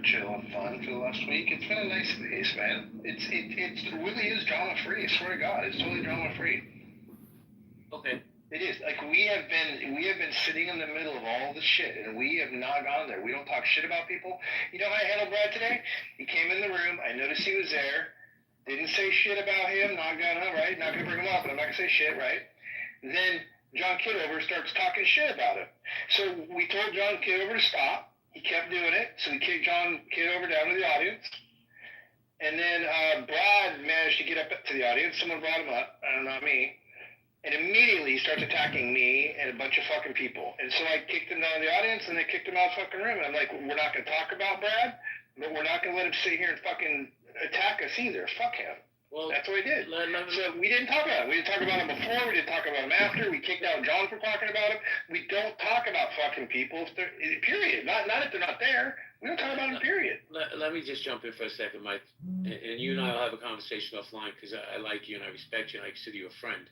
chill and fun for the last week. It's been a nice pace, man. It really is drama free. I swear to God, it's totally drama free. Okay. It is. Like we have been sitting in the middle of all this shit, and we have not gone there. We don't talk shit about people. You know how I handled Brad today? He came in the room. I noticed he was there. Didn't say shit about him. Not gonna, right? Not gonna bring him up, but I'm not gonna say shit, right? Then John Kitover starts talking shit about him. So we told John Kitover to stop. He kept doing it, so we kicked John Kitover down to the audience. And then Brad managed to get up to the audience. Someone brought him up, not me. And immediately he starts attacking me and a bunch of fucking people. And so I kicked him down to the audience, and they kicked him out of the fucking room. And I'm like, we're not going to talk about Brad, but we're not going to let him sit here and fucking attack us either. Fuck him. Well, that's what we did. So we didn't talk about him. We didn't talk about him before. We didn't talk about him after. We kicked out John for talking about him. We don't talk about fucking people. Period. Not if they're not there. We don't talk about them, period. Let me just jump in for a second, Mike. And you and I will have a conversation offline because I like you and I respect you and I consider you a friend.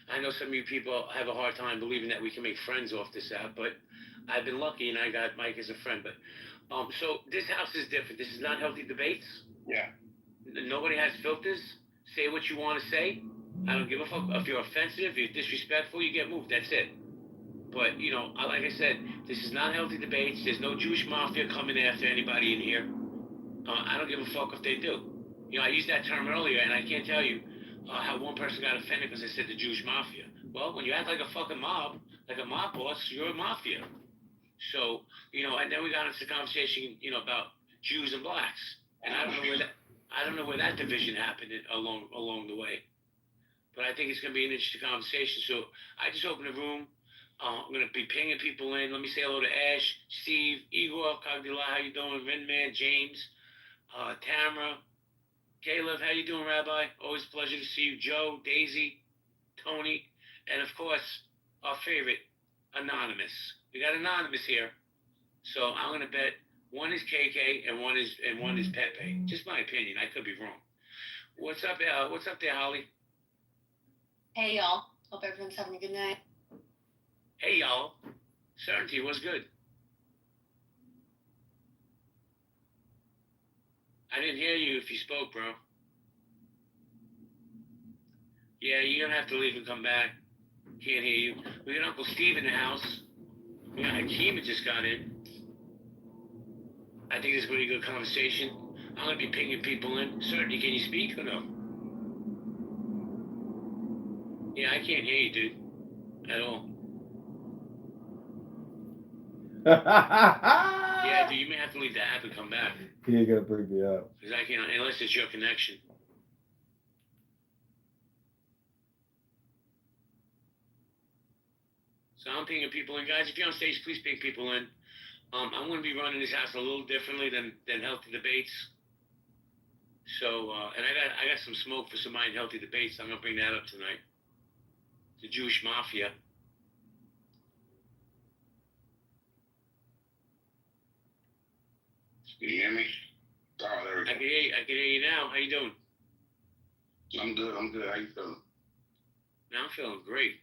I know some of you people have a hard time believing that we can make friends off this app, but I've been lucky and I got Mike as a friend. But so this house is different. This is not healthy debates. Yeah. Nobody has filters. Say what you want to say. I don't give a fuck. If you're offensive, if you're disrespectful, you get moved. That's it. But, you know, like I said, this is not healthy debates. There's no Jewish mafia coming after anybody in here. I don't give a fuck if they do. You know, I used that term earlier, and I can't tell you how one person got offended because I said the Jewish mafia. Well, when you act like a fucking mob, like a mob boss, you're a mafia. So, you know, and then we got into the conversation, you know, about Jews and blacks. And I don't know where that division happened along the way. But I think it's going to be an interesting conversation. So I just opened the room. I'm going to be pinging people in. Let me say hello to Ash, Steve, Igor, Cogdila, how you doing? Rinman, James, Tamara, Caleb, how you doing, Rabbi? Always a pleasure to see you. Joe, Daisy, Tony, and of course, our favorite, Anonymous. We got Anonymous here. So I'm going to bet one is KK and one is Pepe. Just my opinion. I could be wrong. What's up there, Holly? Hey, y'all. Hope everyone's having a good night. Hey, y'all. Certainty, what's good? I didn't hear you if you spoke, bro. Yeah, you're going to have to leave and come back. Can't hear you. We got Uncle Steve in the house. We got Hakeem that just got in. I think this is going to be a good conversation. I'm going to be pinging people in. Certainty, can you speak or no? Yeah, I can't hear you, dude. At all. Yeah, dude, you may have to leave the app and come back. He ain't gonna bring me up. Because I can't, unless it's your connection. So I'm pinging people in. Guys, if you're on stage, please ping people in. I'm going to be running this house a little differently than Healthy Debates. So, and I got some smoke for somebody in Healthy Debates. I'm going to bring that up tonight. The Jewish Mafia. Can you hear me? Oh, there we go. I can hear you now. How you doing? I'm good. How you feeling? Now I'm feeling great.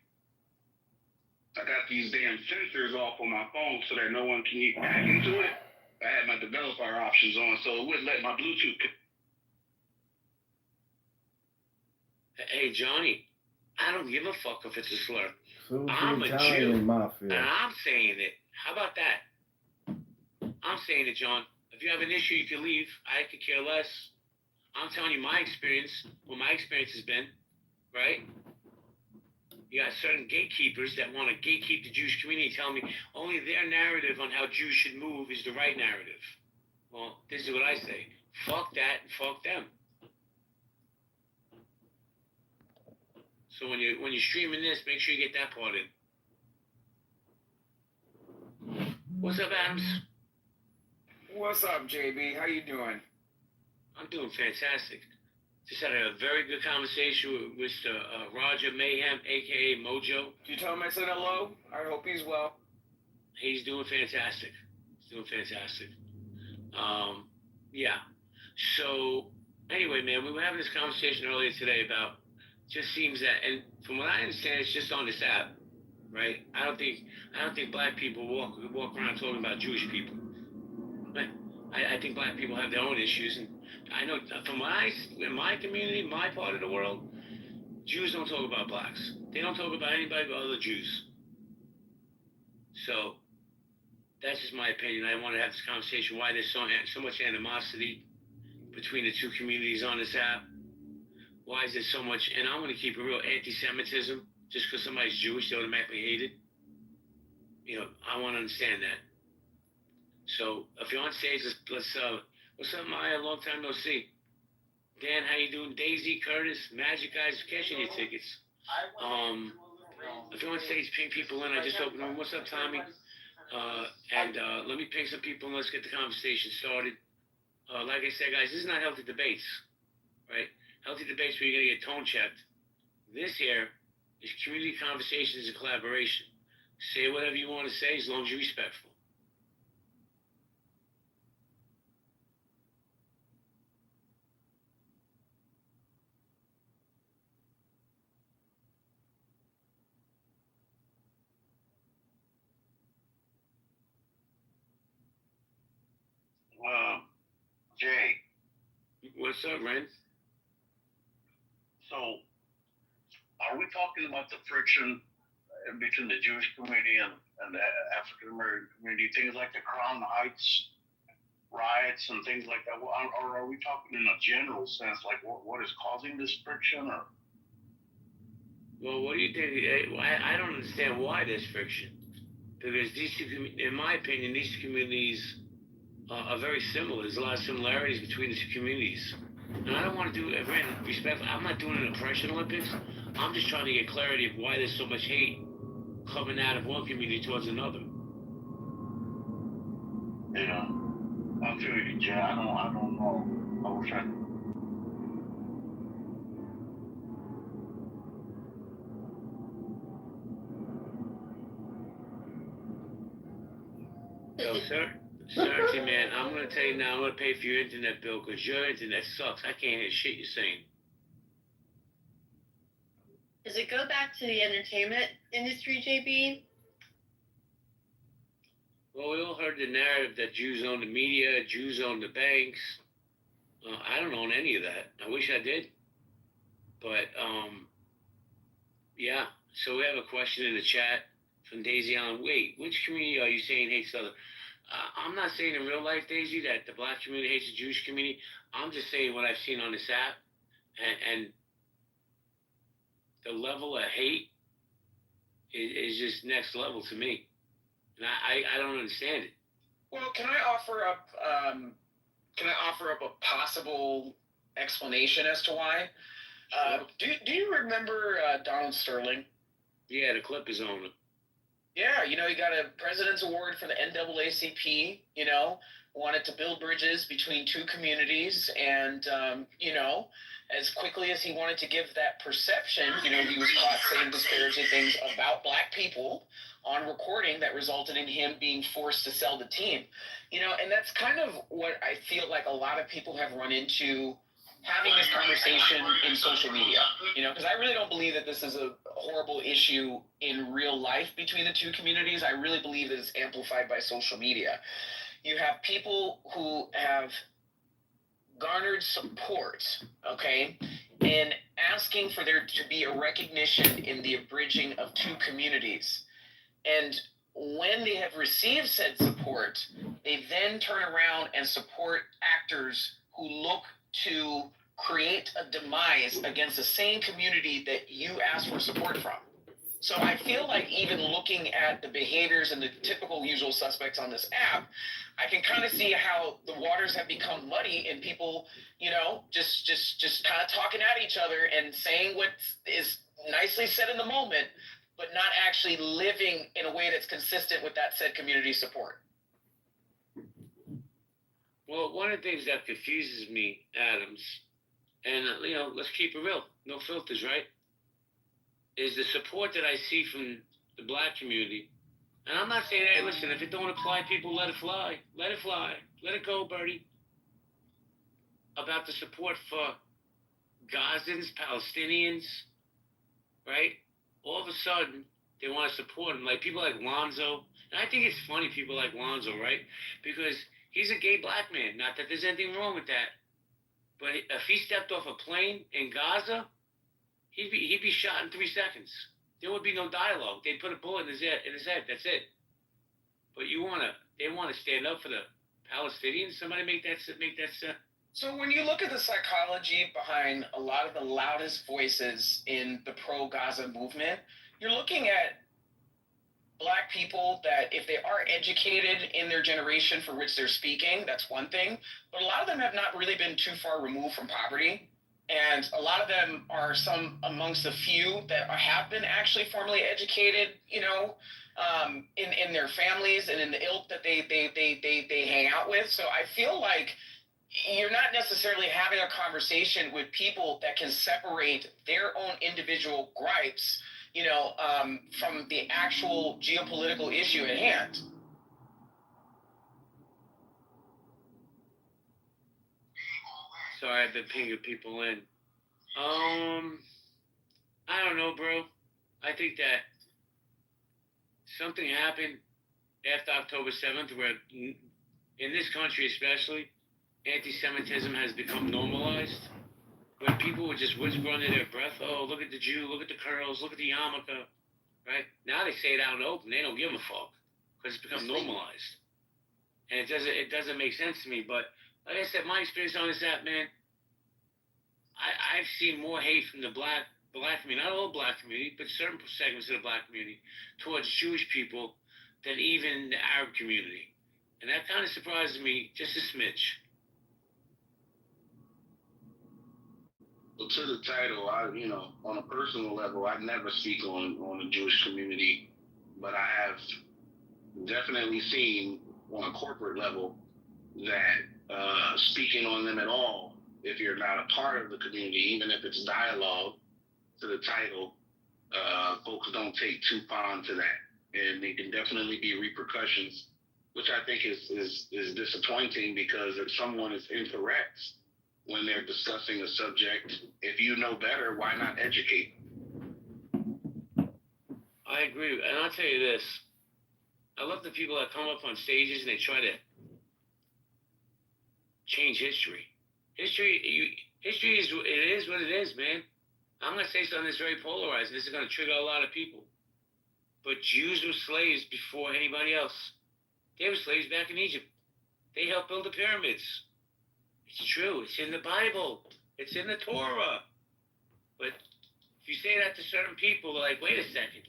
I got these damn sensors off on my phone so that no one can get back into it. I had my developer options on, so it wouldn't let my Bluetooth. Hey, Johnny, I don't give a fuck if it's a slur. So I'm a Italian Jew, mafia. and I'm saying it. How about that? I'm saying it, John. If you have an issue, you can leave. I could care less. I'm telling you my experience, what my experience has been, right? You got certain gatekeepers that want to gatekeep the Jewish community, telling me only their narrative on how Jews should move is the right narrative. Well, this is what I say. Fuck that and fuck them. So when you're streaming this, make sure you get that part in. What's up, Adams? What's up, JB? How you doing? I'm doing fantastic. Just had a very good conversation with Mr. Roger Mayhem, a.k.a. Mojo. Did you tell him I said hello? I hope he's well. He's doing fantastic. Yeah. So, anyway, man, we were having this conversation earlier today about, just seems that, and from what I understand, it's just on this app, right? I don't think black people walk around talking about Jewish people. I think black people have their own issues, and I know from in my community, my part of the world, Jews don't talk about blacks. They don't talk about anybody but other Jews. So that's just my opinion. I want to have this conversation. Why there's so much animosity between the two communities on this app? Why is there so much? And I want to keep it real, anti-Semitism. Just because somebody's Jewish, they automatically hate it. You know, I want to understand that. So if you're on stage, let's what's up, Maya? Long time no see. Dan, how you doing? Daisy, Curtis, Magic guys, cashing your tickets. If you're on stage, ping people in. I just opened the room. What's up, Tommy? Let me ping some people and let's get the conversation started. Like I said, guys, this is not healthy debates, right? Healthy debates where you're gonna get tone checked. This here is community conversations and collaboration. Say whatever you want to say as long as you're respectful. Jay, What's up, Ren? so are we talking about the friction between the Jewish community and the African American community, things like the Crown Heights riots and things like that? Or are we talking in a general sense, like what is causing this friction? Or Well, what do you think? I don't understand why there's friction. Because these two, in my opinion, these two communities are very similar. There's a lot of similarities between the two communities. And I don't want to do, respectfully, I'm not doing an oppression Olympics. I'm just trying to get clarity of why there's so much hate coming out of one community towards another. yeah, I feel you, Jay. I don't know. I wish I. Yo, Certainty, man, I'm going to tell you now, I'm going to pay for your internet bill because your internet sucks. I can't hear shit you're saying. Does it go back to the entertainment industry, JB? Well, we all heard the narrative that Jews own the media, Jews own the banks. I don't own any of that. I wish I did. But, yeah. So we have a question in the chat from Daisy Allen. Wait, which community are you saying hates the other? I'm not saying in real life, Daisy, that the black community hates the Jewish community. I'm just saying what I've seen on this app. And the level of hate is just next level to me. And I don't understand it. Well, can I offer up a possible explanation as to why? Do you remember Donald Sterling? Yeah, the Clippers owner. Yeah, he got a President's Award for the NAACP, wanted to build bridges between two communities. And, as quickly as he wanted to give that perception, he was caught saying disparaging things about black people on recording that resulted in him being forced to sell the team. And that's kind of what I feel like a lot of people have run into having this conversation in social media, because I really don't believe that this is a horrible issue in real life between the two communities. I really believe that it's amplified by social media. You have people who have garnered support, okay, and asking for there to be a recognition in the abridging of two communities. And when they have received said support, they then turn around and support actors who look to create a demise against the same community that you asked for support from. So I feel like even looking at the behaviors and the typical usual suspects on this app, I can kind of see how the waters have become muddy and people, just kind of talking at each other and saying what is nicely said in the moment, but not actually living in a way that's consistent with that said community support. Well, one of the things that confuses me, Adams, and, let's keep it real, no filters, right? Is the support that I see from the black community. And I'm not saying, hey, listen, if it don't apply, people, let it fly. Let it fly. Let it go, Bertie. About the support for Gazans, Palestinians, right? All of a sudden, they want to support them. Like people like Lonzo. And I think it's funny people like Lonzo, right? Because He's a gay black man. Not that there's anything wrong with that. But if he stepped off a plane in Gaza, he'd be shot in 3 seconds. There would be no dialogue. They'd put a bullet in his head. That's it. But they wanna stand up for the Palestinians. Somebody make that. So when you look at the psychology behind a lot of the loudest voices in the pro-Gaza movement, you're looking at black people that if they are educated in their generation for which they're speaking, that's one thing. But a lot of them have not really been too far removed from poverty. And a lot of them are some amongst the few that have been actually formally educated, in their families and in the ilk that they hang out with. So I feel like you're not necessarily having a conversation with people that can separate their own individual gripes, from the actual geopolitical issue at hand. Sorry, I've been pinging people in. I don't know, bro. I think that something happened after October 7th where, in this country especially, anti-Semitism has become normalized. When people would just whisper under their breath, oh, look at the Jew, look at the curls, look at the yarmulke, right? Now they say it out in the open. They don't give a fuck because it's become normalized. And it doesn't make sense to me. But like I said, my experience on this app, man, I've seen more hate from the black community, not all black community, but certain segments of the black community towards Jewish people than even the Arab community. And that kind of surprises me just a smidge. Well, to the title, on a personal level, I never speak on the Jewish community, but I have definitely seen on a corporate level that speaking on them at all, if you're not a part of the community, even if it's dialogue to the title, folks don't take too fond to that. And there can definitely be repercussions, which I think is disappointing, because if someone is incorrect when they're discussing a subject, if you know better, why not educate? I agree. And I'll tell you this. I love the people that come up on stages and they try to change history. History is what it is, man. I'm going to say something that's very polarizing. This is going to trigger a lot of people. But Jews were slaves before anybody else. They were slaves back in Egypt. They helped build the pyramids. It's true. It's in the Bible. It's in the Torah. But if you say that to certain people, they're like, wait a second.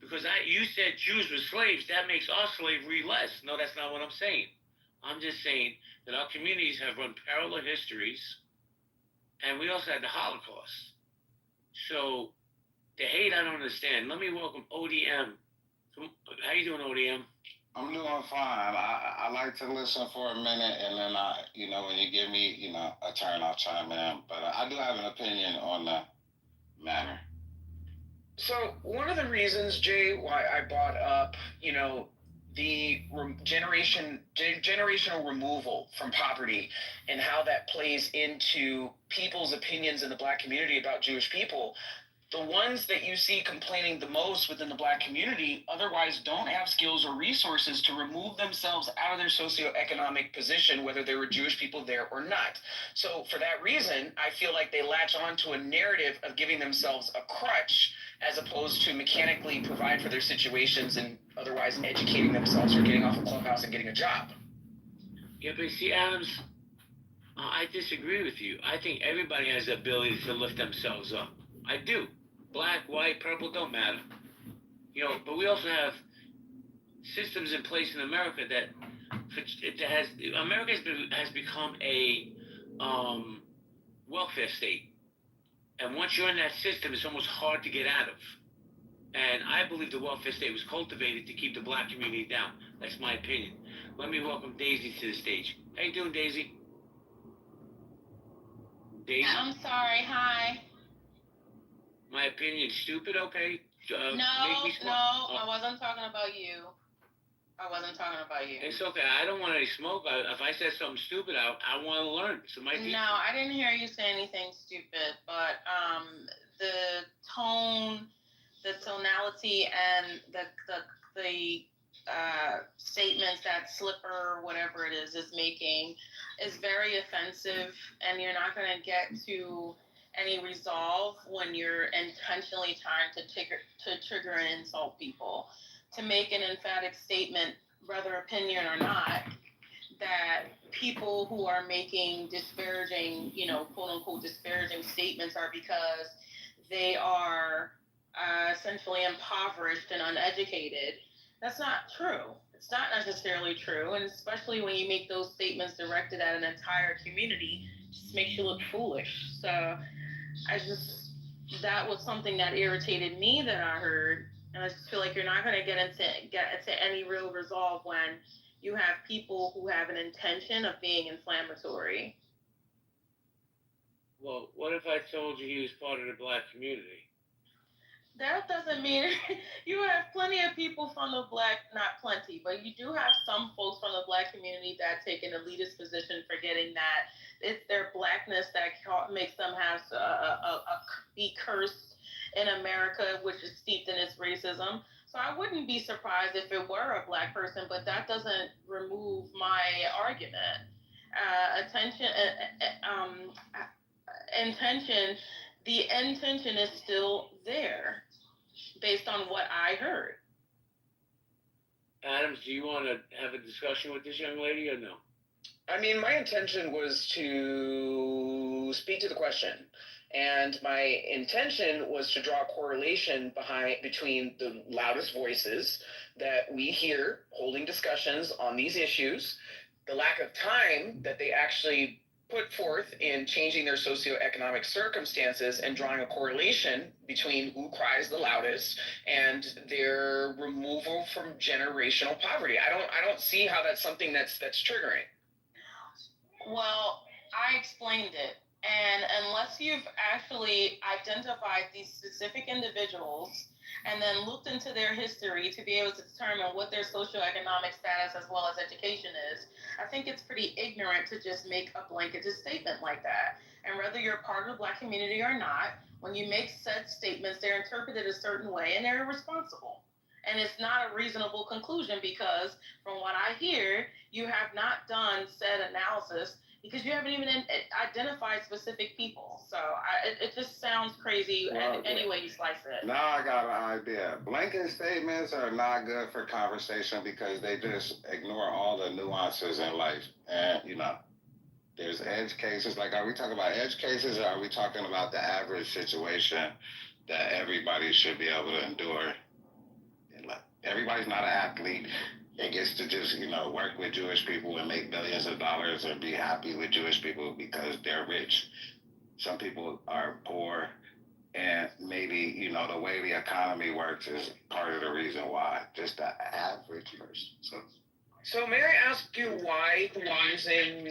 Because you said Jews were slaves, that makes our slavery less. No, that's not what I'm saying. I'm just saying that our communities have run parallel histories, and we also had the Holocaust. So the hate, I don't understand. Let me welcome ODM. How you doing, ODM? I'm doing fine. I like to listen for a minute, and then when you give me, a turn, I'll chime in. But I do have an opinion on the matter. So one of the reasons, Jay, why I brought up, the generational removal from poverty and how that plays into people's opinions in the black community about Jewish people, the ones that you see complaining the most within the black community otherwise don't have skills or resources to remove themselves out of their socioeconomic position, whether there were Jewish people there or not. So for that reason, I feel like they latch on to a narrative of giving themselves a crutch as opposed to mechanically provide for their situations and otherwise educating themselves or getting off a clubhouse and getting a job. Yeah, but see, Adams, I disagree with you. I think everybody has the ability to lift themselves up. I do. Black, white, purple, don't matter. But we also have systems in place in America America has become a welfare state. And once you're in that system, it's almost hard to get out of. And I believe the welfare state was cultivated to keep the black community down. That's my opinion. Let me welcome Daisy to the stage. How you doing, Daisy? Daisy? I'm sorry. Hi. My opinion's stupid, okay? No, I wasn't talking about you. It's okay. I don't want any smoke. If I said something stupid, I want to learn. So No, I didn't hear you say anything stupid, but the tone, the tonality, and the statements that Slipper, whatever it is making is very offensive, and you're not going to get to any resolve when you're intentionally trying to trigger and insult people. To make an emphatic statement, whether opinion or not, that people who are making disparaging, quote unquote disparaging statements are because they are essentially impoverished and uneducated. That's not true. It's not necessarily true, and especially when you make those statements directed at an entire community, it just makes you look foolish. So that was something that irritated me that I heard, and I just feel like you're not going to get into any real resolve when you have people who have an intention of being inflammatory. Well, what if I told you he was part of the black community? That doesn't mean you have plenty of people from the not plenty, but you do have some folks from the black community that take an elitist position, forgetting that it's their blackness that makes them have be cursed in America, which is steeped in its racism. So I wouldn't be surprised if it were a black person, but that doesn't remove my argument. The intention is still there, based on what I heard. Adams, do you want to have a discussion with this young lady or no? I mean, my intention was to speak to the question, and my intention was to draw a correlation between the loudest voices that we hear holding discussions on these issues, the lack of time that they actually put forth in changing their socioeconomic circumstances, and drawing a correlation between who cries the loudest and their removal from generational poverty. I don't see how that's something that's triggering. Well, I explained it. And unless you've actually identified these specific individuals and then looked into their history to be able to determine what their socioeconomic status as well as education is, I think it's pretty ignorant to just make a blanketed statement like that. And whether you're part of the black community or not, when you make said statements, they're interpreted a certain way and they're irresponsible. And it's not a reasonable conclusion because, from what I hear, you have not done said analysis because you haven't even identified specific people. So it just sounds crazy any way you slice it. Now I got an idea. Blanket statements are not good for conversation because they just ignore all the nuances in life. And, there's edge cases. Like, are we talking about edge cases or are we talking about the average situation that everybody should be able to endure? And, like, everybody's not an athlete. It gets to just, work with Jewish people and make billions of dollars and be happy with Jewish people because they're rich. Some people are poor, and maybe, the way the economy works is part of the reason why. Just the average person. So may I ask you why using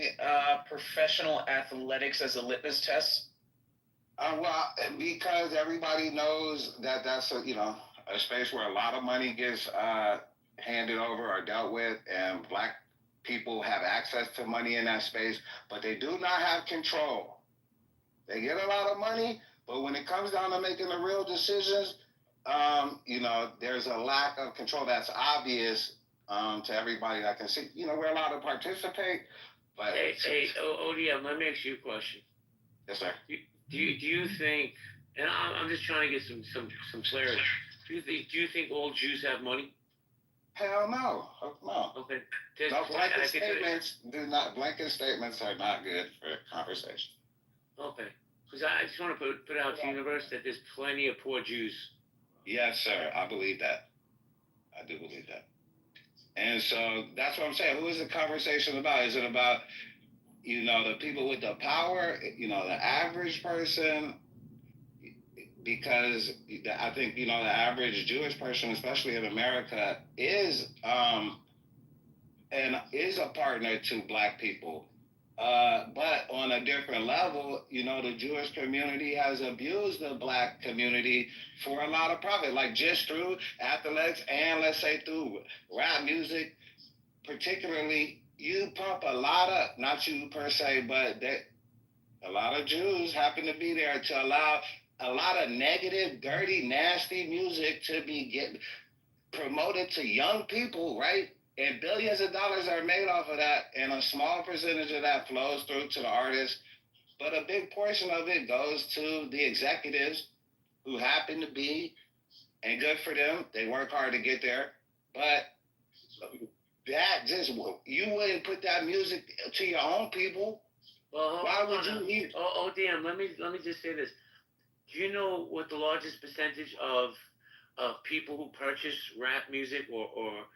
professional athletics as a litmus test? Well, because everybody knows that that's a space where a lot of money gets handed over or dealt with, and black people have access to money in that space, but they do not have control. They get a lot of money, but when it comes down to making the real decisions, there's a lack of control that's obvious to everybody that can see. We're allowed to participate, but ODM, let me ask you a question. Yes, sir. Do you think? And I'm just trying to get some clarity. Do you think all Jews have money? Hell no. No. Okay. Blanket statements are not good for conversation. Okay. Because I just want to put out to the universe that there's plenty of poor Jews. Yes, sir. I believe that. I do believe that. And so that's what I'm saying. Who is the conversation about? Is it about, the people with the power, the average person? Because I think, the average Jewish person, especially in America, is a partner to black people. But on a different level, the Jewish community has abused the black community for a lot of profit, like just through athletics and let's say through rap music, particularly. You pump a lot of, not you per se, but a lot of Jews happen to be there to allow a lot of negative, dirty, nasty music to be promoted to young people, right? And billions of dollars are made off of that, and a small percentage of that flows through to the artists. But a big portion of it goes to the executives who happen to be, and good for them, they work hard to get there. But that just, you wouldn't put that music to your own people. Well, Why would you even? damn. Let me just say this. Do you know what the largest percentage of people who purchase rap music or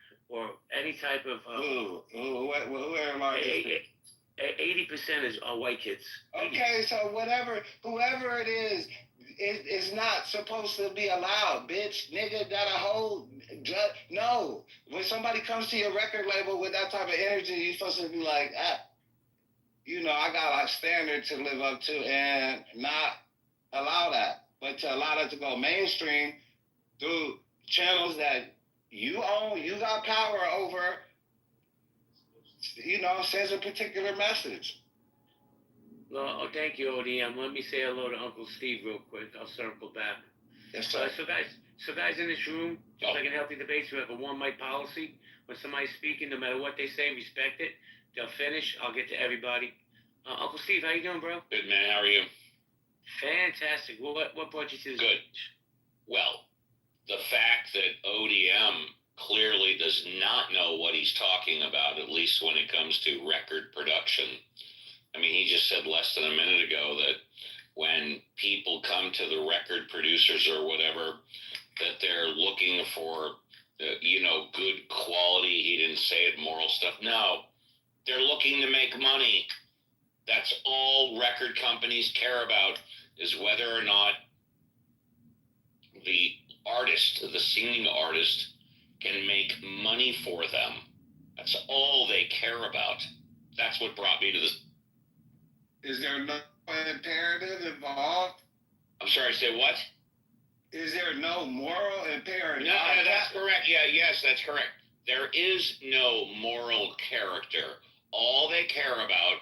any type of Who are the largest? 80% are white kids. Okay, so whoever it is not supposed to be allowed, bitch, nigga, that a whole, no. When somebody comes to your record label with that type of energy, you're supposed to be like, I got a standard to live up to and not allow that. But to allow that to go mainstream through channels that you own, you got power over, sends a particular message. Well, thank you, ODM. Let me say hello to Uncle Steve real quick. I'll circle back. Yes, sir. So guys in this room, just like in Healthy Debates, we have a one mic policy. When somebody's speaking, no matter what they say, respect it. They'll finish. I'll get to everybody. Uncle Steve, how you doing, bro? Good, man. How are you? Fantastic. Well, what brought you to this? Good. Well, the fact that ODM clearly does not know what he's talking about, at least when it comes to record production. I mean, he just said less than a minute ago that when people come to the record producers or whatever, that they're looking for, good quality. He didn't say it, moral stuff. No, they're looking to make money. That's all record companies care about, is whether or not the artist, the singing artist, can make money for them. That's all they care about. That's what brought me to this. Is there no imperative involved? I'm sorry, say what? Is there no moral imperative? No, that's correct. Yeah, yes, that's correct. There is no moral character. All they care about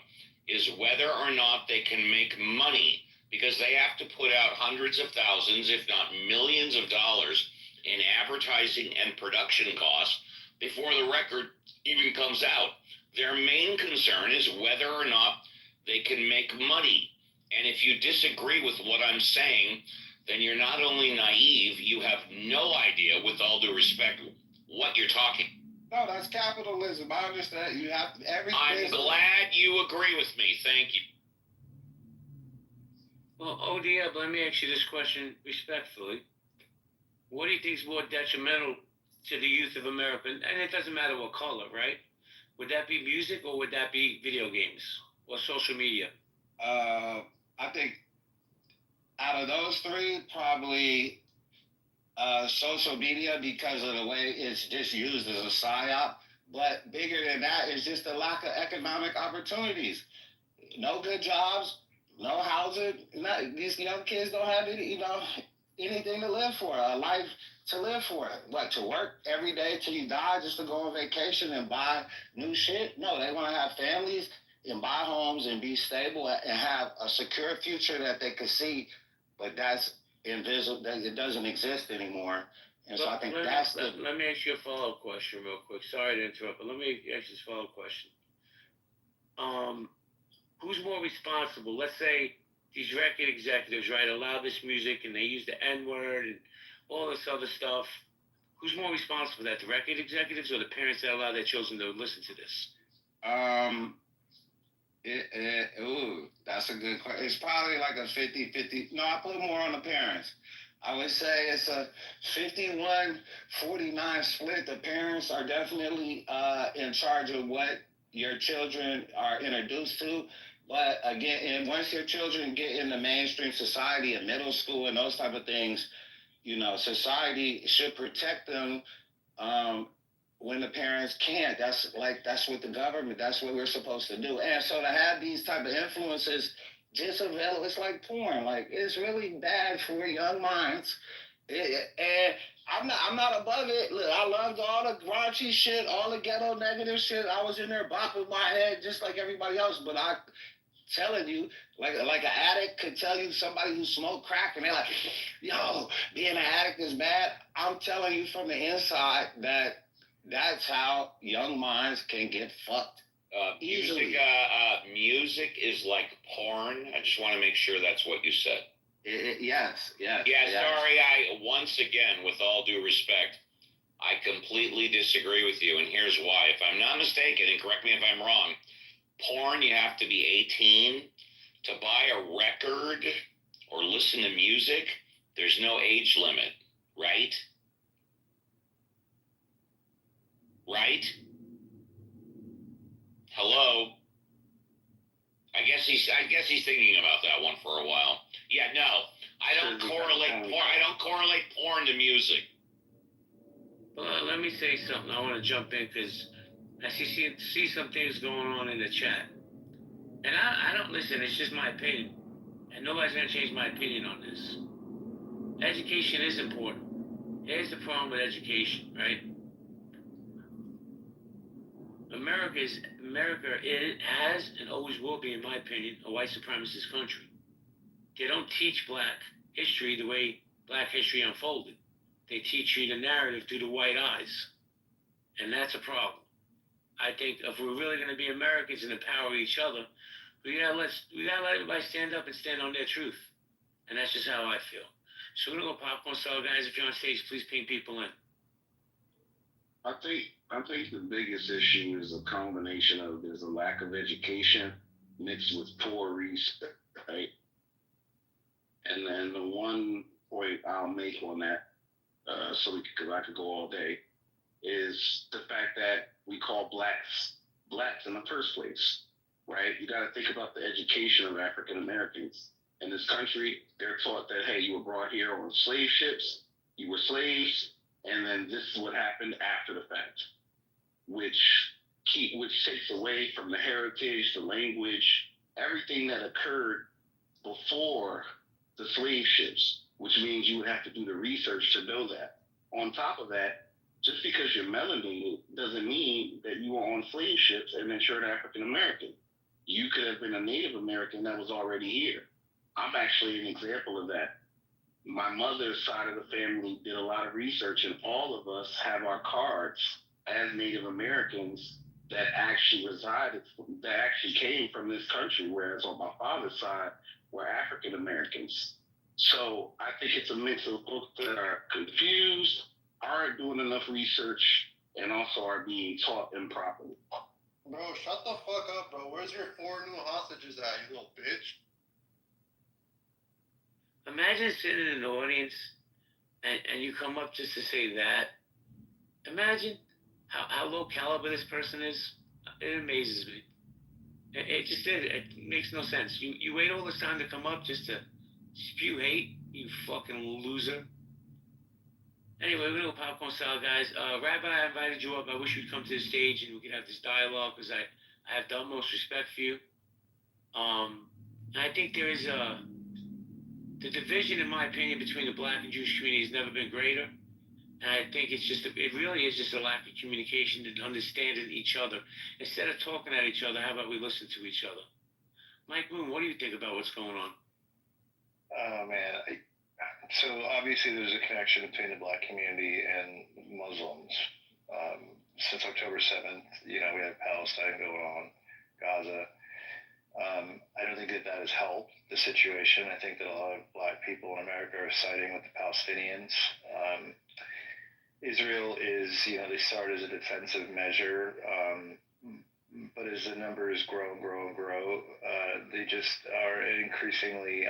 is whether or not they can make money, because they have to put out hundreds of thousands, if not millions of dollars in advertising and production costs before the record even comes out. Their main concern is whether or not they can make money. And if you disagree with what I'm saying, then you're not only naive, you have no idea, with all due respect, what you're talking. No, that's capitalism. I understand. You have to, I'm glad you agree with me. Thank you. Well, ODM, let me ask you this question respectfully. What do you think is more detrimental to the youth of America? And it doesn't matter what color, right? Would that be music, or would that be video games or social media? I think out of those three, probably social media, because of the way it's just used as a psyop. But bigger than that is just the lack of economic opportunities. No good jobs, no housing. These young kids don't have anything to live for, a life to live for. What, to work every day till you die just to go on vacation and buy new shit? No, they want to have families and buy homes and be stable and have a secure future that they can see. But that's invisible. It doesn't exist anymore. And so I think that's the... Let me ask you a follow-up question real quick. Sorry to interrupt, but let me ask you this follow-up question. Who's more responsible? Let's say these record executives, right, allow this music and they use the N-word and all this other stuff. Who's more responsible for that, the record executives or the parents that allow their children to listen to this? That's a good question. It's probably like a 50-50. No, I put more on the parents. I would say it's a 51-49 split. The parents are definitely in charge of what your children are introduced to. But again, and once your children get into mainstream society and middle school and those type of things, society should protect them when the parents can't. That's what the government, that's what we're supposed to do. And so to have these type of influences just available, it's like porn. Like, it's really bad for young minds. And I'm not above it. Look, I loved all the raunchy shit, all the ghetto negative shit. I was in there bopping my head just like everybody else. But telling you, like an addict could tell you somebody who smoked crack, and they're like, yo, being an addict is bad. I'm telling you from the inside that that's how young minds can get fucked. Easily. Music is like porn. I just want to make sure that's what you said. Yes. Yeah, sorry. Once again, with all due respect, I completely disagree with you, and here's why. If I'm not mistaken, and correct me if I'm wrong, porn, you have to be 18 to buy a record or listen to music. There's no age limit, right? Right? Hello? I guess he's thinking about that one for a while. Yeah, no. I don't correlate porn to music. Well, let me say something. I want to jump in because I see some things going on in the chat. And I don't listen. It's just my opinion. And nobody's going to change my opinion on this. Education is important. Here's the problem with education, right? America has and always will be, in my opinion, a white supremacist country. They don't teach black history the way black history unfolded. They teach you the narrative through the white eyes. And that's a problem. I think if we're really going to be Americans and empower each other, we gotta let everybody stand up and stand on their truth. And that's just how I feel. So we're going to go popcorn style, guys. If you're on stage, please ping people in. I think the biggest issue is a combination of there's a lack of education mixed with poor research, right? And then the one point I'll make on that, because I could go all day, is the fact that we call blacks in the first place, right? You got to think about the education of African Americans in this country. They're taught that, hey, you were brought here on slave ships, you were slaves, and then this is what happened after the fact, which takes away from the heritage, the language, everything that occurred before the slave ships, which means you would have to do the research to know that. On top of that, just because you're melanated doesn't mean that you were on slave ships and that you're an African American. You could have been a Native American that was already here. I'm actually an example of that. My mother's side of the family did a lot of research, and all of us have our cards as Native Americans that actually came from this country, whereas on my father's side, we're African Americans. So I think it's a mix of folks that are confused, aren't doing enough research, and also are being taught improperly. Bro, shut the fuck up, bro. Where's your 4 new hostages at, you little bitch? Imagine sitting in the audience and you come up just to say that. Imagine how low caliber this person is. It amazes me. It makes no sense. You wait all this time to come up just to spew hate, you fucking loser. Anyway, we're gonna go popcorn style, guys. Rabbi, I invited you up. I wish you'd come to the stage and we could have this dialogue because I have the utmost respect for you. I think there is the division, in my opinion, between the black and Jewish community has never been greater. And I think it really is just a lack of communication and understanding each other. Instead of talking at each other, how about we listen to each other? Mike Boone, what do you think about what's going on? Oh, man. So obviously there's a connection between the black community and Muslims. Since October 7th, we have Palestine going on, Gaza. I don't think that has helped the situation. I think that a lot of black people in America are siding with the Palestinians. Israel is, they start as a defensive measure, but as the numbers grow, they just are increasingly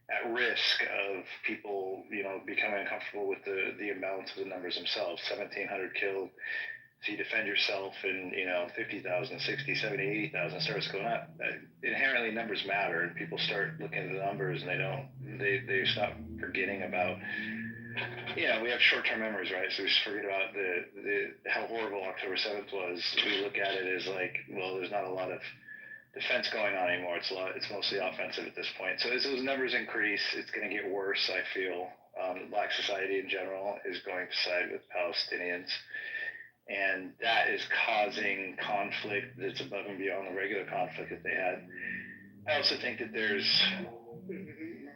at risk of people, becoming uncomfortable with the amount of the numbers themselves. 1,700 killed. So you defend yourself and, 50,000, 60, 70, 80,000 starts going up. Inherently numbers matter, and people start looking at the numbers and they stop forgetting about, we have short-term memories, right? So we just forget about how horrible October 7th was. We look at it as like, well, there's not a lot of defense going on anymore. It's mostly offensive at this point. So as those numbers increase, it's going to get worse, I feel. The black society in general is going to side with Palestinians. and that is causing conflict that's above and beyond the regular conflict that they had. I also think that there's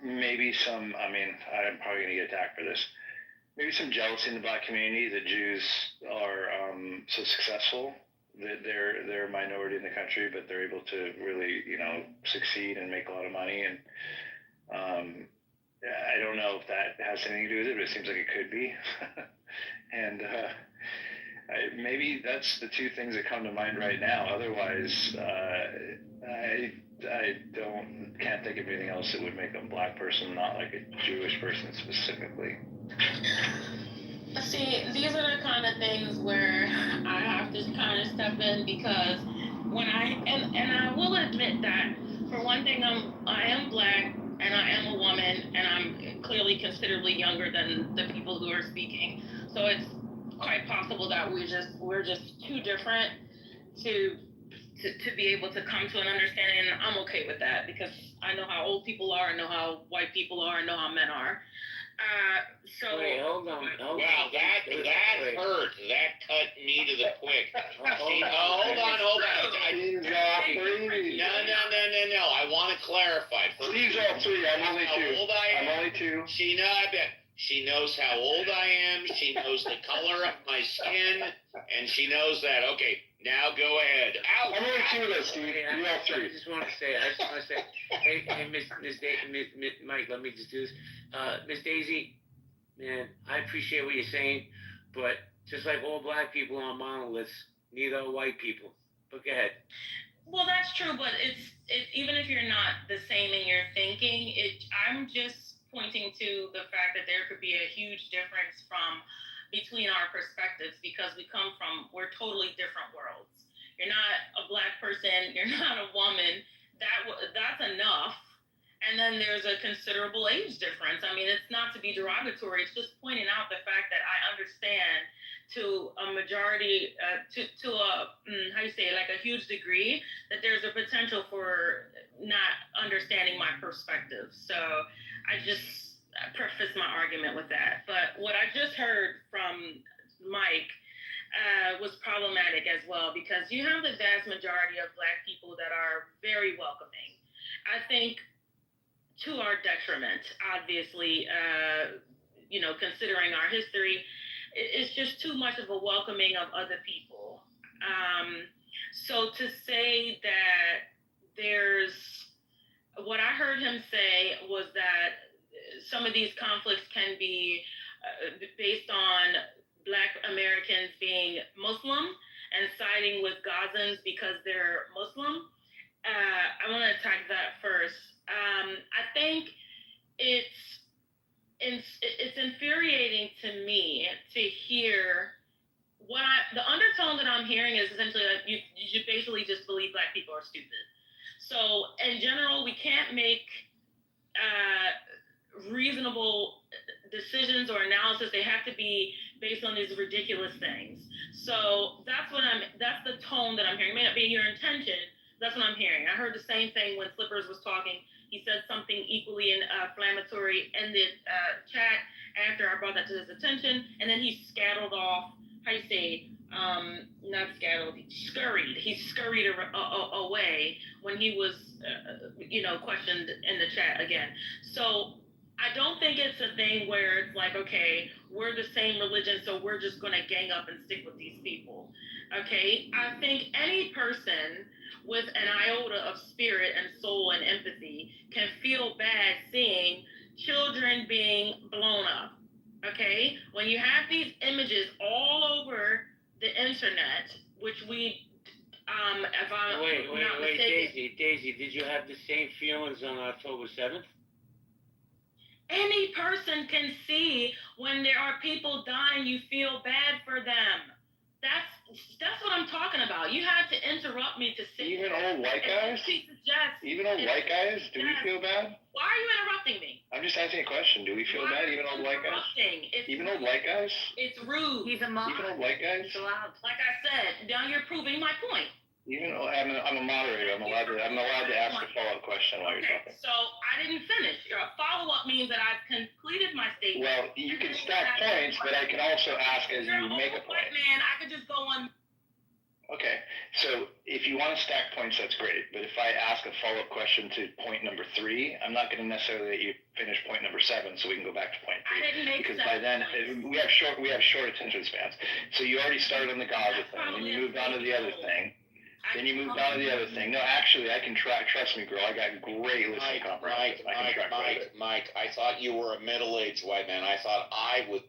maybe some, I mean, I'm probably going to get attacked for this, maybe some jealousy in the black community that Jews are so successful, that they're a minority in the country, but they're able to really, succeed and make a lot of money. And I don't know if that has anything to do with it, but it seems like it could be. And maybe that's the two things that come to mind right now. Otherwise, I can't think of anything else that would make a black person not like a Jewish person specifically. See, these are the kind of things where I have to kind of step in, because when and I will admit that, for one thing, I am black and I am a woman, and I'm clearly considerably younger than the people who are speaking. So it's quite possible that we're just too different to be able to come to an understanding, and I'm okay with that, because I know how old people are, I know how white people are, I know how men are. Wait, hold on. Wow, that hurt. That cut me to the quick. Hold on. No. I want to clarify. Steve's all three. I'm only two. She knows how old I am. She knows the color of my skin, and she knows that. Okay, now go ahead. Ouch! I'm only two of those, Steve. You all three. I just want to say, hey, Miss Mike, let me just do this. Miss Daisy, man, I appreciate what you're saying, but just like all black people are monoliths, neither are white people. But go ahead. Well, that's true, but it's even if you're not the same in your thinking, I'm just pointing to the fact that there could be a huge difference between our perspectives, because we're totally different worlds. You're not a black person, you're not a woman. That's enough. And then there's a considerable age difference. I mean, it's not to be derogatory. It's just pointing out the fact that I understand to a majority, to a huge degree, that there's a potential for not understanding my perspective. So I just preface my argument with that. But what I just heard from Mike was problematic as well, because you have the vast majority of black people that are very welcoming. I think to our detriment, obviously, considering our history, it's just too much of a welcoming of other people. So to say that what I heard him say was that some of these conflicts can be based on Black Americans being Muslim and siding with Gazans because they're Muslim. I want to attack that first. I think it's infuriating to me to hear the undertone that I'm hearing is essentially that you basically just believe black people are stupid. So in general, we can't make reasonable decisions or analysis. They have to be based on these ridiculous things. So that's the tone that I'm hearing. It may not be your intention. That's what I'm hearing. I heard the same thing when Slippers was talking. He said something equally inflammatory in the chat after I brought that to his attention, and then he scattled off. How you say? Not scattled. Scurried. He scurried away when he was, questioned in the chat again. So I don't think it's a thing where it's like, okay, we're the same religion, so we're just going to gang up and stick with these people. Okay? I think any person with an iota of spirit and soul and empathy can feel bad seeing children being blown up. Okay? When you have these images all over the internet, which we, if I'm not mistaken. Daisy, did you have the same feelings on October 7th? Any person can see when there are people dying, you feel bad for them. That's what I'm talking about. You had to interrupt me to say. Even old white guys? Even old white guys? Do we feel bad? Why are you interrupting me? I'm just asking a question. Do we feel bad? Even old white guys? Even old white guys? It's rude. He's a mom. Even old white guys? It's allowed. Like I said, now you're proving my point. Even though I'm a moderator, I'm allowed to ask a follow-up question while you're Okay, talking. so I didn't finish. Your follow-up means that I've completed my statement. Well, you can stack points, but I can also ask as you make a point. Man, I could just go on. Okay, so if you want to stack points, that's great. But if I ask a follow-up question to point number 3, I'm not going to necessarily let you finish point number 7, so we can go back to point 3. I didn't make Because 7 by then points. we have short attention spans. So you already started on the Gaza thing, then you moved on to the other thing. Then you moved on to the other thing. No, actually, I can track. Trust me, girl. I got great listening comprehension. I can track quite a bit. Mike, I thought you were a middle-aged white man. I thought I would.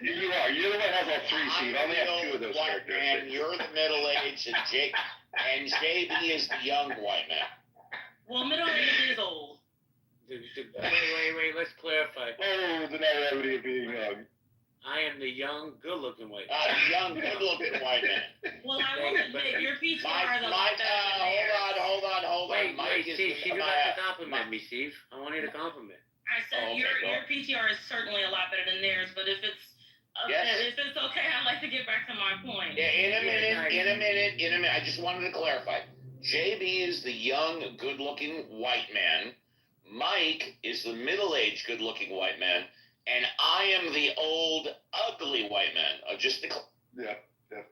You are. You're the one that has all 3, so you only have 2 of those white characteristics. man, you're the middle-aged, and JB is the young white man. Well, middle age is old. Wait, let's clarify. Oh, the naivety of being young. I am the young, good-looking white man. Young, good-looking white man. Well, I will admit, your PTR is a lot better than theirs. Hold on. Wait, Mike is Steve, you're about to compliment me, Steve. I want you to compliment. I said Oh, okay, your PTR is certainly a lot better than theirs, but if it's okay, I'd like to get back to my point. Yeah, in a minute. I just wanted to clarify. JB is the young, good-looking white man. Mike is the middle-aged, good-looking white man. And I am the old, ugly white man. Yeah.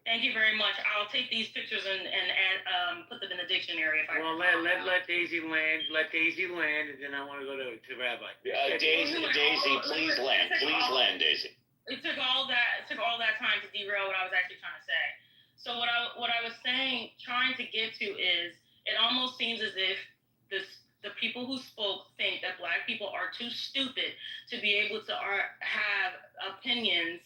Thank you very much. I'll take these pictures and add, put them in the dictionary if I Well, can. let Daisy land. Let Daisy land, and then I want to go to Rabbi. Daisy, please land. Please land, Daisy. It took all that time to derail what I was actually trying to say. So what I was saying, trying to get to is, it almost seems as if the people who spoke think that Black people are too stupid to be able to have opinions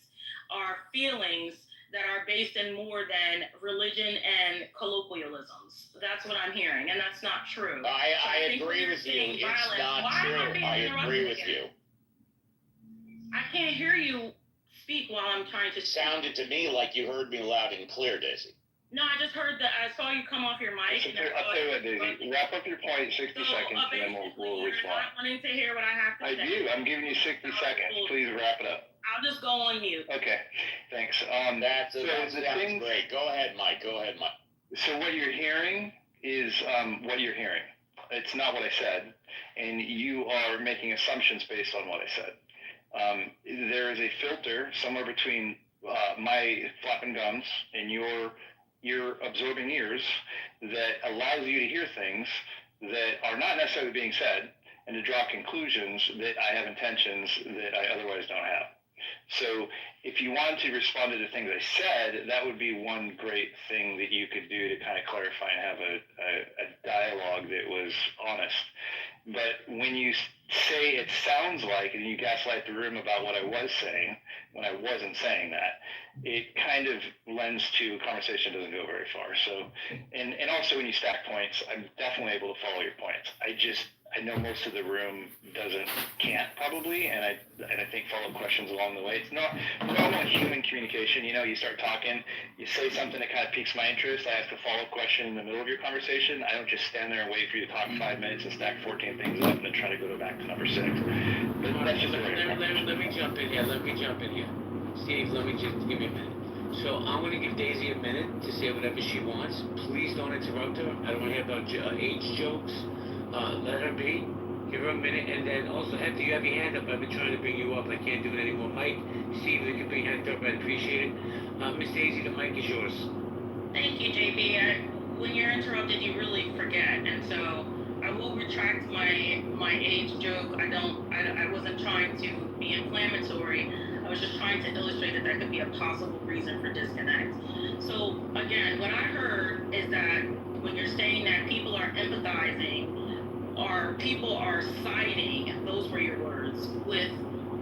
or feelings that are based in more than religion and colloquialisms. That's what I'm hearing, and that's not true. I agree with you. It's not true. I agree with you. I can't hear you speak while I'm trying to speak. Sounded to me like you heard me loud and clear, Daisy. No, I just heard that. I saw you come off your mic. I'll tell you what, Daisy. Wrap up your point in 60 seconds, and then we'll You're respond. not wanting to hear what I have to I say. do. I'm giving you 60 seconds. Please wrap it up. I'll just go on mute. Okay. Thanks. That's great. Go ahead, Mike. So what you're hearing is what you're hearing. It's not what I said, and you are making assumptions based on what I said. There is a filter somewhere between my flapping gums and your absorbing ears that allows you to hear things that are not necessarily being said and to draw conclusions that I have intentions that I otherwise don't have. So if you wanted to respond to the things I said, that would be one great thing that you could do to kind of clarify and have a dialogue that was honest. But when you say it sounds like, and you gaslight the room about what I was saying, when I wasn't saying that, it kind of lends to a conversation that doesn't go very far. So, and also when you stack points, I'm definitely able to follow your points. I know most of the room can't probably, and I think follow-up questions along the way. It's not normal human communication. You know, you start talking, you say something that kind of piques my interest. I ask a follow-up question in the middle of your conversation. I don't just stand there and wait for you to talk 5 minutes and stack 14 things up and then try to go back to number 6. But that's just let me jump in here. Steve, let me just give me a minute. So I'm going to give Daisy a minute to say whatever she wants. Please don't interrupt her. I don't want to hear about age jokes. Let her be. Give her a minute, and then also, Hector, you have your hand up. I've been trying to bring you up. I can't do it anymore. Mike, Steve, you can bring your hand up. I'd appreciate it. Miss Daisy, the mic is yours. Thank you, JB. When you're interrupted, you really forget, and so I will retract my age joke. I wasn't trying to be inflammatory. I was just trying to illustrate that could be a possible reason for disconnect. So again, what I heard is that when you're saying that people are empathizing, or people are siding, those were your words, with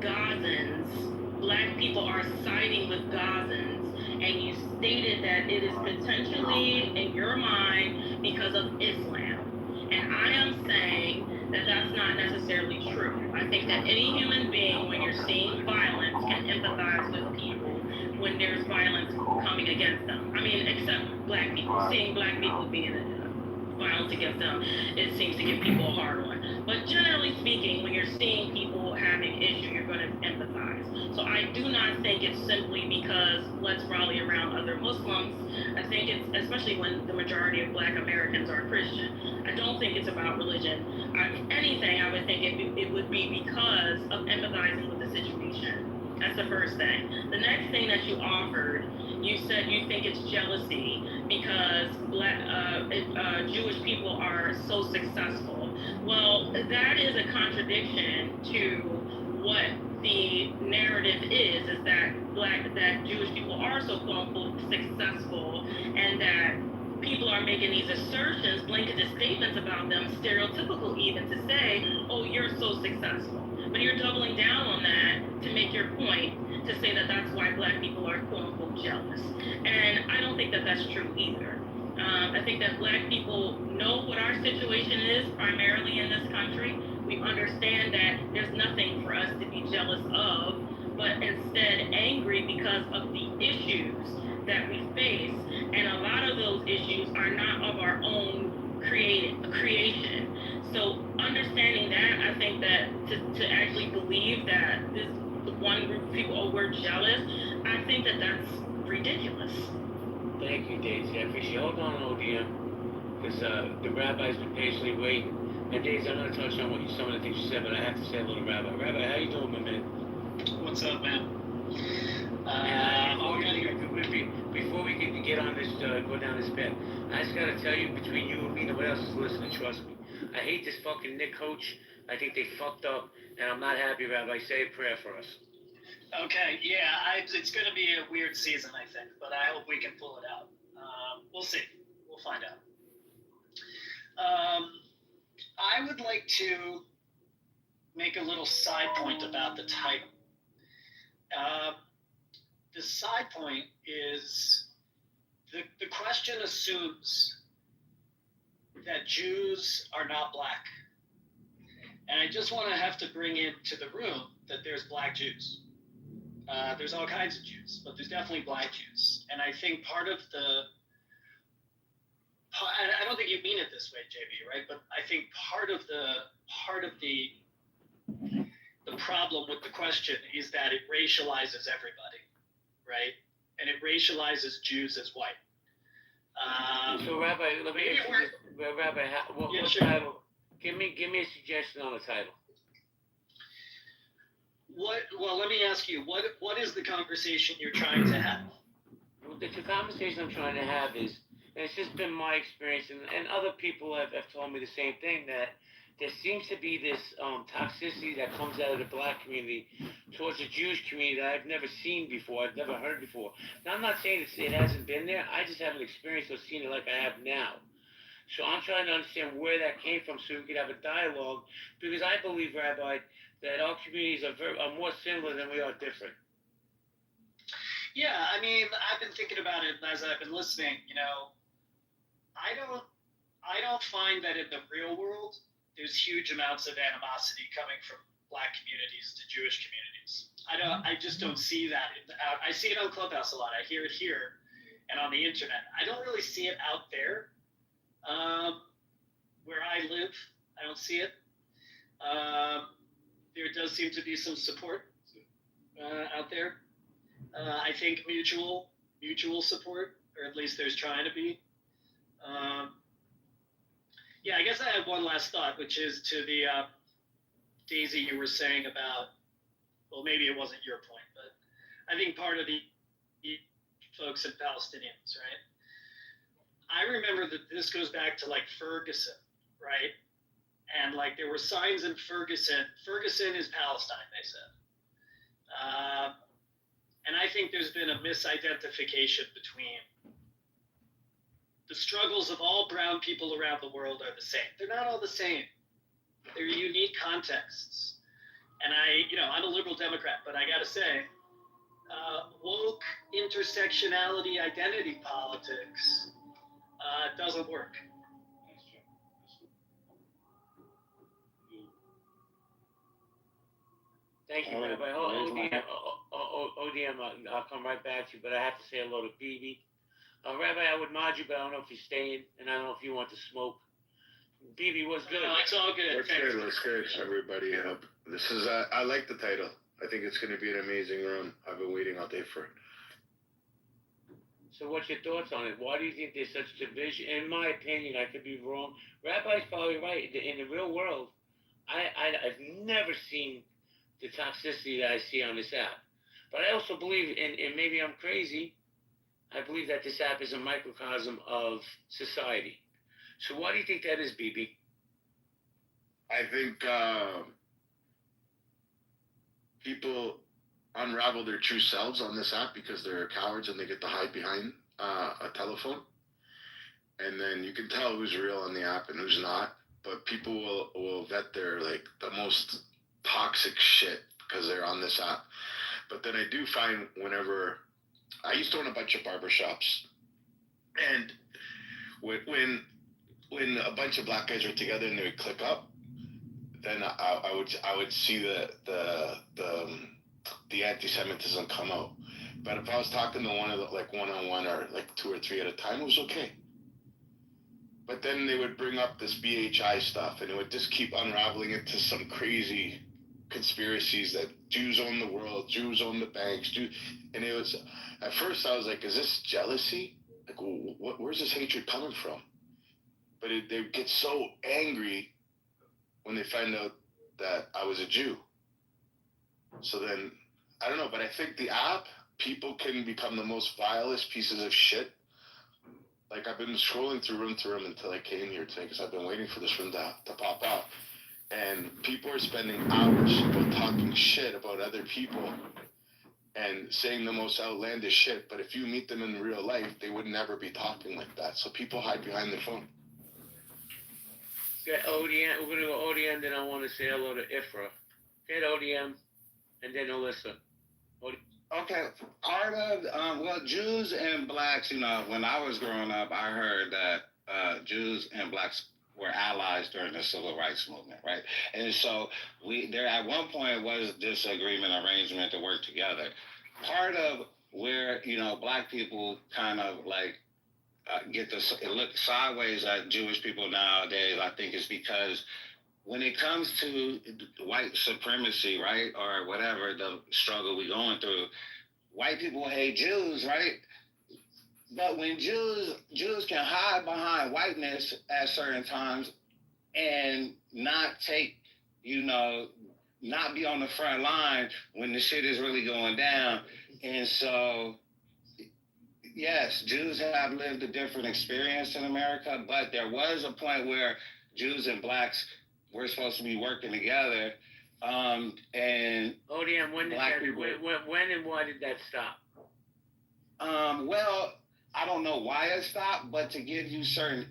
Gazans, Black people are siding with Gazans, and you stated that it is potentially, in your mind, because of Islam. And I am saying that that's not necessarily true. I think that any human being, when you're seeing violence, can empathize with people when there's violence coming against them. I mean, except Black people, seeing Black people being violence against them, it seems to give people a hard on. But generally speaking, when you're seeing people having issue, you're going to empathize. So I do not think it's simply because let's rally around other Muslims. I think it's, especially when the majority of Black Americans are Christian, I don't think it's about religion. If anything, I would think it would be because of empathizing with the situation. That's the first thing. The next thing that you offered, you said you think it's jealousy because Jewish people are so successful. Well, that is a contradiction to what the narrative is that Jewish people are so quote unquote successful, and that people are making these assertions, blanketed statements about them, stereotypical even, to say, oh, you're so successful. But you're doubling down on that to make your point, to say that that's why Black people are quote unquote jealous. And I don't think that that's true either. I think that Black people know what our situation is primarily in this country. We understand that there's nothing for us to be jealous of, but instead angry because of the issues that we face. And a lot of those issues are not of our own creation. So understanding that, I think that to actually believe that this one group of people, oh, we're jealous, I think that that's ridiculous. Thank you, Daisy. I appreciate it. Hold on, ODM, because the rabbi's been patiently waiting. And Daisy, I'm going to touch on some of the things you said, but I have to say a little, Rabbi. Rabbi, how you doing, my man? What's up, man? Before we can get on this, go down this path, I just got to tell you, between you and me, nobody else is listening, trust me. I hate this fucking Nick coach. I think they fucked up, and I'm not happy, Rabbi. Say a prayer for us. Okay, yeah, it's going to be a weird season, I think, but I hope we can pull it out. We'll see. We'll find out. I would like to make a little side point about the title. The side point is the question assumes that Jews are not Black. And I just want to have to bring into the room that there's Black Jews. There's all kinds of Jews, but there's definitely Black Jews. And I think part of I don't think you mean it this way, JB, right? But I think part of the problem with the question is that it racializes everybody, right? And it racializes Jews as white. So, Rabbi, let me ask you this. Rabbi, what sure. title? Give me a suggestion on the title. Well, let me ask you, what is the conversation you're trying to have? The conversation I'm trying to have is, and it's just been my experience, and other people have told me the same thing, that there seems to be this toxicity that comes out of the Black community towards the Jewish community that I've never seen before, I've never heard before. Now, I'm not saying it hasn't been there, I just haven't experienced or seen it like I have now. So I'm trying to understand where that came from so we could have a dialogue, because I believe, Rabbi, that our communities are more similar than we are different. Yeah, I mean, I've been thinking about it as I've been listening. I don't find that in the real world there's huge amounts of animosity coming from Black communities to Jewish communities. I just don't see that. I see it on Clubhouse a lot. I hear it here and on the internet. I don't really see it out there. Where I live, I don't see it. There does seem to be some support out there. I think mutual support, or at least there's trying to be. Yeah, I guess I have one last thought, which is to the Daisy, you were saying about, well, maybe it wasn't your point, but I think part of the folks and Palestinians, right? I remember that this goes back to like Ferguson, right? And like there were signs in Ferguson. Ferguson is Palestine, they said. And I think there's been a misidentification between the struggles of all brown people around the world are the same. They're not all the same. They're unique contexts. And I'm a liberal Democrat, but I gotta say, woke intersectionality identity politics doesn't work. Thank you, Rabbi. ODM, I'll come right back to you, but I have to say hello to Bibi. Rabbi, I would mod you, but I don't know if you're staying, and I don't know if you want to smoke. BB, what's good? No, it's all good. What's Thanks. good? What's good, everybody? This is I like the title. I think it's going to be an amazing room. I've been waiting all day for it. So what's your thoughts on it? Why do you think there's such division? In my opinion, I could be wrong. Rabbi's probably right. In the real world, I've never seen the toxicity that I see on this app. But I also believe, and maybe I'm crazy, I believe that this app is a microcosm of society. So why do you think that is, BB? I think people unravel their true selves on this app because they're cowards and they get to hide behind a telephone. And then you can tell who's real on the app and who's not. But people will vet their like the most toxic shit because they're on this app. But then I do find whenever I used to own a bunch of barbershops, and when a bunch of black guys were together and they would click up, then I would see the anti-Semitism come out. But if I was talking to one of the, like one-on-one or like two or three at a time, it was okay. But then they would bring up this BHI stuff, and it would just keep unraveling into some crazy conspiracies that Jews own the world, Jews own the banks, and it was, at first I was like, is this jealousy? Like, where's this hatred coming from? But they get so angry when they find out that I was a Jew. So then, I don't know, but I think the app, people can become the most vilest pieces of shit. Like, I've been scrolling through room to room until I came here today because I've been waiting for this room to pop out. And people are spending hours talking shit about other people and saying the most outlandish shit. But if you meet them in real life, they would never be talking like that. So people hide behind their phone. Get ODM. We're going to go ODM, then I want to say hello to Ifra. Get ODM, and then Alyssa. Okay, part of, well, Jews and blacks, you know, when I was growing up, I heard that Jews and blacks were allies during the civil rights movement, right? And so there at one point was this agreement arrangement to work together. Part of where, you know, black people kind of like get to look sideways at Jewish people nowadays, I think is because when it comes to white supremacy, right, or whatever the struggle we're going through, white people hate Jews, right? But when Jews can hide behind whiteness at certain times and not take, you know, not be on the front line when the shit is really going down. And so, yes, Jews have lived a different experience in America, but there was a point where Jews and blacks were supposed to be working together. And ODM, when and why did that stop? Well, I don't know why it stopped, but to give you certain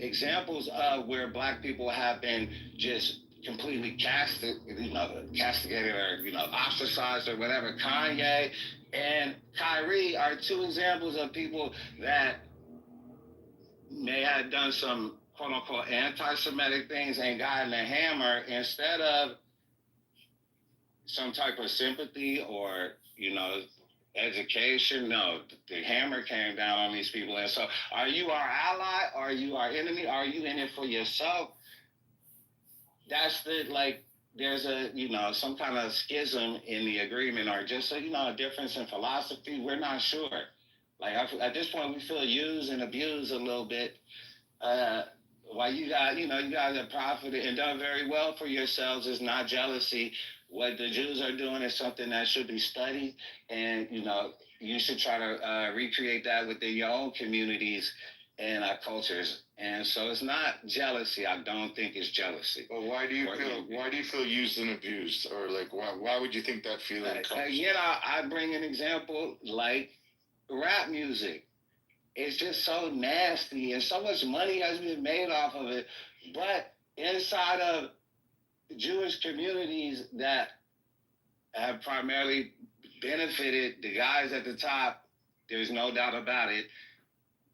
examples of where black people have been just completely castigated or, you know, ostracized or whatever. Kanye and Kyrie are two examples of people that may have done some quote unquote anti-Semitic things and gotten a hammer instead of some type of sympathy or, you know, education. No, the hammer came down on these people. And so are you our ally? Are you our enemy? Are you in it for yourself? That's there's a, you know, some kind of schism in the agreement or just a, you know, a difference in philosophy. We're not sure. Like at this point, we feel used and abused a little bit. While you guys have profited and done very well for yourselves is not jealousy. What the Jews are doing is something that should be studied, and, you know, you should try to recreate that within your own communities and cultures. And so it's not jealousy. I don't think it's jealousy. Well, why do you feel used and abused, or like why would you think that feeling comes? You know, I bring an example like rap music. It's just so nasty, and so much money has been made off of it. But inside of Jewish communities that have primarily benefited the guys at the top, there's no doubt about it,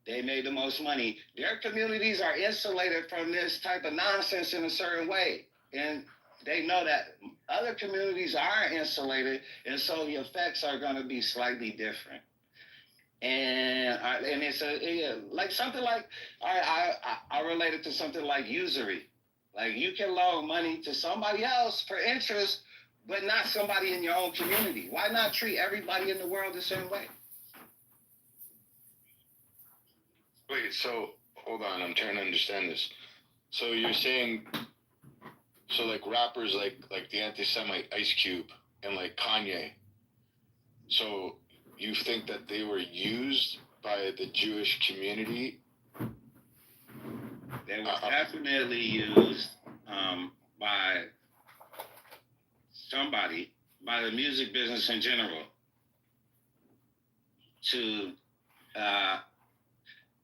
they made the most money. Their communities are insulated from this type of nonsense in a certain way. And they know that other communities aren't insulated, and so the effects are going to be slightly different. and like something like I relate it to something like usury. Like you can loan money to somebody else for interest, but not somebody in your own community. Why not treat everybody in the world the same way? Wait, so hold on, I'm trying to understand this. So you're saying, so like rappers like the anti-Semite Ice Cube and like Kanye. So you think that they were used by the Jewish community? They were definitely used by somebody, by the music business in general, to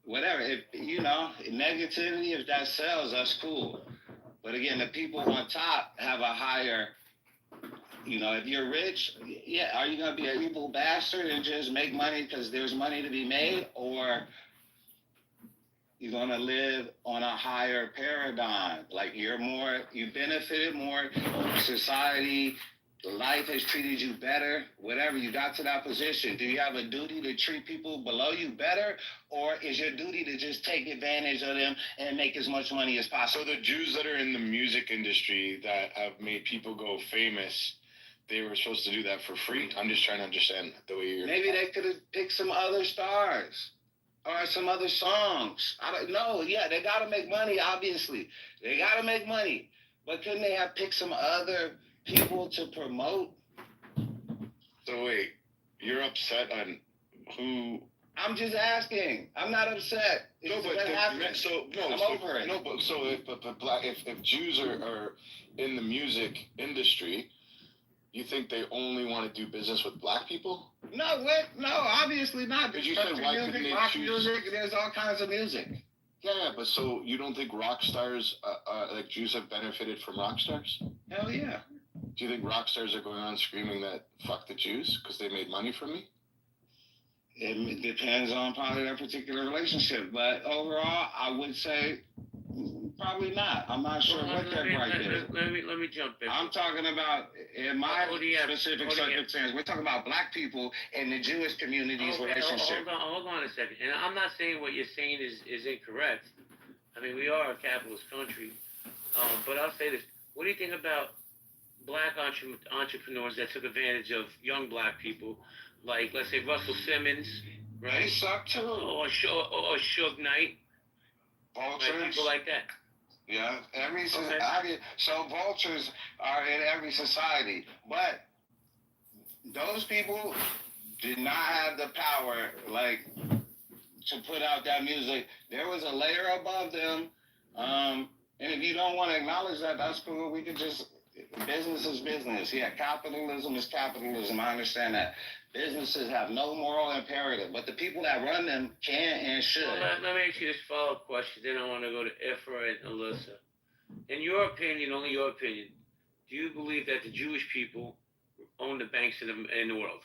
whatever. If negativity, if that sells, that's cool. But again, the people on top have a higher. If you're rich, yeah, are you gonna be an evil bastard and just make money because there's money to be made, or you're gonna live on a higher paradigm? Like you benefited more, society, life has treated you better, whatever, you got to that position. Do you have a duty to treat people below you better, or is your duty to just take advantage of them and make as much money as possible? So the Jews that are in the music industry that have made people go famous, they were supposed to do that for free? I'm just trying to understand the way you're... Maybe they could have picked some other stars or some other songs. I don't know. Yeah, they got to make money, obviously. They got to make money. But couldn't they have picked some other people to promote? So wait, you're upset on who... I'm just asking. I'm not upset. I'm over it. No, but so if Jews are in the music industry, you think they only want to do business with black people? No, obviously not. Because you said why couldn't they rock choose... music, there's all kinds of music. Yeah, but so you don't think rock stars, like Jews have benefited from rock stars? Hell yeah. Do you think rock stars are going on screaming that fuck the Jews because they made money from me? It depends on probably their particular relationship, but overall, I would say probably not. I'm not sure what their right is. Let me jump in. I'm talking about in my specific circumstance. We're talking about black people and the Jewish community's relationship. Hold on a second. And I'm not saying what you're saying is incorrect. I mean, we are a capitalist country. But I'll say this. What do you think about black entrepreneurs that took advantage of young black people, like, let's say, Russell Simmons, right? They suck too. Or Suge Knight. Vultures. Right, people like that. Yeah, so vultures are in every society, but those people did not have the power, like, to put out that music. There was a layer above them, and if you don't want to acknowledge that, that's cool. We could just, business is business. Yeah, capitalism is capitalism. I understand that. Businesses have no moral imperative, but the people that run them can and should. Well, let me ask you this follow-up question, then I want to go to Ifra and Alyssa. In your opinion, only your opinion, do you believe that the Jewish people own the banks in the world?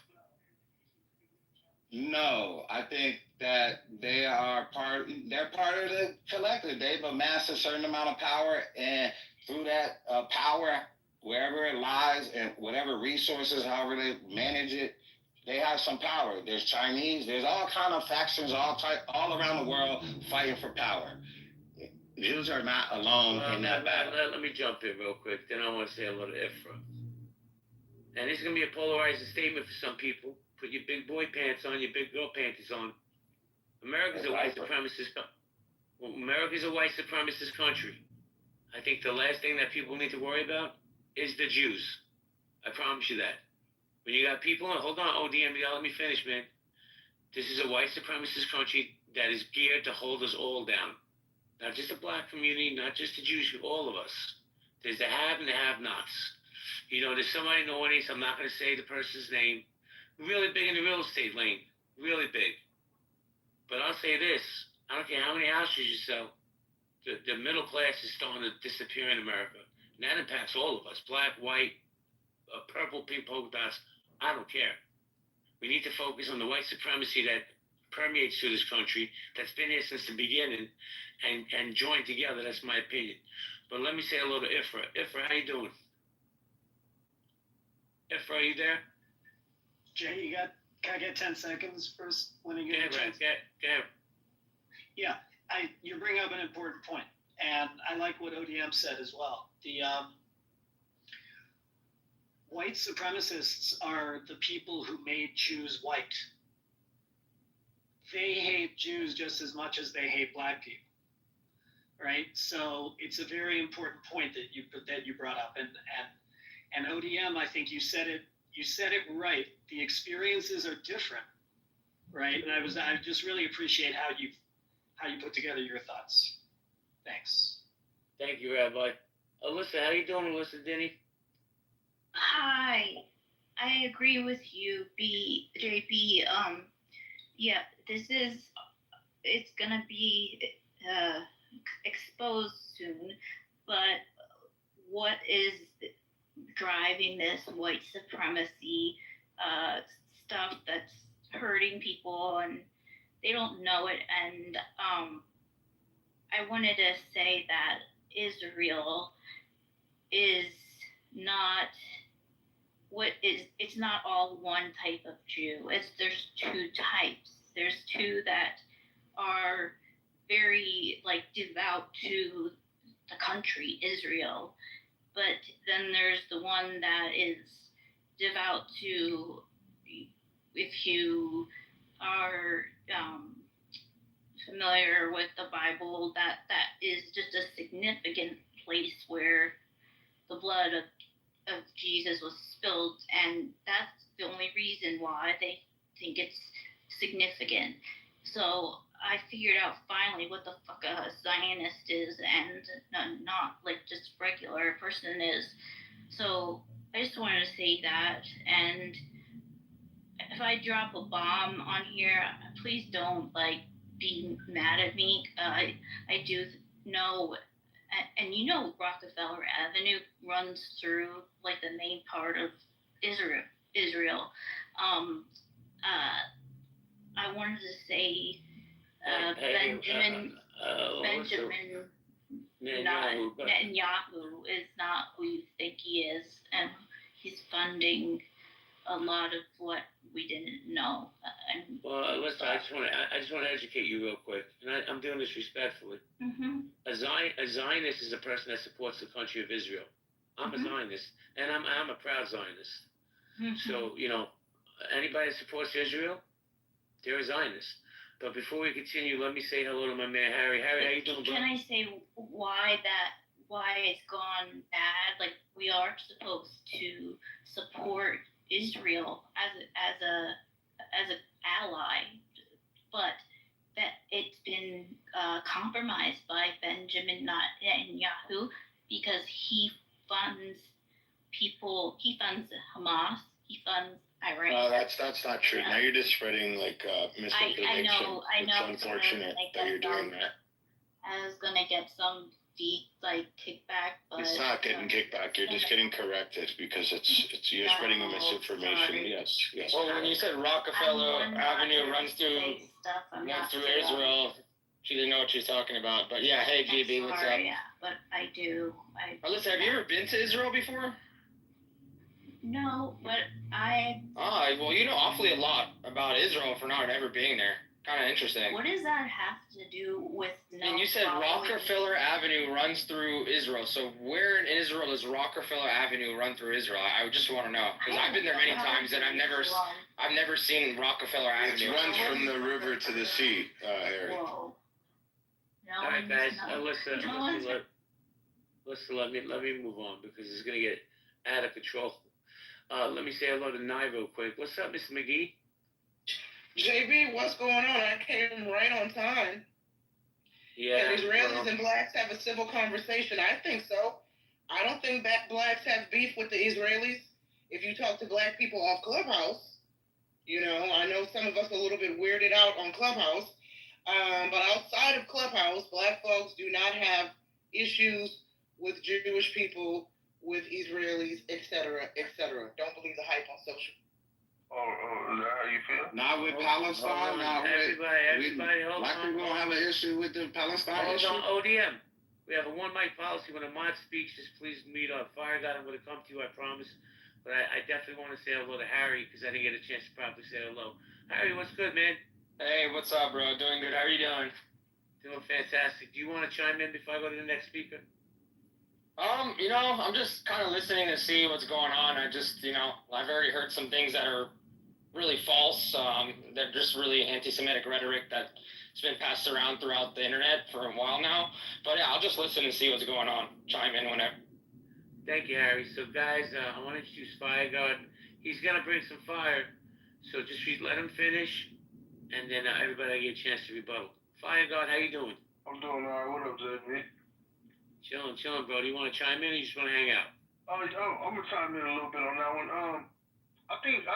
No, I think that they're part of the collective. They've amassed a certain amount of power, and through that power, wherever it lies and whatever resources, however they manage it, they have some power. There's Chinese, there's all kind of factions all around the world fighting for power. Jews are not alone in that battle. Let me jump in real quick, then I want to say a little Ifra. And it's going to be a polarizing statement for some people. Put your big boy pants on, your big girl panties on. America's a white supremacist country. I think the last thing that people need to worry about is the Jews. I promise you that. When you got people, hold on, ODM, you gotta let me finish, man. This is a white supremacist country that is geared to hold us all down. Not just the black community, not just the Jewish, all of us. There's the have and the have-nots. There's somebody in the audience, I'm not going to say the person's name, really big in the real estate lane, really big. But I'll say this, I don't care how many houses you sell, the middle class is starting to disappear in America. And that impacts all of us, black, white, purple, pink polka dots, I don't care. We need to focus on the white supremacy that permeates through this country, that's been here since the beginning, and join together. That's my opinion. But let me say a little to Ifra. Ifra, how you doing? Ifra, are you there? Jay, you got Can I get 10 seconds first when you Go get a ahead, Brad. chance? Go ahead. Yeah, you bring up an important point, and I like what ODM said as well. The white supremacists are the people who made Jews white. They hate Jews just as much as they hate black people, right? So it's a very important point that you brought up, and ODM, I think you said it right. The experiences are different, right? And I just really appreciate how you put together your thoughts. Thanks. Thank you, Rabbi. Alyssa, how you doing, Alyssa Denny? Hi, I agree with you, JB. Yeah, it's gonna be exposed soon, but what is driving this white supremacy stuff that's hurting people, and they don't know it. And I wanted to say that Israel is not it's not all one type of Jew. There's two types. There's two that are very devout to the country Israel, but then there's the one that is devout to, if you are familiar with the Bible, that is just a significant place where the blood of Jesus was spilled, and that's the only reason why they think it's significant. So I figured out finally what the fuck a Zionist is, and not just regular person is. So I just wanted to say that, and if I drop a bomb on here, please don't be mad at me. I do know. And Rockefeller Avenue runs through the main part of Israel. I wanted to say Benjamin Netanyahu is not who you think he is, and he's funding a lot of what we didn't know. Well, listen, I just want to educate you real quick, and I'm doing this respectfully. Mm-hmm. A Zionist is a person that supports the country of Israel. I'm a Zionist, and I'm a proud Zionist. Mm-hmm. So anybody that supports Israel, they're a Zionist. But before we continue, let me say hello to my man Harry. Harry, how you doing, bro? Can I say why it's gone bad? We are supposed to support Israel as an ally, but that it's been compromised by Benjamin Netanyahu because he funds people. He funds Hamas. He funds Iran. No, that's not true. Now you're just spreading misinformation. I know. It's unfortunate that you're doing that. I was gonna get some kickback, but It's not getting kickback. You're just getting corrected because you're spreading a misinformation. Sorry. Yes. Well, when you said Rockefeller Avenue runs through Israel, she didn't know what she was talking about. But yeah, hey GB, what's up? Yeah, but I do. Alyssa, have you ever been to Israel before? No, but I. Well, you know awfully a lot about Israel for not ever being there. Kind of interesting. What does that have to do with? And you said Rockefeller Avenue runs through Israel. So where in Israel does Rockefeller Avenue run through Israel? I just want to know because I've been there many times and I've never seen Rockefeller Avenue. It runs from the river to the sea, Harry. Whoa. No, all right, guys. Listen, let me move on because it's gonna get out of control. Let me say hello to Nye real quick. What's up, Mr. McGee? JB, what's going on? I came right on time. Yeah. And Israelis and blacks have a civil conversation. I think so. I don't think that blacks have beef with the Israelis. If you talk to black people off Clubhouse, I know some of us are a little bit weirded out on Clubhouse. But outside of Clubhouse, black folks do not have issues with Jewish people, with Israelis, etc., etc. Don't believe the hype on social. Oh, is that how you feel? Not with Palestine, not with... Everybody, hold black on. people don't have an issue with the Palestine issue. Hold on, ODM. We have a one mic policy. When a mod speaks, just please mute up. Fire God, I'm going to come to you, I promise. But I definitely want to say hello to Harry because I didn't get a chance to properly say hello. Harry, what's good, man? Hey, what's up, bro? Doing good. How are you doing? Doing fantastic. Do you want to chime in before I go to the next speaker? I'm just kind of listening to see what's going on. I've already heard some things that are really false. They're just really anti-Semitic rhetoric that's been passed around throughout the internet for a while now. But yeah, I'll just listen and see what's going on. Chime in whenever. Thank you, Harry. So, guys, I want to introduce Fire God. He's going to bring some fire. So just let him finish, and then everybody get a chance to rebuttal. Fire God, how you doing? I'm doing all right. What up, Jay? Chilling, bro. Do you want to chime in or you just want to hang out? I'm gonna chime in a little bit on that one. I think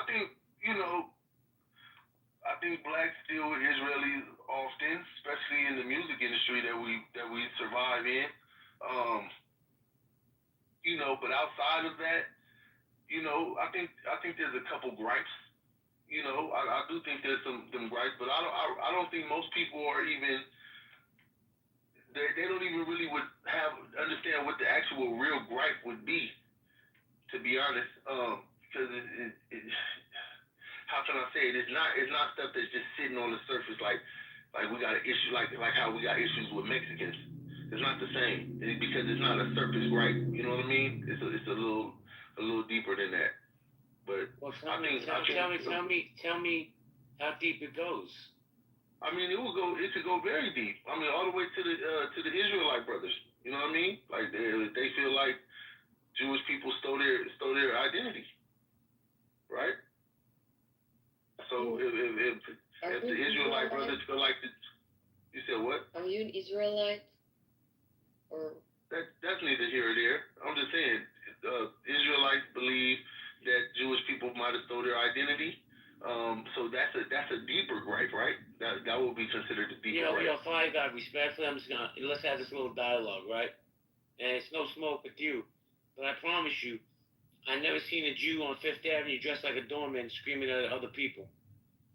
blacks deal with Israelis often, especially in the music industry that we survive in. But outside of that, I think there's a couple gripes. I do think there's some gripes, but I don't think most people are even. They don't even really understand what the actual real gripe would be, to be honest. Because how can I say it? It's not stuff that's just sitting on the surface like we got an issue like how we got issues with Mexicans. It's not the same because it's not a surface gripe. You know what I mean? It's a little deeper than that. But well, tell me how deep it goes. I mean, it could go very deep. I mean, all the way to the Israelite brothers. You know what I mean? Like they feel like Jewish people stole their identity, right? So if the Israelite brothers feel like you said what? Are you an Israelite? Or that's neither here or there. I'm just saying, Israelites believe that Jewish people might have stole their identity. So that's a deeper gripe, right? That would be considered a deeper gripe. Fire God, respectfully, let's have this little dialogue, right? And it's no smoke with you, but I promise you, I never seen a Jew on Fifth Avenue dressed like a doorman screaming at other people.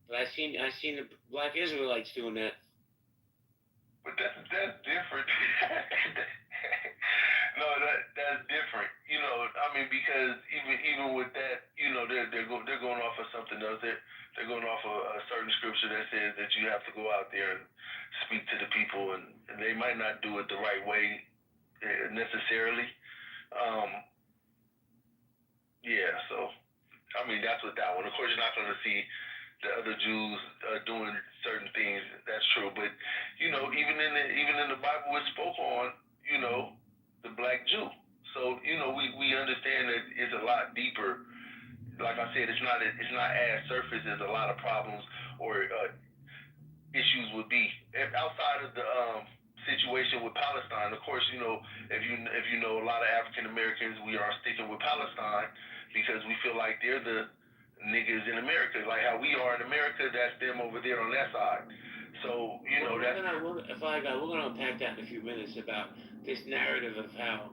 But I seen the black Israelites doing that. But that's different. No, that's different. I mean, because even with that, they're going off of something else. They're going off of a certain scripture that says that you have to go out there and speak to the people, and they might not do it the right way necessarily. Yeah, so I mean that's with that one. Of course, you're not going to see the other Jews doing certain things. That's true, but even in the Bible, it spoke on the black Jew. So we understand that it's a lot deeper. Like I said, it's not as surface as a lot of problems or issues would be. Outside of the situation with Palestine, of course, if you know a lot of African Americans, we are sticking with Palestine because we feel like they're the niggas in America, like how we are in America. That's them over there on that side. So we're gonna unpack that in a few minutes about this narrative of how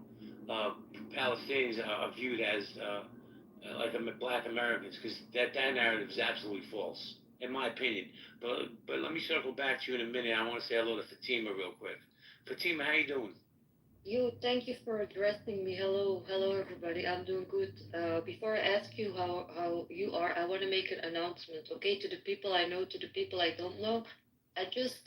Palestinians are viewed as like black Americans, because that narrative is absolutely false, in my opinion. But let me circle back to you in a minute. I want to say hello to Fatima real quick. Fatima, how you doing? Yo, thank you for addressing me. Hello, everybody. I'm doing good. Before I ask you how you are, I want to make an announcement, okay? To the people I know, to the people I don't know. I just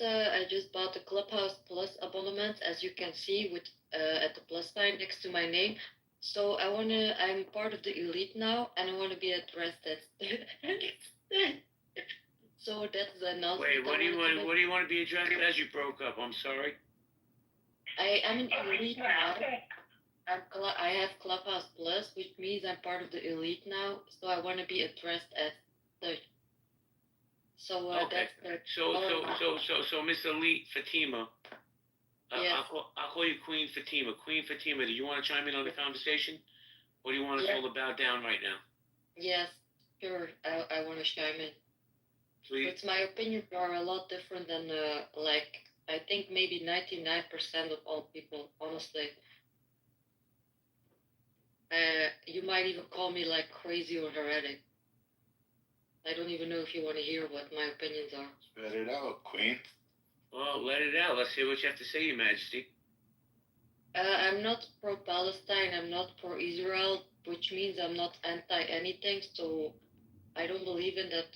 bought the Clubhouse Plus abonnement, as you can see, with at the plus sign next to my name. So I'm part of the elite now, and I want to be addressed as. So that's the announcement. Wait, what do you want to be addressed as? You broke up. I'm sorry. I'm an elite now. I have Clubhouse Plus, which means I'm part of the elite now. So I want to be addressed as such. So okay. So Miss Elite Fatima. Yes. I'll call you Queen Fatima. Queen Fatima, do you want to chime in on the conversation? Or do you want us all to bow down right now? Yes, sure. I want to chime in. Please. But my opinions are a lot different than, I think maybe 99% of all people, honestly. You might even call me like crazy or heretic. I don't even know if you want to hear what my opinions are. Let it out, Queen. Well, let it out. Let's hear what you have to say, Your Majesty. I'm not pro-Palestine. I'm not pro-Israel, which means I'm not anti-anything. So I don't believe in that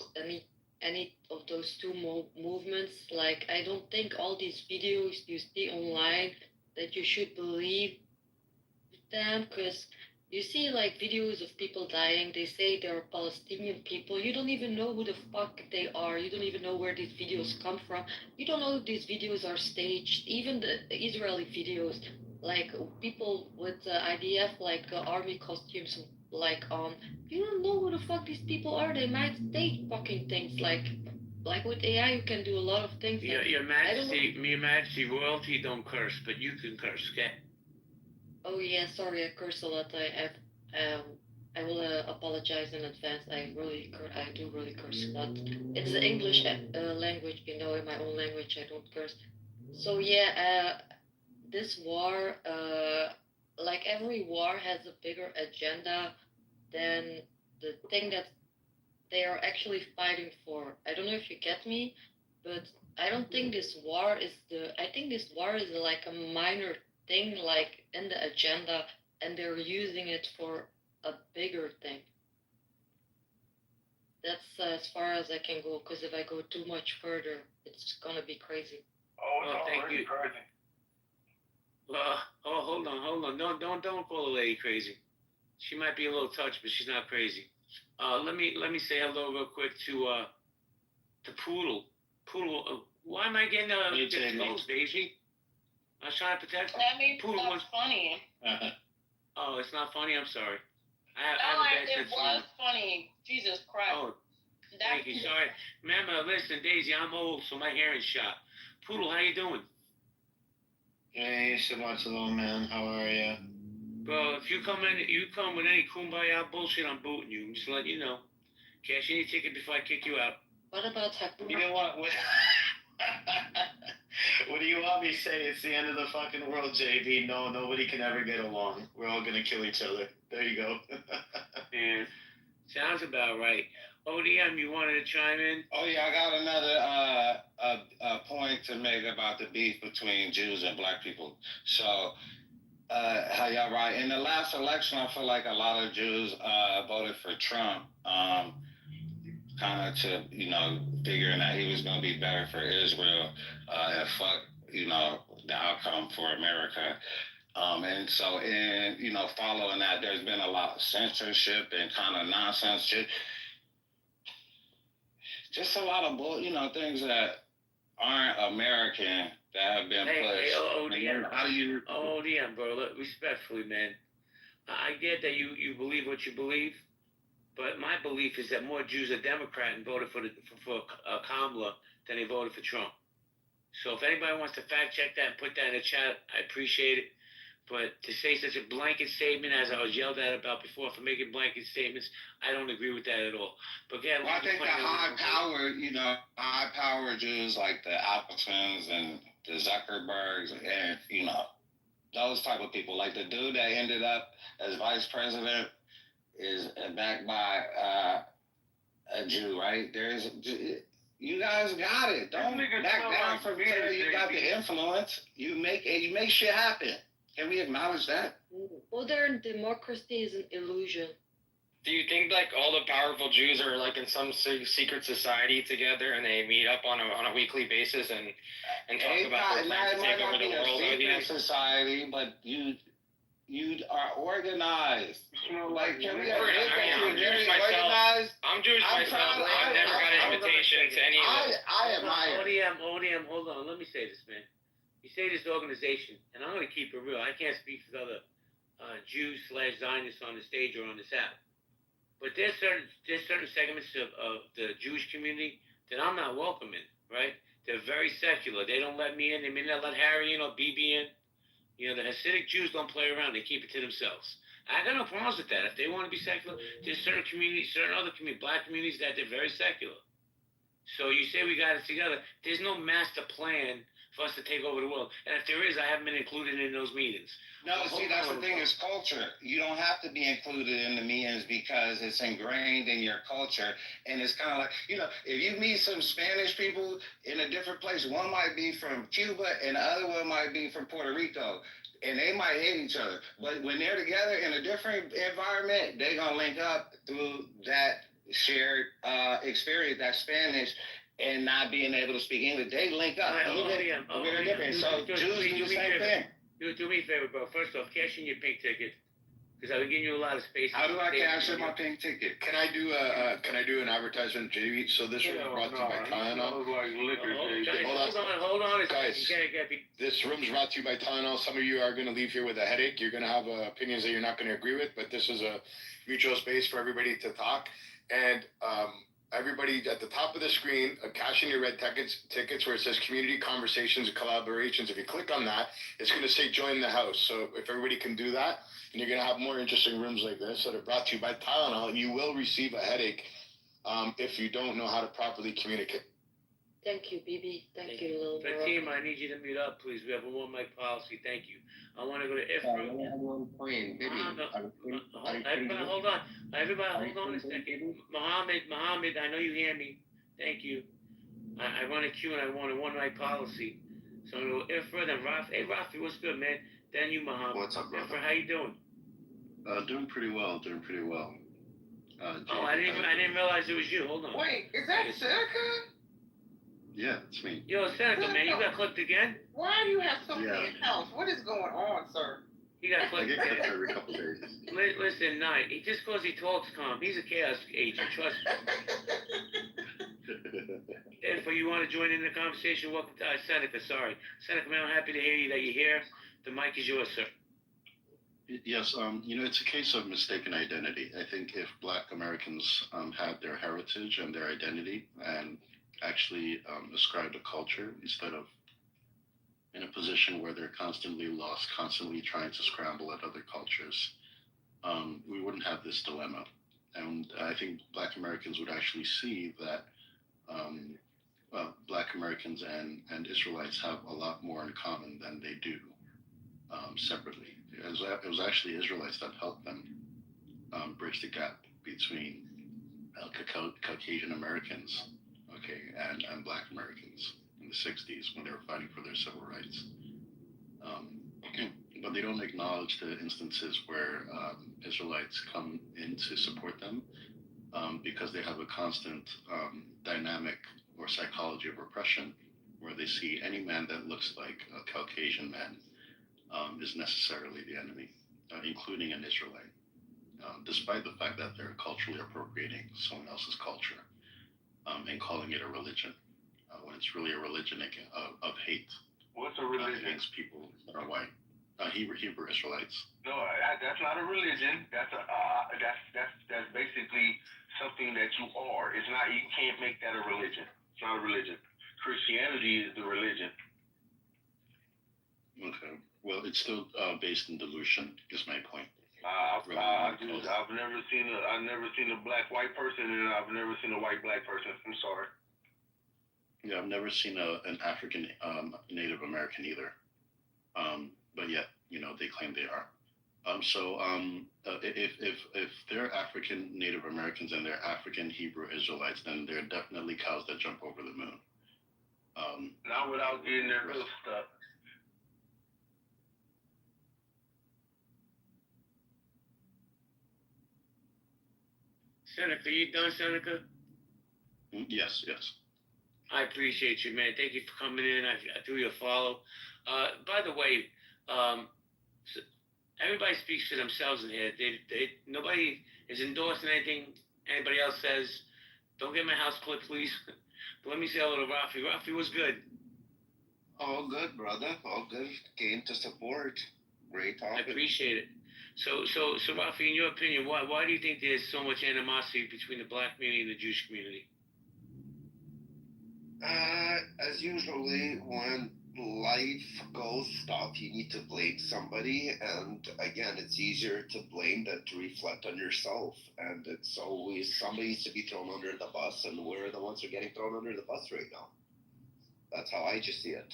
any of those two movements. Like I don't think all these videos you see online that you should believe them because you see like videos of people dying. They say they're Palestinian people. You don't even know who the fuck they are. You don't even know where these videos come from. You don't know if these videos are staged. Even the Israeli videos, like people with IDF like army costumes, like you don't know who the fuck these people are. They might stage fucking things like with AI. You can do a lot of things. Your Majesty, royalty don't curse, but you can curse, okay? Oh yeah, sorry, I curse a lot. I will apologize in advance. I do really curse a lot. It's the English language, you know. In my own language, I don't curse. So yeah, this war, like every war, has a bigger agenda than the thing that they are actually fighting for. I don't know if you get me, but I don't think this war is I think this war is like a minor thing, like in the agenda, and they're using it for a bigger thing. That's as far as I can go, because if I go too much further, it's gonna be crazy. Oh, thank you. Crazy. Hold on. Don't call the lady crazy. She might be a little touched, but she's not crazy. Let me say hello real quick to Poodle. Poodle, why am I getting exposed, Daisy? I was trying to protect her. That means Poodle that's funny. Oh, it's not funny. I'm sorry. It was funny. Jesus Christ. Oh, thank you. Sorry, Mama. Listen, Daisy, I'm old, so my hair is shot. Poodle, how you doing? Hey, Shabbat Shalom, man. How are you? Bro, if you come with any kumbaya bullshit, I'm booting you. I'm just letting you know. Cash any ticket before I kick you out. What about Haku? You know what? What do you want me to say? It's the end of the fucking world, JB. No, nobody can ever get along. We're all gonna kill each other. There you go. Yeah, sounds about right. ODM, you wanted to chime in? Oh yeah, I got another point to make about the beef between Jews and black people. So, how y'all right? In the last election, I feel like a lot of Jews voted for Trump, kind of to figuring that he was going to be better for Israel and fuck the outcome for America. And so following that, there's been a lot of censorship and kind of nonsense shit. Just a lot of things that aren't American that have been pushed. Hey, ODM, bro, look, respectfully, man. I get that you believe what you believe, but my belief is that more Jews are Democrat and voted for Kamala than they voted for Trump. So if anybody wants to fact check that and put that in the chat, I appreciate it. But to say such a blanket statement, as I was yelled at about before for making blanket statements, I don't agree with that at all. But again, I think the high power Jews like the Appletons and the Zuckerbergs and those type of people, like the dude that ended up as vice president is backed by a Jew, right? You guys got it. Don't back down from here. You got the influence. You make shit happen. Can we acknowledge that? Modern democracy is an illusion. Do you think like all the powerful Jews are like in some secret society together and they meet up on a weekly basis and talk about their plans to take over the world? It might not be a secret society, but you are organized. Like, can we admit that you're very organized? I'm Jewish myself. I've never got an invitation to any of this. I admire. ODM, hold on. Let me say this, man. You say this organization, and I'm going to keep it real. I can't speak for the other Jews/Zionists on the stage or on this app. But there's certain segments of the Jewish community that I'm not welcome in, right? They're very secular. They don't let me in. They may not let Harry in or BB in. The Hasidic Jews don't play around. They keep it to themselves. I got no problems with that. If they want to be secular, there's certain communities, certain other communities, black communities that they're very secular. So you say we got it together. There's no master plan for us to take over the world. And if there is, I haven't been included in those meetings. No, see, that's the thing is culture. You don't have to be included in the meetings because it's ingrained in your culture. And it's kind of like, if you meet some Spanish people in a different place, one might be from Cuba and the other one might be from Puerto Rico. and they might hate each other. But when they're together in a different environment, they're gonna link up through that shared experience, that Spanish, and not being able to speak English. They link up. We're different. So Jews do the same thing. Do me a favor, bro. First off, cash in your pink ticket. Because I've been giving you a lot of space. How do I cash in my pink ticket? Can I do an advertisement, JV? So this room is brought to you by Tylenol. Hold on, guys. This room's brought to you by Tylenol. Some of you are going to leave here with a headache. You're going to have opinions that you're not going to agree with, but this is a mutual space for everybody to talk. And everybody at the top of the screen, cash in your red tickets where it says community conversations and collaborations. If you click on that, it's going to say join the house. So if everybody can do that, and you're going to have more interesting rooms like this that are brought to you by Tylenol, and you will receive a headache if you don't know how to properly communicate. Thank you, BB. Thank you, little bro. Fatima, I need you to mute up, please. We have a one mic policy. Thank you. I want to go to Ifra. I have one point, baby. Everybody, hold on. Everybody, hold on a second. Mohammed, I know you hear me. Thank you. I run a queue and I want a one mic policy. So I'm going to go Ifra, then Rafi. Hey, Rafi, what's good, man? Then you, Mohammed. What's up, brother? Ifra, how you doing? Doing pretty well. I didn't realize it was you. Hold on. Wait, is that Seneca? Yeah, it's me. Yo, Seneca, man, you got clipped again? Why do you have so many accounts? What is going on, sir? He got clipped again. I get clipped every couple days. Listen, just because he talks calm, he's a chaos agent, trust me. If you want to join in the conversation, welcome to Seneca, sorry. Seneca, man, I'm happy to hear you that you're here. The mic is yours, sir. Yes, it's a case of mistaken identity. I think if Black Americans had their heritage and their identity and actually ascribed a culture instead of in a position where they're constantly lost, constantly trying to scramble at other cultures, we wouldn't have this dilemma. And I think Black Americans would actually see that Black Americans and Israelites have a lot more in common than they do separately. It was actually Israelites that helped them bridge the gap between Caucasian Americans, and Black Americans in the 60s when they were fighting for their civil rights. But they don't acknowledge the instances where Israelites come in to support them because they have a constant dynamic or psychology of repression where they see any man that looks like a Caucasian man is necessarily the enemy, including an Israelite, despite the fact that they're culturally appropriating someone else's culture and calling it a religion, when it's really a religion of hate. What's a religion? Against people that are white. Hebrew Israelites. No, that's not a religion. That's basically something that you are. It's not. You can't make that a religion. It's not a religion. Christianity is the religion. Okay. Well, it's still based in delusion. Is my point. I've never seen a black-white person, and I've never seen a white-black person. I'm sorry. Yeah, I've never seen an African Native American either. But yet, they claim they are. If they're African Native Americans and they're African Hebrew Israelites, then they're definitely cows that jump over the moon. Not without getting their real stuff. Seneca, you done, Seneca? Yes. I appreciate you, man. Thank you for coming in. I threw you a follow. By the way, everybody speaks for themselves in here. Nobody is endorsing anything anybody else says. Don't get my house clipped, please. But let me say hello to Rafi. Rafi, what's good? All good, brother. All good. Came to support. Great topic. I appreciate it. So Rafi, in your opinion, why do you think there's so much animosity between the Black community and the Jewish community? As usually, when life goes tough, you need to blame somebody, and again, it's easier to blame than to reflect on yourself. And it's always somebody needs to be thrown under the bus, and we're the ones who are getting thrown under the bus right now. That's how I just see it.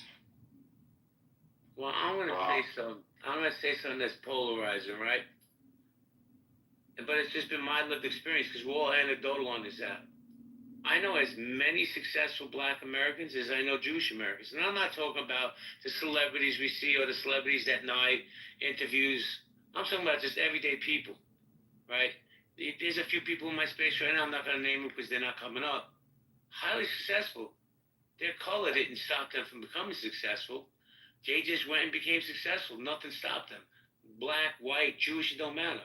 Well, I'm gonna say something that's polarizing, right? But it's just been my lived experience because we're all anecdotal on this app. I know as many successful black Americans as I know Jewish Americans. And I'm not talking about the celebrities we see or the celebrities that night, interviews. I'm talking about just everyday people, right? There's a few people in my space right now, I'm not going to name them because they're not coming up. Highly successful. Their color didn't stop them from becoming successful. They just went and became successful. Nothing stopped them. Black, white, Jewish, it don't matter.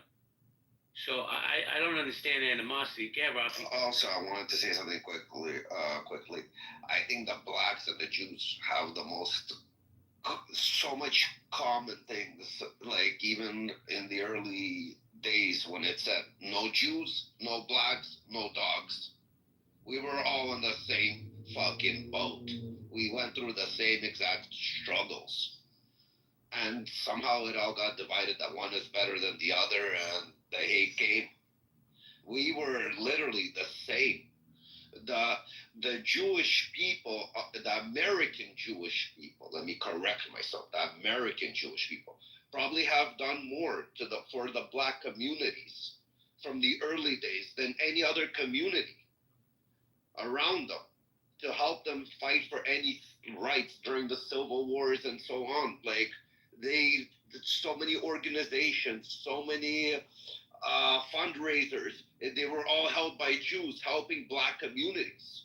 So I don't understand animosity. Go ahead, Rafi. Also, I wanted to say something quickly. I think the blacks and the Jews have the most so much common things. Like even in the early days when it said no Jews, no blacks, no dogs. We were all in the same fucking boat. We went through the same exact struggles. And somehow it all got divided that one is better than the other and the hate game. We were literally the same. The Jewish people, the American Jewish people, let me correct myself, the American Jewish people probably have done more for the black communities from the early days than any other community around them to help them fight for any rights during the civil wars and so on. Like so many organizations, so many fundraisers. They were all held by Jews helping black communities.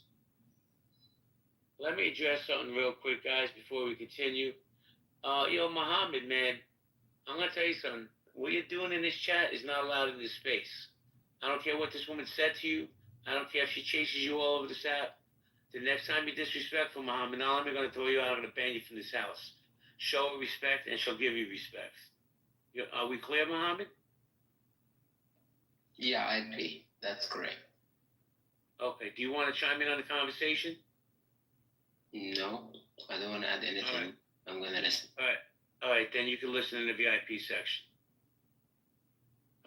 Let me address something real quick, guys, before we continue. Muhammad, man, I'm going to tell you something. What you're doing in this chat is not allowed in this space. I don't care what this woman said to you. I don't care if she chases you all over this app. The next time you're disrespectful, Muhammad, not only going to throw you out, I'm going to ban you from this house. Show her respect, and she'll give you respect. Are we clear, Muhammad? Yeah, I agree. That's correct. Okay. Do you want to chime in on the conversation? No, I don't want to add anything. Right. I'm going to listen. All right. Then you can listen in the VIP section.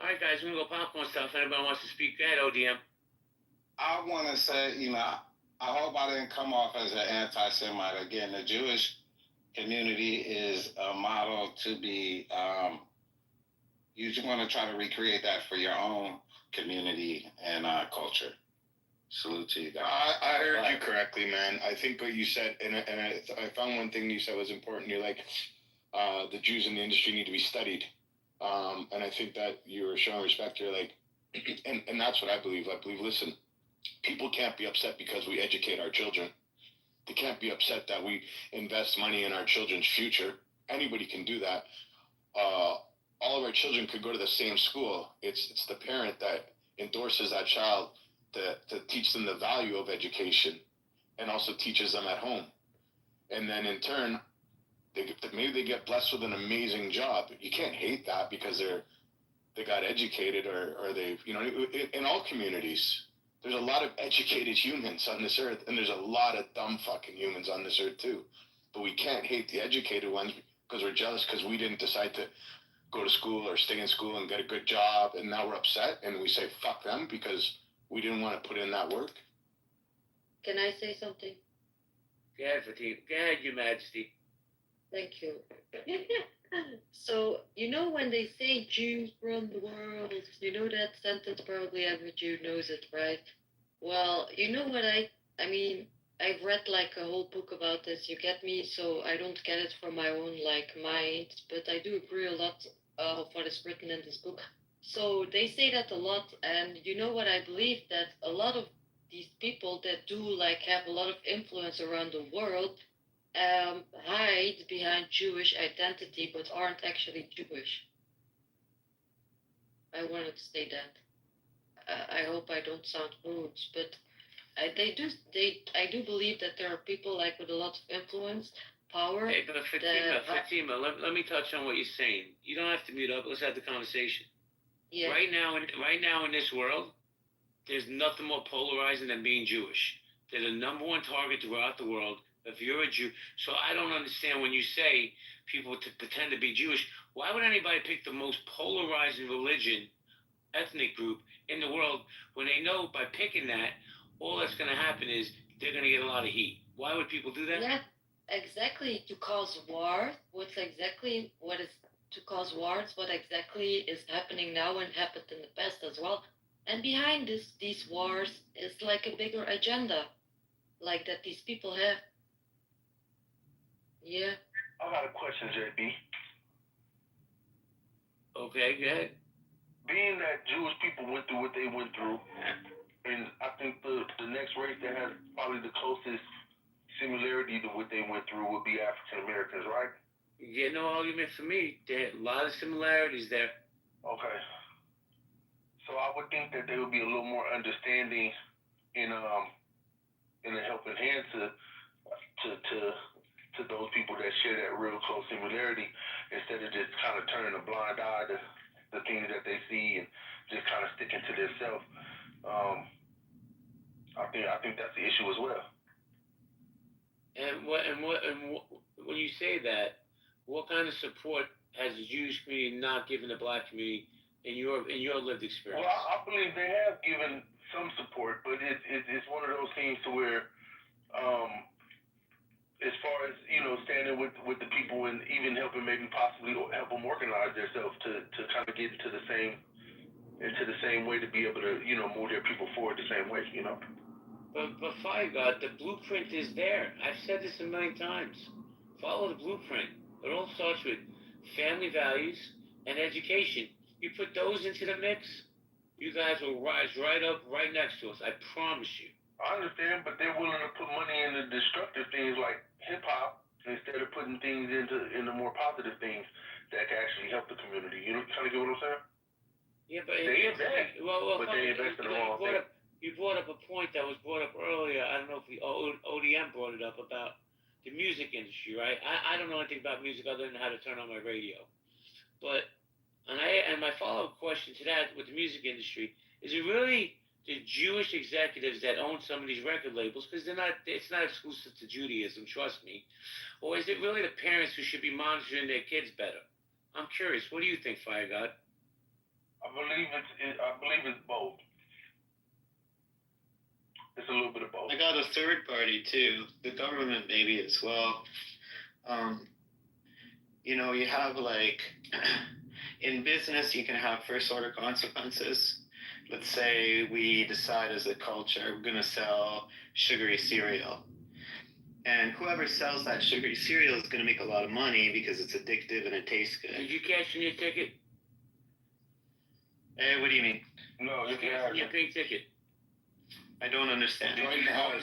All right, guys. We're going to go popcorn stuff. Anybody wants to speak? Go ahead, ODM. I want to say, I hope I didn't come off as an anti-Semite. Again, the Jewish community is a model to be, you just want to try to recreate that for your own community and culture. Salute to you guys. I heard you correctly, man. I think what you said, and I found one thing you said was important. You're like, the Jews in the industry need to be studied. And I think that you were showing respect. You're like, and that's what I believe. I believe, listen, people can't be upset because we educate our children. They can't be upset that we invest money in our children's future. Anybody can do that. All of our children could go to the same school. It's the parent that endorses that child to teach them the value of education and also teaches them at home. And then in turn, maybe they get blessed with an amazing job. You can't hate that because they got educated or they've, in all communities, there's a lot of educated humans on this earth, and there's a lot of dumb fucking humans on this earth too. But we can't hate the educated ones because we're jealous because we didn't decide to go to school or stay in school and get a good job, and now we're upset and we say fuck them because we didn't want to put in that work. Can I say something? Go ahead, Fatima. Go ahead, Your Majesty. Thank you. So, when they say Jews run the world, that sentence, probably every Jew knows it, right? Well, what I mean, I've read like a whole book about this, you get me? So I don't get it from my own mind, but I do agree a lot of what is written in this book. So they say that a lot, and what I believe, that a lot of these people that do have a lot of influence around the world hide behind Jewish identity but aren't actually Jewish. I wanted to say that. I hope I don't sound rude, but I do believe that there are people with a lot of influence, power. Hey, but Fatima, let me touch on what you're saying. You don't have to mute up. Let's have the conversation. Yeah. Right now in this world, there's nothing more polarizing than being Jewish. They're the number one target throughout the world. If you're a Jew, so I don't understand when you say people to pretend to be Jewish. Why would anybody pick the most polarizing religion, ethnic group in the world when they know by picking that, all that's going to happen is they're going to get a lot of heat? Why would people do that? Yeah, exactly, to cause war. What exactly is happening now and happened in the past as well. And behind these wars is like a bigger agenda, like that these people have. Yeah. I got a question, JB. Okay, go ahead. Being that Jewish people went through what they went through, and I think the next race that has probably the closest similarity to what they went through would be African Americans, right? You get no argument from me. There are a lot of similarities there. Okay. So I would think that they would be a little more understanding in a helping hand to those people that share that real close similarity, instead of just kind of turning a blind eye to the things that they see and just kind of sticking to themselves. I think that's the issue as well. And when you say that, what kind of support has the Jewish community not given the black community in your lived experience? Well, I believe they have given some support, but it's one of those things to where, as far as standing with the people and even helping maybe possibly help them organize themselves to kind of get into the same way to be able to move their people forward the same way. But Fire God, the blueprint is there. I've said this a million times. Follow the blueprint. It all starts with family values and education. You put those into the mix, you guys will rise right up, right next to us. I promise you. I understand, but they're willing to put money into destructive things like hip hop instead of putting things into more positive things that can actually help the community. You kind of get what I'm saying? Yeah, but they invest, but they invest in the wrong thing. You brought up a point that was brought up earlier. I don't know if the ODM brought it up about the music industry, right? I don't know anything about music other than how to turn on my radio. But and my follow-up question to that with the music industry is it really the Jewish executives that own some of these record labels, because it's not exclusive to Judaism, trust me, or is it really the parents who should be monitoring their kids better? I'm curious. What do you think, Fire God? I believe it's both. It's a little bit of both. I got a third party too, the government maybe as well. You have like in business, you can have first order consequences. Let's say we decide as a culture we're going to sell sugary cereal. And whoever sells that sugary cereal is going to make a lot of money because it's addictive and it tastes good. Did you cash in your ticket? Hey, what do you mean? No, you cashed in your pink ticket. I don't understand. Join the house.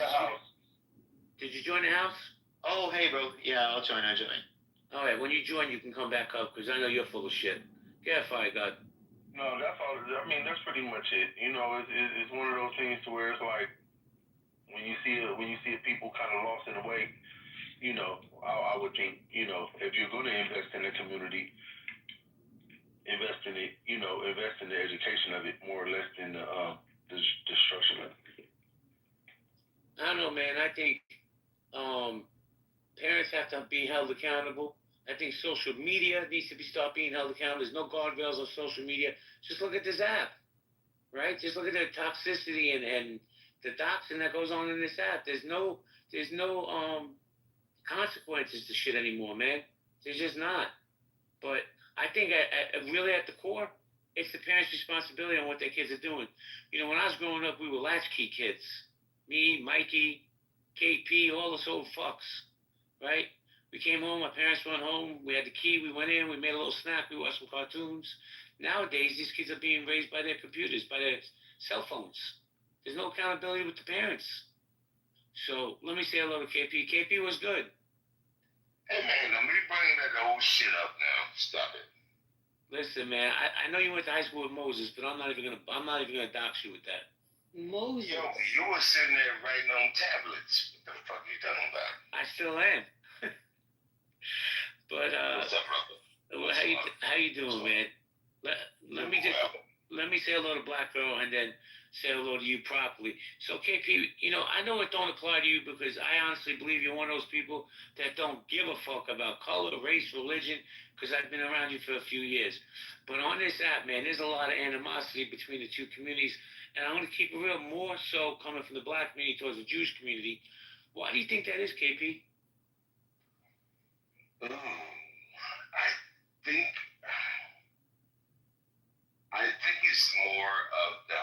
Did you join the house? Oh, hey, bro. Yeah, I'll join. All right, when you join, you can come back up because I know you're full of shit. Get Fire God. No, that's all. I mean, that's pretty much it. It's one of those things to where it's like when you see people kind of lost in the way. I would think if you're going to invest in the community, invest in it. Invest in the education of it more or less than the destruction of it. I don't know, man. I think parents have to be held accountable. I think social media needs to start being held accountable. There's no guardrails on social media. Just look at this app, right? Just look at the toxicity and the doxing that goes on in this app. There's no consequences to shit anymore, man. There's just not. But I think really at the core, it's the parents' responsibility on what their kids are doing. When I was growing up, we were latchkey kids. Me, Mikey, KP, all those old fucks, right? We came home, my parents went home, we had the key, we went in, we made a little snack, we watched some cartoons. Nowadays, these kids are being raised by their computers, by their cell phones. There's no accountability with the parents. So let me say hello to KP. KP was good. Hey man, don't be bringing that old shit up now. Stop it. Listen, man, I know you went to high school with Moses, but I'm not even gonna dox you with that. Moses. Yo, you were sitting there writing on tablets. What the fuck you talking about? I still am. But what's up, brother? How you doing, man? Let me say hello to Black Girl and then say hello to you properly. So KP, I know it don't apply to you because I honestly believe you're one of those people that don't give a fuck about color, race, religion, because I've been around you for a few years. But on this app, man, there's a lot of animosity between the two communities, and I'm going to keep it real, more so coming from the black community towards the Jewish community. Why do you think that is, KP? I think it's more of the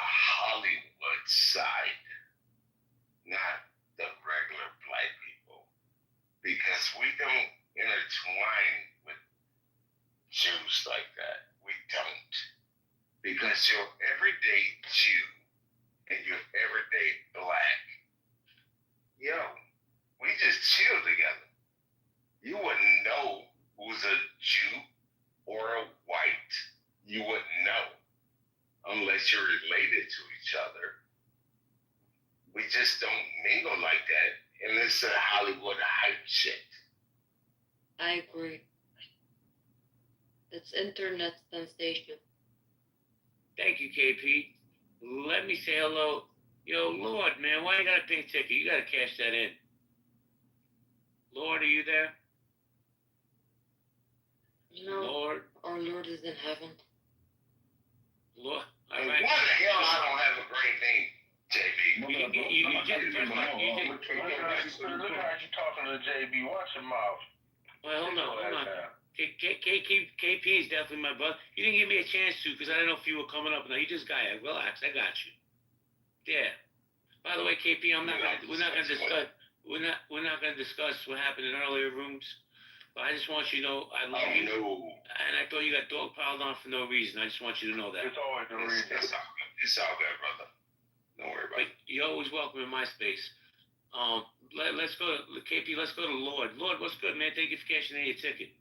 unless you're everyday Jew and you're everyday black. Yo, we just chill together. You wouldn't know who's a Jew or a white. You wouldn't know unless you're related to each other. We just don't mingle like that, and it's a Hollywood hype shit. I agree. It's internet sensation. Thank you, KP. Let me say hello. Yo, Lord, man, why you got a pink ticket? You got to cash that in. Lord, are you there? No, Lord. our Lord is in heaven. Lord, all And right. why the hell I don't have a green thing, JB? You Look how you talking to JB. Watch your mouth. Well, hold on. KP is definitely my brother. You didn't give me a chance to because I didn't know if you were coming up. No, you just got it. Relax, I got you. Yeah. By the way, KP, we're not gonna discuss what happened in earlier rooms. But I just want you to know I love you. No. And I thought you got dog piled on for no reason. I just want you to know that. It's always a reason. It's all good, brother. Don't worry about it. You're always welcome in my space. Let's go to KP. Let's go to Lord. Lord, what's good, man? Thank you for cashing in your ticket.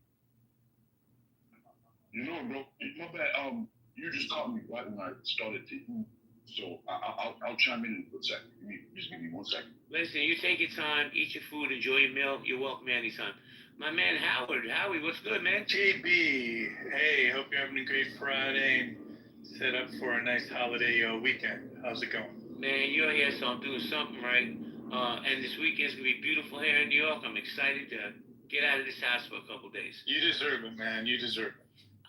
You know, bro, my bad. You just caught me right when I started to eat, so I'll chime in a second. Just give me 1 second. Listen, you take your time, eat your food, enjoy your meal. You're welcome anytime. My man Howard, Howie, what's good, man? JB, hey, hope you're having a great Friday and set up for a nice holiday weekend. How's it going? Man, you're here, so I'm doing something right. And this weekend's gonna be beautiful here in New York. I'm excited to get out of this house for a couple days. You deserve it, man. You deserve it.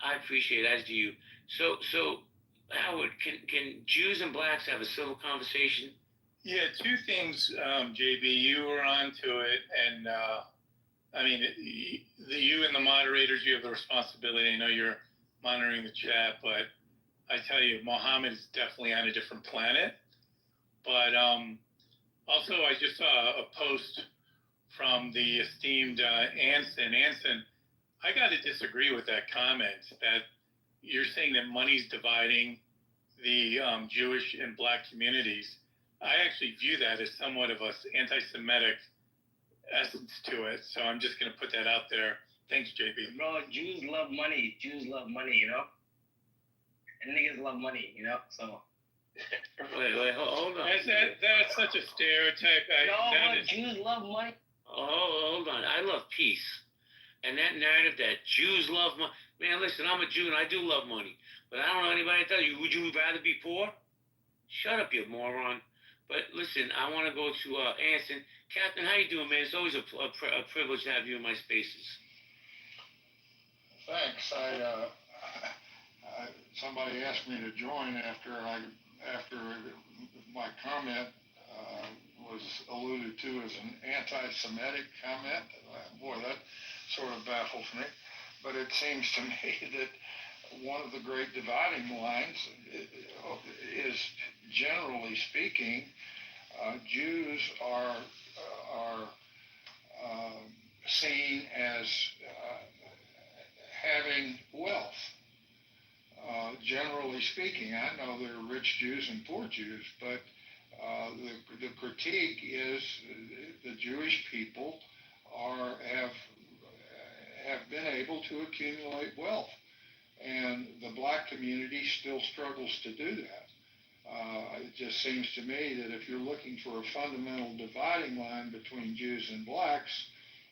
I appreciate it, as do you. So Howard, can Jews and blacks have a civil conversation? Yeah, two things, JB. You were onto it, and I mean, you and the moderators, you have the responsibility. I know you're monitoring the chat, but I tell you, Mohammed is definitely on a different planet. But also, I just saw a post from the esteemed Anson. Anson, I got to disagree with that comment that you're saying that money's dividing the Jewish and black communities. I actually view that as somewhat of an anti-Semitic essence to it. So I'm just going to put that out there. Thanks, JB. Bro, Jews love money. Jews love money, you know? And niggas love money, you know? So. Wait, hold on. That's such a stereotype. Jews love money. Oh, hold on. I love peace. And that narrative that Jews love money. Man, listen, I'm a Jew and I do love money. But I don't know anybody to tell you, would you rather be poor? Shut up, you moron. But listen, I want to go to Anson. Captain, how you doing, man? It's always a privilege to have you in my spaces. Thanks. Somebody asked me to join after my comment was alluded to as an anti-Semitic comment. Boy, that sort of baffles me. But it seems to me that one of the great dividing lines is, generally speaking, Jews are seen as having wealth. Generally speaking, I know there are rich Jews and poor Jews, but the critique is the Jewish people have been able to accumulate wealth, and the black community still struggles to do that. It just seems to me that if you're looking for a fundamental dividing line between Jews and blacks,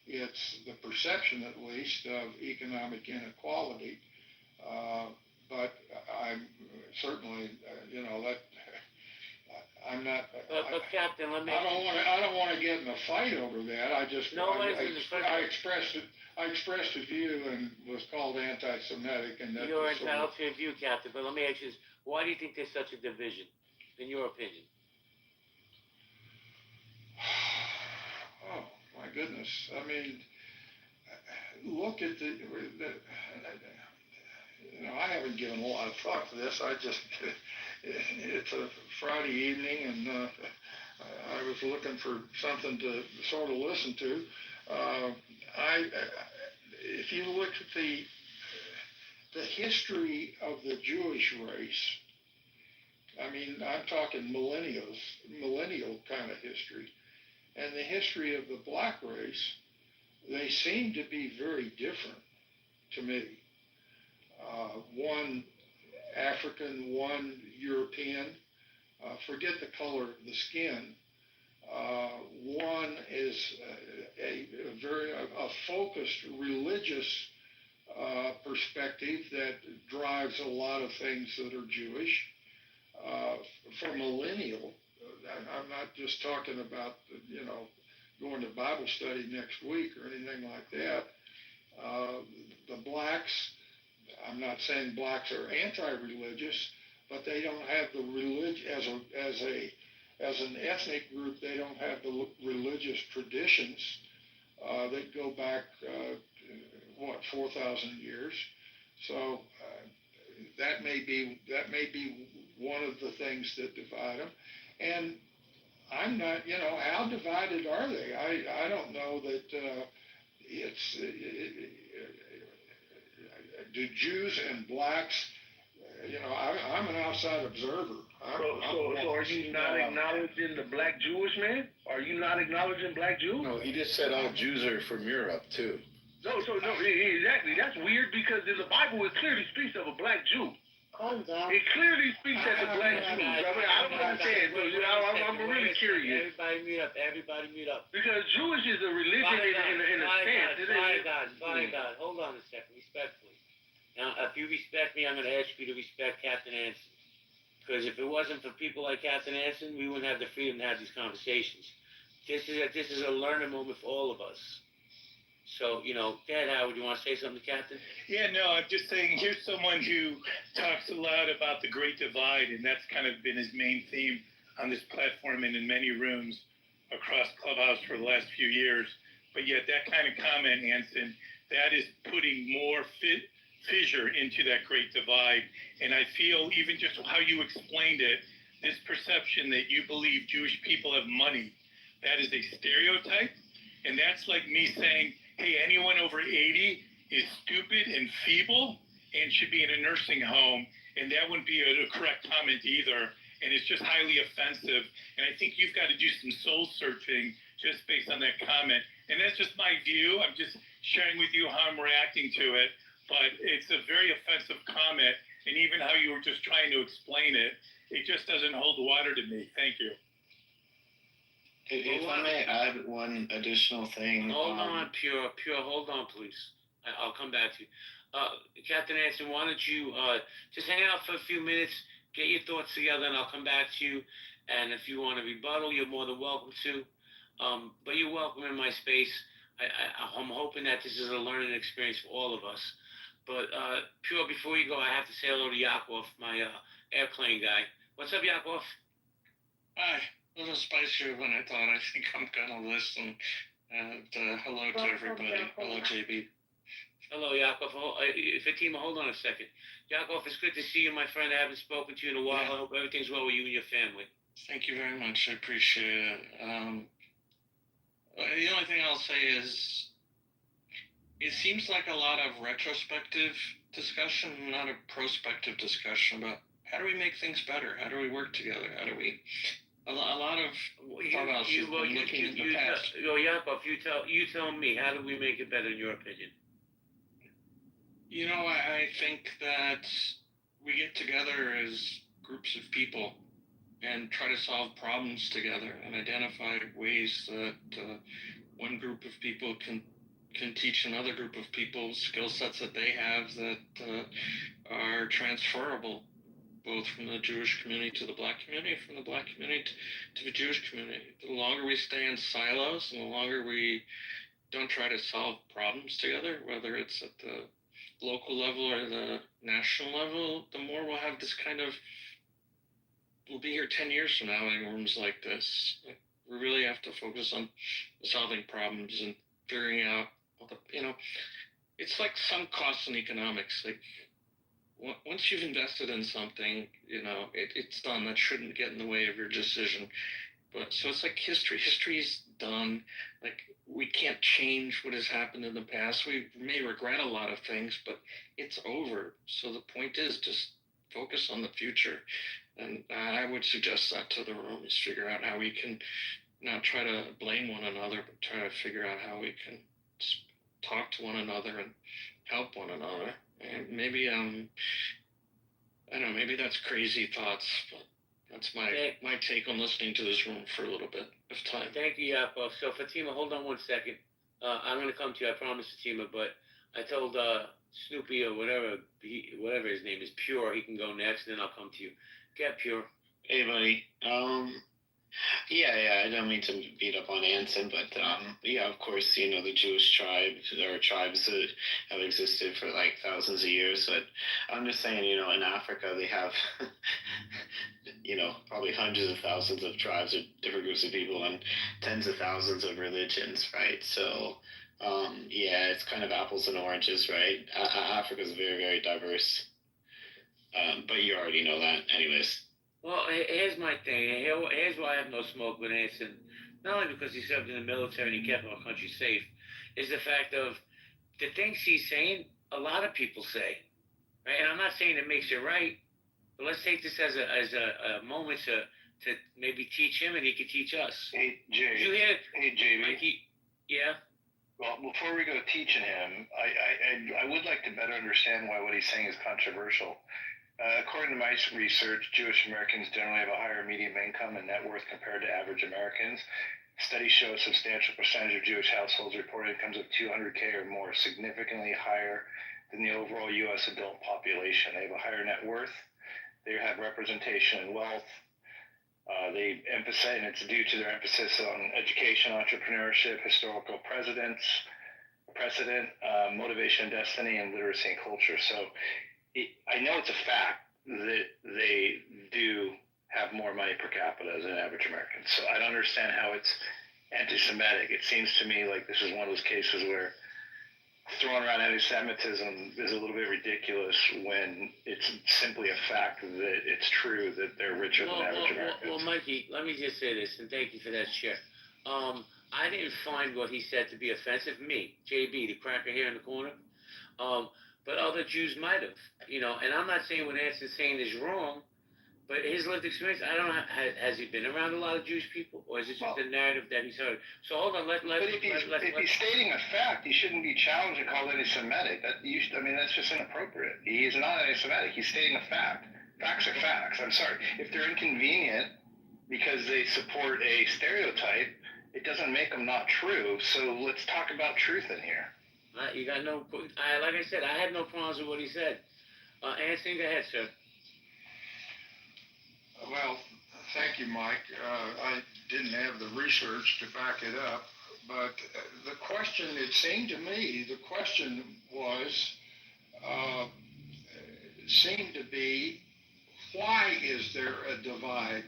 it's the perception, at least, of economic inequality. But I'm certainly, I'm not. But Captain, let me. I don't want to get in a fight over that. I just. I expressed a view and was called anti-Semitic, and that. You're entitled to your view, Captain. But let me ask you this: why do you think there's such a division, in your opinion? Oh my goodness! I mean, look at the I haven't given a lot of thought to this. It's a Friday evening, and I was looking for something to sort of listen to. If you look at the history of the Jewish race, I mean, I'm talking millennial kind of history. And the history of the black race, they seem to be very different to me. One African, one European. Forget the color of the skin. One is a focused religious perspective that drives a lot of things that are Jewish. For millennial, I'm not just talking about going to Bible study next week or anything like that. The blacks, I'm not saying blacks are anti-religious, but they don't have the religion as an ethnic group. They don't have the religious traditions that go back 4,000 years. So that may be one of the things that divide them. And I'm not, how divided are they? I don't know that do Jews and blacks, I'm an outside observer. So are you not acknowledging the black Jewish man? Are you not acknowledging black Jews? No, he just said all Jews are from Europe too. No, exactly. That's weird because in the Bible it clearly speaks of a black Jew. Calm down. It clearly speaks as a black Jew. I don't understand. So, I'm really curious. Everybody mute up. Because Jewish is a religion in a sense. By God, hold on a second, respectfully. Now, if you respect me, I'm going to ask you to respect Captain Anson. Because if it wasn't for people like Captain Anson, we wouldn't have the freedom to have these conversations. This is a learning moment for all of us. So, Dad, Howard, you want to say something, Captain? Yeah, no, I'm just saying, here's someone who talks a lot about the Great Divide, and that's kind of been his main theme on this platform and in many rooms across Clubhouse for the last few years. But yet that kind of comment, Anson, that is putting more fissure into that Great Divide. And I feel, even just how you explained it, this perception that you believe Jewish people have money, that is a stereotype. And that's like me saying, hey, anyone over 80 is stupid and feeble and should be in a nursing home. And that wouldn't be a correct comment either. And it's just highly offensive. And I think you've got to do some soul searching just based on that comment. And that's just my view. I'm just sharing with you how I'm reacting to it. But it's a very offensive comment. And even how you were just trying to explain it, it just doesn't hold water to me. Thank you. If I may add one additional thing. Hold on, Pure, hold on, please. I'll come back to you. Captain Anson, why don't you just hang out for a few minutes, get your thoughts together, and I'll come back to you. And if you want to rebuttal, you're more than welcome to. But you're welcome in my space. I'm hoping that this is a learning experience for all of us. But Pure, before you go, I have to say hello to Yakov, my airplane guy. What's up, Yakov? Hi. A little spicier than I thought. I think I'm gonna listen. Hello to everybody. Hello, JB. Hello, Yakov. Fatima, hold on a second. Yakov, it's good to see you, my friend. I haven't spoken to you in a while. I hope everything's well with you and your family. Thank you very much. I appreciate it. The only thing I'll say is, it seems like a lot of retrospective discussion, not a prospective discussion about how do we make things better? How do we work together? How do we... A lot of clubhouse has been looking in the past. Yakov, you tell me, how do we make it better in your opinion? I think that we get together as groups of people and try to solve problems together and identify ways that one group of people can teach another group of people skill sets that they have that are transferable, both from the Jewish community to the black community, from the black community to the Jewish community. The longer we stay in silos and the longer we don't try to solve problems together, whether it's at the local level or the national level, the more we'll have this kind of, we'll be here 10 years from now in rooms like this. We really have to focus on solving problems and figuring out, it's like sunk costs in economics. Like, once you've invested in something, it's done. That shouldn't get in the way of your decision. But so it's like history. History's done. Like, we can't change what has happened in the past. We may regret a lot of things, but it's over. So the point is just focus on the future. And I would suggest that to the room is figure out how we can not try to blame one another, but try to figure out how we can talk to one another and help one another. And maybe I don't know, maybe that's crazy thoughts, but that's my take on listening to this room for a little bit of time. Thank you, Yakov. So Fatima, hold on 1 second. I'm gonna come to you, I promise, Fatima. But I told Snoopy or whatever his name is, Pure, he can go next, and then I'll come to you. Get Pure. Hey, buddy. Yeah, I don't mean to beat up on Anson, but yeah, of course, the Jewish tribes that have existed for like thousands of years. But I'm just saying, in Africa, they have, probably hundreds of thousands of tribes or different groups of people and tens of thousands of religions, right? So, yeah, it's kind of apples and oranges, right? Africa is very, very diverse. But you already know that, anyways. Well, here's my thing. Here's why I have no smoke with Anson. Not only because he served in the military and he kept our country safe, is the fact of the things he's saying, a lot of people say. Right? And I'm not saying it makes it right, but let's take this as a moment to maybe teach him and he could teach us. Hey, Jay. Did you hear? Hey, JB. Mikey? Yeah? Well, before we go teaching him, I would like to better understand why what he's saying is controversial. According to my research, Jewish Americans generally have a higher median income and net worth compared to average Americans. Studies show a substantial percentage of Jewish households report incomes of $200K or more, significantly higher than the overall U.S. adult population. They have a higher net worth. They have representation and wealth. They emphasize, and it's due to their emphasis on education, entrepreneurship, historical precedent, motivation, destiny, and literacy and culture. So I know it's a fact that they do have more money per capita than average Americans. So I don't understand how it's anti-Semitic. It seems to me like this is one of those cases where throwing around anti-Semitism is a little bit ridiculous when it's simply a fact that it's true that they're richer than average Americans. Well, Mikey, let me just say this, and thank you for that share. I didn't find what he said to be offensive. Me, JB, the cracker here in the corner. But other Jews might have, and I'm not saying what Anson's saying is wrong, but his lived experience, I don't know, has he been around a lot of Jewish people, or is it just a narrative that he's heard? So hold on, but if he's stating a fact, he shouldn't be challenged and called anti-Semitic. That's just inappropriate. He is not anti-Semitic. He's stating a fact. Facts are facts. I'm sorry. If they're inconvenient because they support a stereotype, it doesn't make them not true. So let's talk about truth in here. You got no. Like I said, I had no problems with what he said. Anson, go ahead, sir. Well, thank you, Mike. I didn't have the research to back it up, but the question, it seemed to me, the question seemed to be, why is there a divide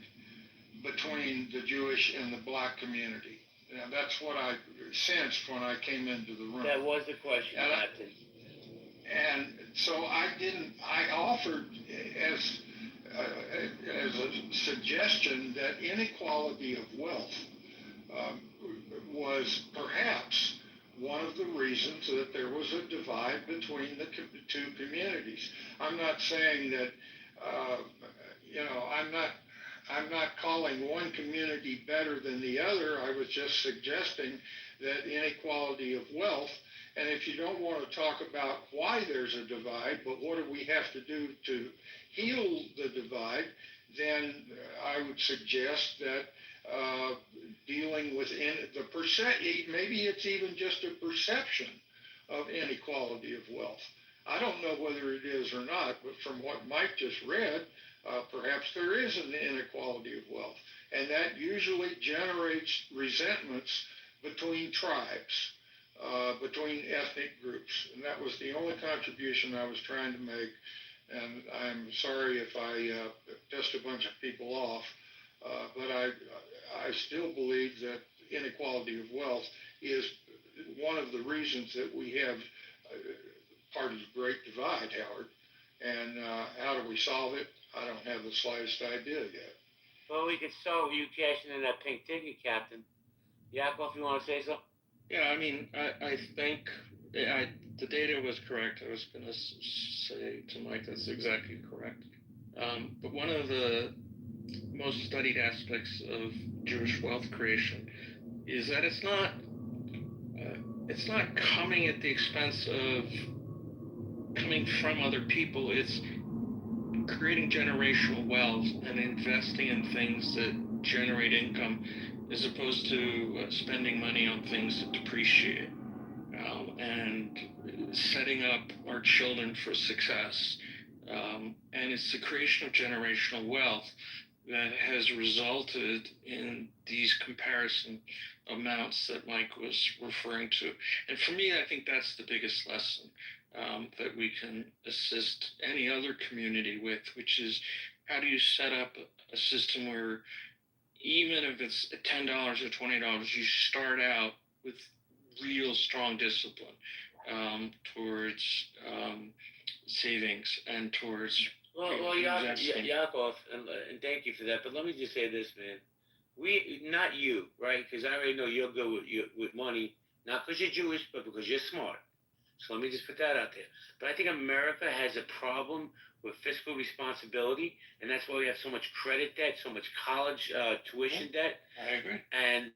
between the Jewish and the black community? And that's what I sensed when I came into the room. That was the question, Captain. And so I offered as a suggestion that inequality of wealth was perhaps one of the reasons that there was a divide between the two communities. I'm not saying that, I'm not calling one community better than the other. I was just suggesting that inequality of wealth, and if you don't want to talk about why there's a divide, but what do we have to do to heal the divide, then I would suggest that dealing with maybe it's even just a perception of inequality of wealth. I don't know whether it is or not, but from what Mike just read, perhaps there is an inequality of wealth, and that usually generates resentments between tribes, between ethnic groups, and that was the only contribution I was trying to make. And I'm sorry if I pissed a bunch of people off, but I still believe that inequality of wealth is one of the reasons that we have part of the Great Divide, Howard. And how do we solve it? I don't have the slightest idea yet. Well, we could solve you cashing in that pink ticket, Captain. Yakov, you want to say something? Yeah, I mean, I think the data was correct. I was going to say to Mike, that's exactly correct. But one of the most studied aspects of Jewish wealth creation is that it's not coming at the expense of coming from other people. It's creating generational wealth and investing in things that generate income as opposed to spending money on things that depreciate, and setting up our children for success. And it's the creation of generational wealth that has resulted in these comparison amounts that Mike was referring to. And for me, I think that's the biggest lesson that we can assist any other community with, which is how do you set up a system where even if it's $10 or $20, you start out with real strong discipline towards savings and towards Well, Yakov, and thank you for that. But let me just say this, man. Not you, right? Because I already know you're good with money, not because you're Jewish, but because you're smart. So let me just put that out there. But I think America has a problem with fiscal responsibility, and that's why we have so much credit debt, so much college tuition debt. I agree. And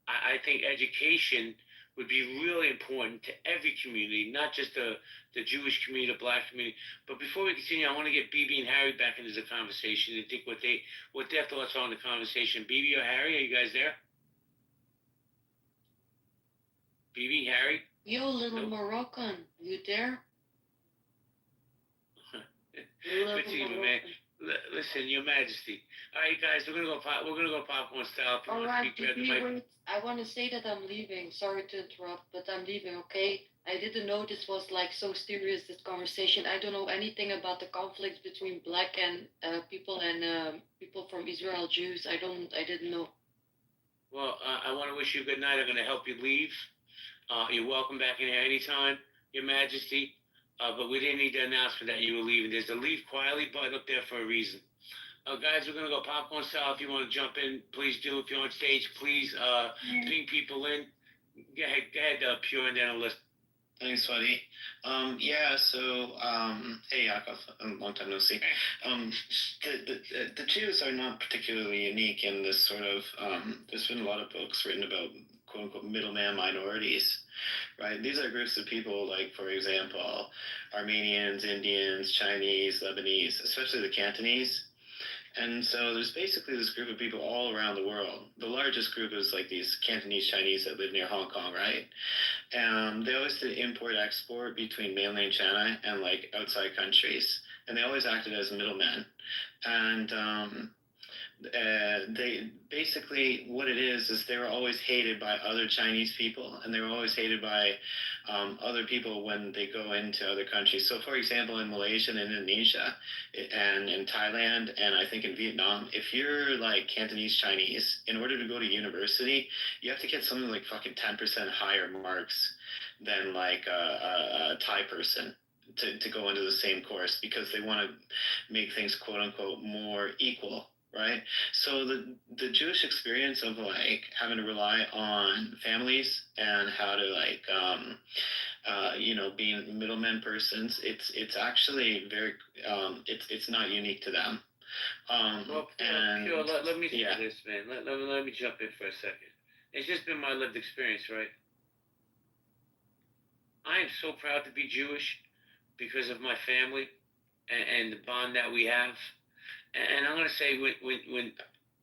I think education would be really important to every community, not just the Jewish community, the Black community. But before we continue, I want to get BB and Harry back into the conversation and think what their thoughts are on the conversation. BB or Harry, are you guys there? BB, Harry? Yo, little Moroccan, you there? Good to you, man. Listen, Your Majesty. All right, guys, we're gonna go popcorn style. All right, wait. I want to say that I'm leaving. Sorry to interrupt, but I'm leaving. Okay. I didn't know this was like so serious. This conversation. I don't know anything about the conflicts between Black and people and people from Israel, Jews. I didn't know. Well, I want to wish you good night. I'm gonna help you leave. You're welcome back in here anytime, Your Majesty. But we didn't need the announcement that you were leaving. There's a leave quietly button up there for a reason. Guys, we're going to go popcorn style. If you want to jump in, please do. If you're on stage, please ping people in. Go ahead, Pure, and then I'll listen. Thanks, buddy. Hey, Yakov, long time no see. The Jews are not particularly unique in this sort of, there's been a lot of books written about quote-unquote middleman minorities, right? These are groups of people like, for example, Armenians, Indians, Chinese, Lebanese, especially the Cantonese. And so there's basically this group of people all around the world. The largest group is like these Cantonese Chinese that live near Hong Kong, right? And they always did import-export between mainland China and like outside countries. And they always acted as middlemen. And they basically, what it is they were always hated by other Chinese people, and they were always hated by other people when they go into other countries. So, for example, in Malaysia and Indonesia, and in Thailand, and I think in Vietnam, if you're like Cantonese Chinese, in order to go to university, you have to get something like fucking 10% higher marks than like a Thai person to go into the same course, because they want to make things quote unquote more equal. Right. So the Jewish experience of like having to rely on families and how to like being middlemen persons, it's actually very it's not unique to them. Let me say this, man. Let me jump in for a second. It's just been my lived experience, right? I am so proud to be Jewish because of my family and the bond that we have. And I'm going to say, when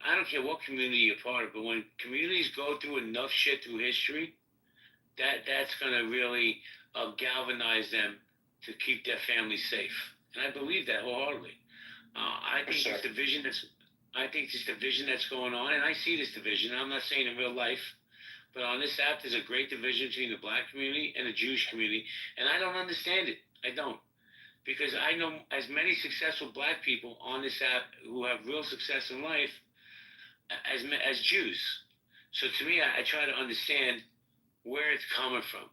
I don't care what community you're part of, but when communities go through enough shit through history, that's going to really galvanize them to keep their families safe. And I believe that wholeheartedly. I think this division that's going on, and I see this division. I'm not saying in real life, but on this app, there's a great division between the Black community and the Jewish community, and I don't understand it. I don't. Because I know as many successful Black people on this app who have real success in life as Jews. So to me, I try to understand where it's coming from.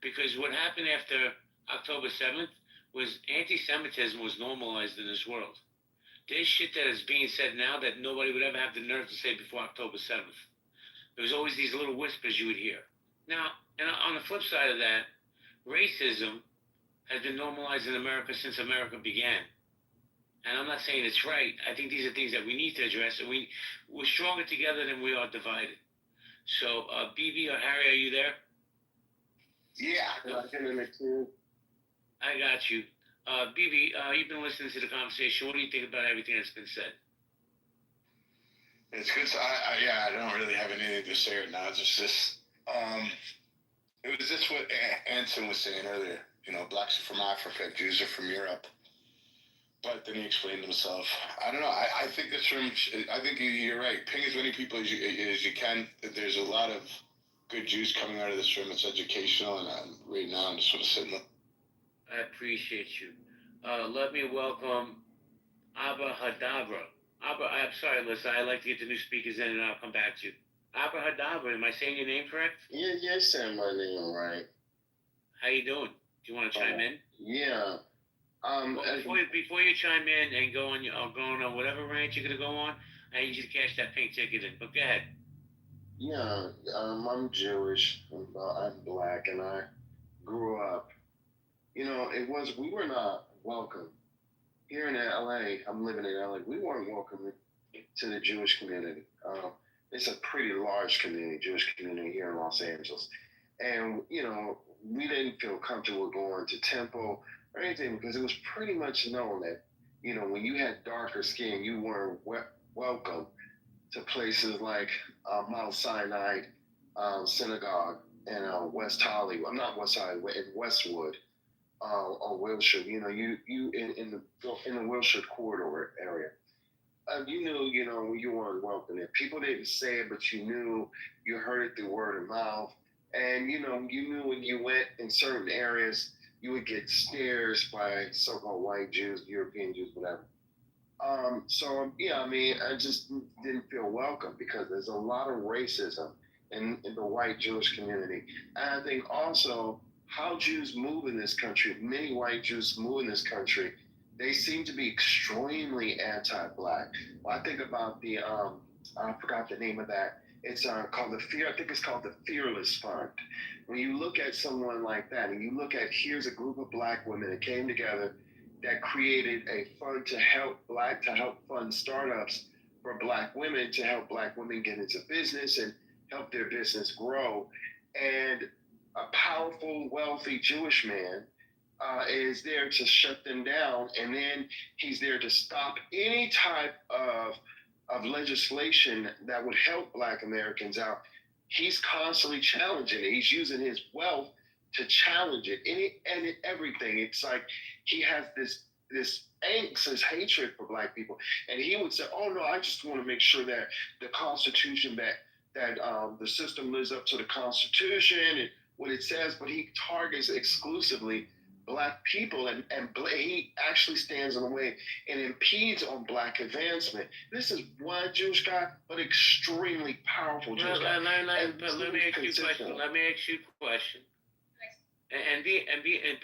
Because what happened after October 7th was anti-Semitism was normalized in this world. There's shit that is being said now that nobody would ever have the nerve to say before October 7th. There was always these little whispers you would hear. Now, and on the flip side of that, racism has been normalized in America since America began. and I'm not saying it's right. I think these are things that we need to address, and we're stronger together than we are divided. So, BB or Harry, are you there? Yeah, I got you. BB, you've been listening to the conversation. What do you think about everything that's been said? It's good. I don't really have anything to say right now. It's just this. It was just what Anson was saying earlier. You know, blacks are from Africa, Jews are from Europe. But then he explained himself. I don't know. I think this room. I think you're right. Ping as many people as you can. There's a lot of good Jews coming out of this room. It's educational, and right now I'm just want to sit and look. I appreciate you. Let me welcome Abba Hadabra. Abba, I'm sorry, Lisa. I like to get the new speakers in, and I'll come back to you. Abba Hadabra, am I saying your name correct? Yeah, you're saying my name right. How you doing? Do you want to chime in? Yeah. Before you chime in and go on whatever rant you're gonna go on, I need you to cash that pink ticket in. But go ahead. Yeah, I'm Jewish. I'm black, and I grew up. You know, we were not welcome here in LA. I'm living in LA. We weren't welcome to the Jewish community. It's a pretty large community, Jewish community here in Los Angeles, and you know, we didn't feel comfortable going to temple or anything because it was pretty much known that, you know, when you had darker skin, you weren't welcome to places like Mount Sinai Synagogue and West Hollywood. I'm not West Hollywood, in Westwood or Wilshire. You know, you in the Wilshire corridor area. You knew, you know, you weren't welcome there. People didn't say it, but you knew. You heard it through word of mouth, and you know, you knew when you went in certain areas, you would get stares by so-called white Jews, European Jews, whatever. So yeah, I mean, I just didn't feel welcome because there's a lot of racism in the white Jewish community. And I think also how Jews move in this country, many white Jews move in this country, they seem to be extremely anti-black. Well, I think about the, I forgot the name of that. It's called I think it's called the Fearless Fund. When you look at someone like that and you look at, here's a group of black women that came together that created a fund to help fund startups for black women, to help black women get into business and help their business grow. And a powerful, wealthy Jewish man is there to shut them down. And then he's there to stop any type of legislation that would help black Americans out. He's constantly challenging it. He's using his wealth to challenge it. And everything. It's like he has this angst, this hatred for black people. And he would say, oh no, I just want to make sure that the Constitution, that the system lives up to the Constitution and what it says, but he targets exclusively black people, and he actually stands in the way and impedes on black advancement. This is one Jewish guy, but extremely powerful Jewish guy. Let me ask you a question. And be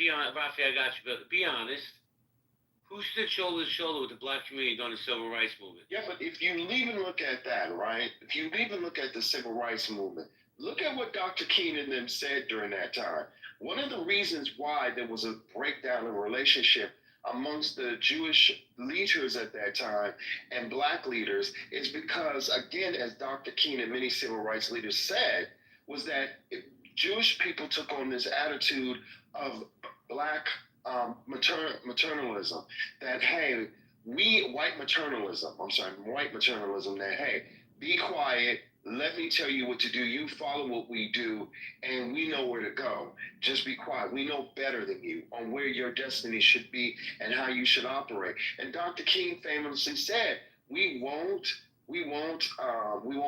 honest, Rafi, I got you, but be honest. Who stood shoulder to shoulder with the black community during the civil rights movement? Yeah, but if you even look at that, right? If you even look at the civil rights movement, look at what Dr. King and them said during that time. One of the reasons why there was a breakdown in relationship amongst the Jewish leaders at that time and black leaders is because, again, as Dr. King and many civil rights leaders said, was that Jewish people took on this attitude of black maternalism, that, hey, white maternalism, that, hey, be quiet, let me tell you what to do, you follow what we do, and we know where to go. Just be quiet. We know better than you on where your destiny should be and how you should operate. And Dr. King famously said, we won't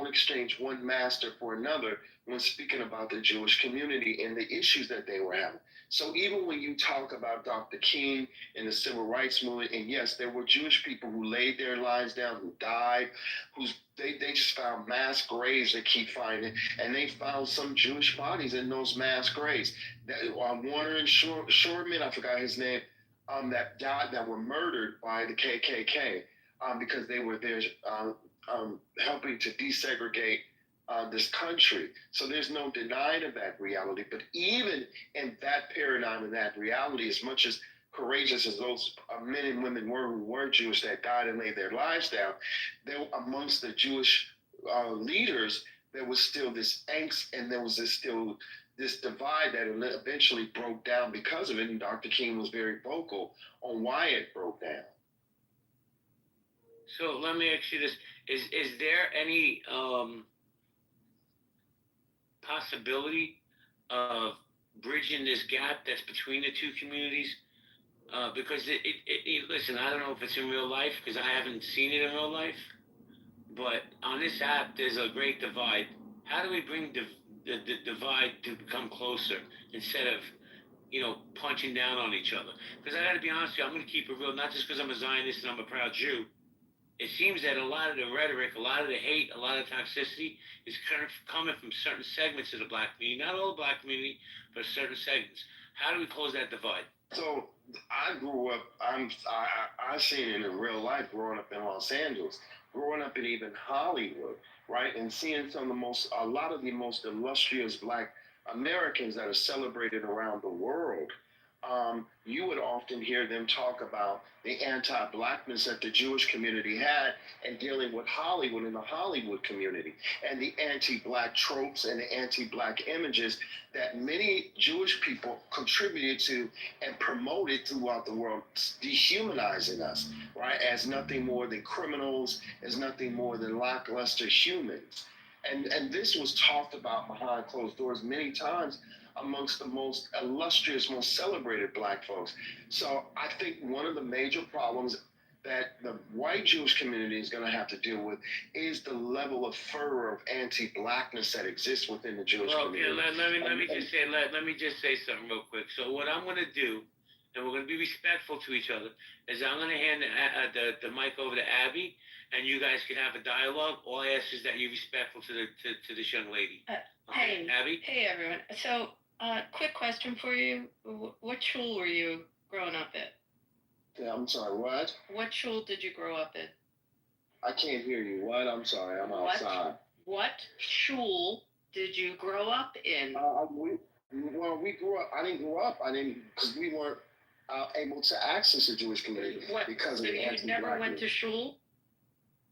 exchange one master for another when speaking about the Jewish community and the issues that they were having. So even when you talk about Dr. King and the civil rights movement, and yes, there were Jewish people who laid their lives down, who died, they just found mass graves they keep finding, and they found some Jewish bodies in those mass graves. Warner and Shortman, I forgot his name, that died, that were murdered by the KKK because they were there helping to desegregate this country. So there's no denying of that reality. But even in that paradigm and that reality, as much as courageous as those men and women were who weren't Jewish that died and laid their lives down, there amongst the Jewish leaders, there was still this angst, and there was still this divide that eventually broke down because of it. And Dr. King was very vocal on why it broke down. So let me ask you this: Is there any possibility of bridging this gap that's between the two communities? Because listen, I don't know if it's in real life because I haven't seen it in real life, but on this app, there's a great divide. How do we bring the divide to become closer instead of, punching down on each other? Because I got to be honest with you, I'm going to keep it real, not just because I'm a Zionist and I'm a proud Jew. It seems that a lot of the rhetoric, a lot of the hate, a lot of toxicity is coming from certain segments of the black community, not all the black community, but certain segments. How do we close that divide? So I grew up, I seen it in real life growing up in Los Angeles, growing up in even Hollywood, right? And seeing a lot of the most illustrious black Americans that are celebrated around the world. You would often hear them talk about the anti-blackness that the Jewish community had and dealing with Hollywood and the Hollywood community and the anti-black tropes and the anti-black images that many Jewish people contributed to and promoted throughout the world, dehumanizing us, right, as nothing more than criminals, as nothing more than lackluster humans. And this was talked about behind closed doors many times amongst the most illustrious, most celebrated black folks. So I think one of the major problems that the white Jewish community is going to have to deal with is the level of fervor of anti-blackness that exists within the Jewish community. Let me just say something real quick. So what I'm going to do, and we're going to be respectful to each other, is I'm going to hand the mic over to Abby, and you guys can have a dialogue. All I ask is that you're respectful to this young lady. Hey, Abby? Hey, everyone. So, quick question for you. What shul were you growing up at? Yeah, I'm sorry, what? What shul did you grow up in? I can't hear you. What? I'm sorry, I'm outside. What shul did you grow up in? We grew up. I didn't grow up. Because we weren't able to access the Jewish community because of the anti-blackness. You never went to shul?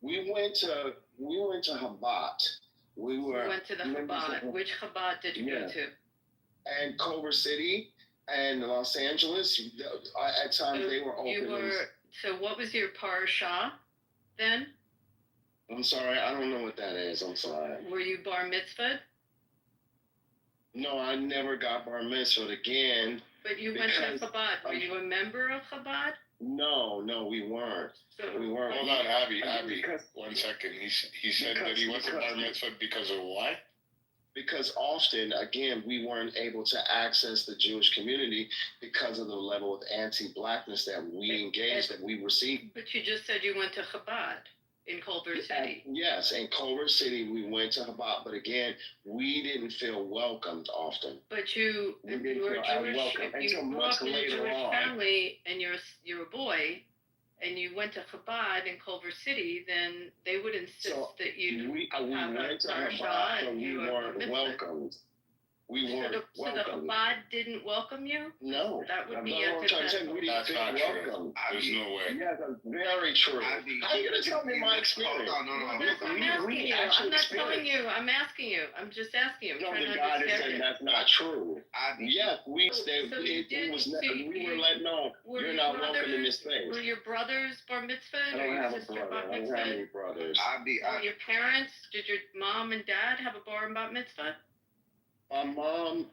We went to Chabad. We went to the Chabad. Which Chabad did you go to? And Culver City and Los Angeles. At times they were open. So what was your parasha then? I'm sorry, I don't know what that is. I'm sorry. Were you bar mitzvahed? No, I never got bar mitzvahed again. But you went to Chabad. Were you a member of Chabad? No, we weren't. We weren't. Hold on, Abby, 1 second. He said that he wasn't bar mitzvah because of why? Because often, again, we weren't able to access the Jewish community because of the level of anti-blackness that we engaged, that we received. But you just said you went to Chabad in Culver City. Yes, in Culver City, we went to Chabad, but again, we didn't feel welcomed often. But if you were Jewish, if you grew up in a Jewish family and you're a boy, and you went to Chabad in Culver City, then they would insist that you have a parasha and you weren't welcomed. We weren't welcomed. So the Chabad didn't welcome you? No. That would be That's not true. There's no way. Yeah, that's very true. How are you going to tell me my experience? I'm asking you. I'm not telling you. I'm asking you. I'm just asking you. I'm trying to God is understand saying you. that's not true. Yes, we were let know you're not welcome in this place. Were your brothers bar mitzvah? I don't have a brother. I don't have any brothers. Your parents, did your mom and dad have a bar and bat mitzvah? My mom,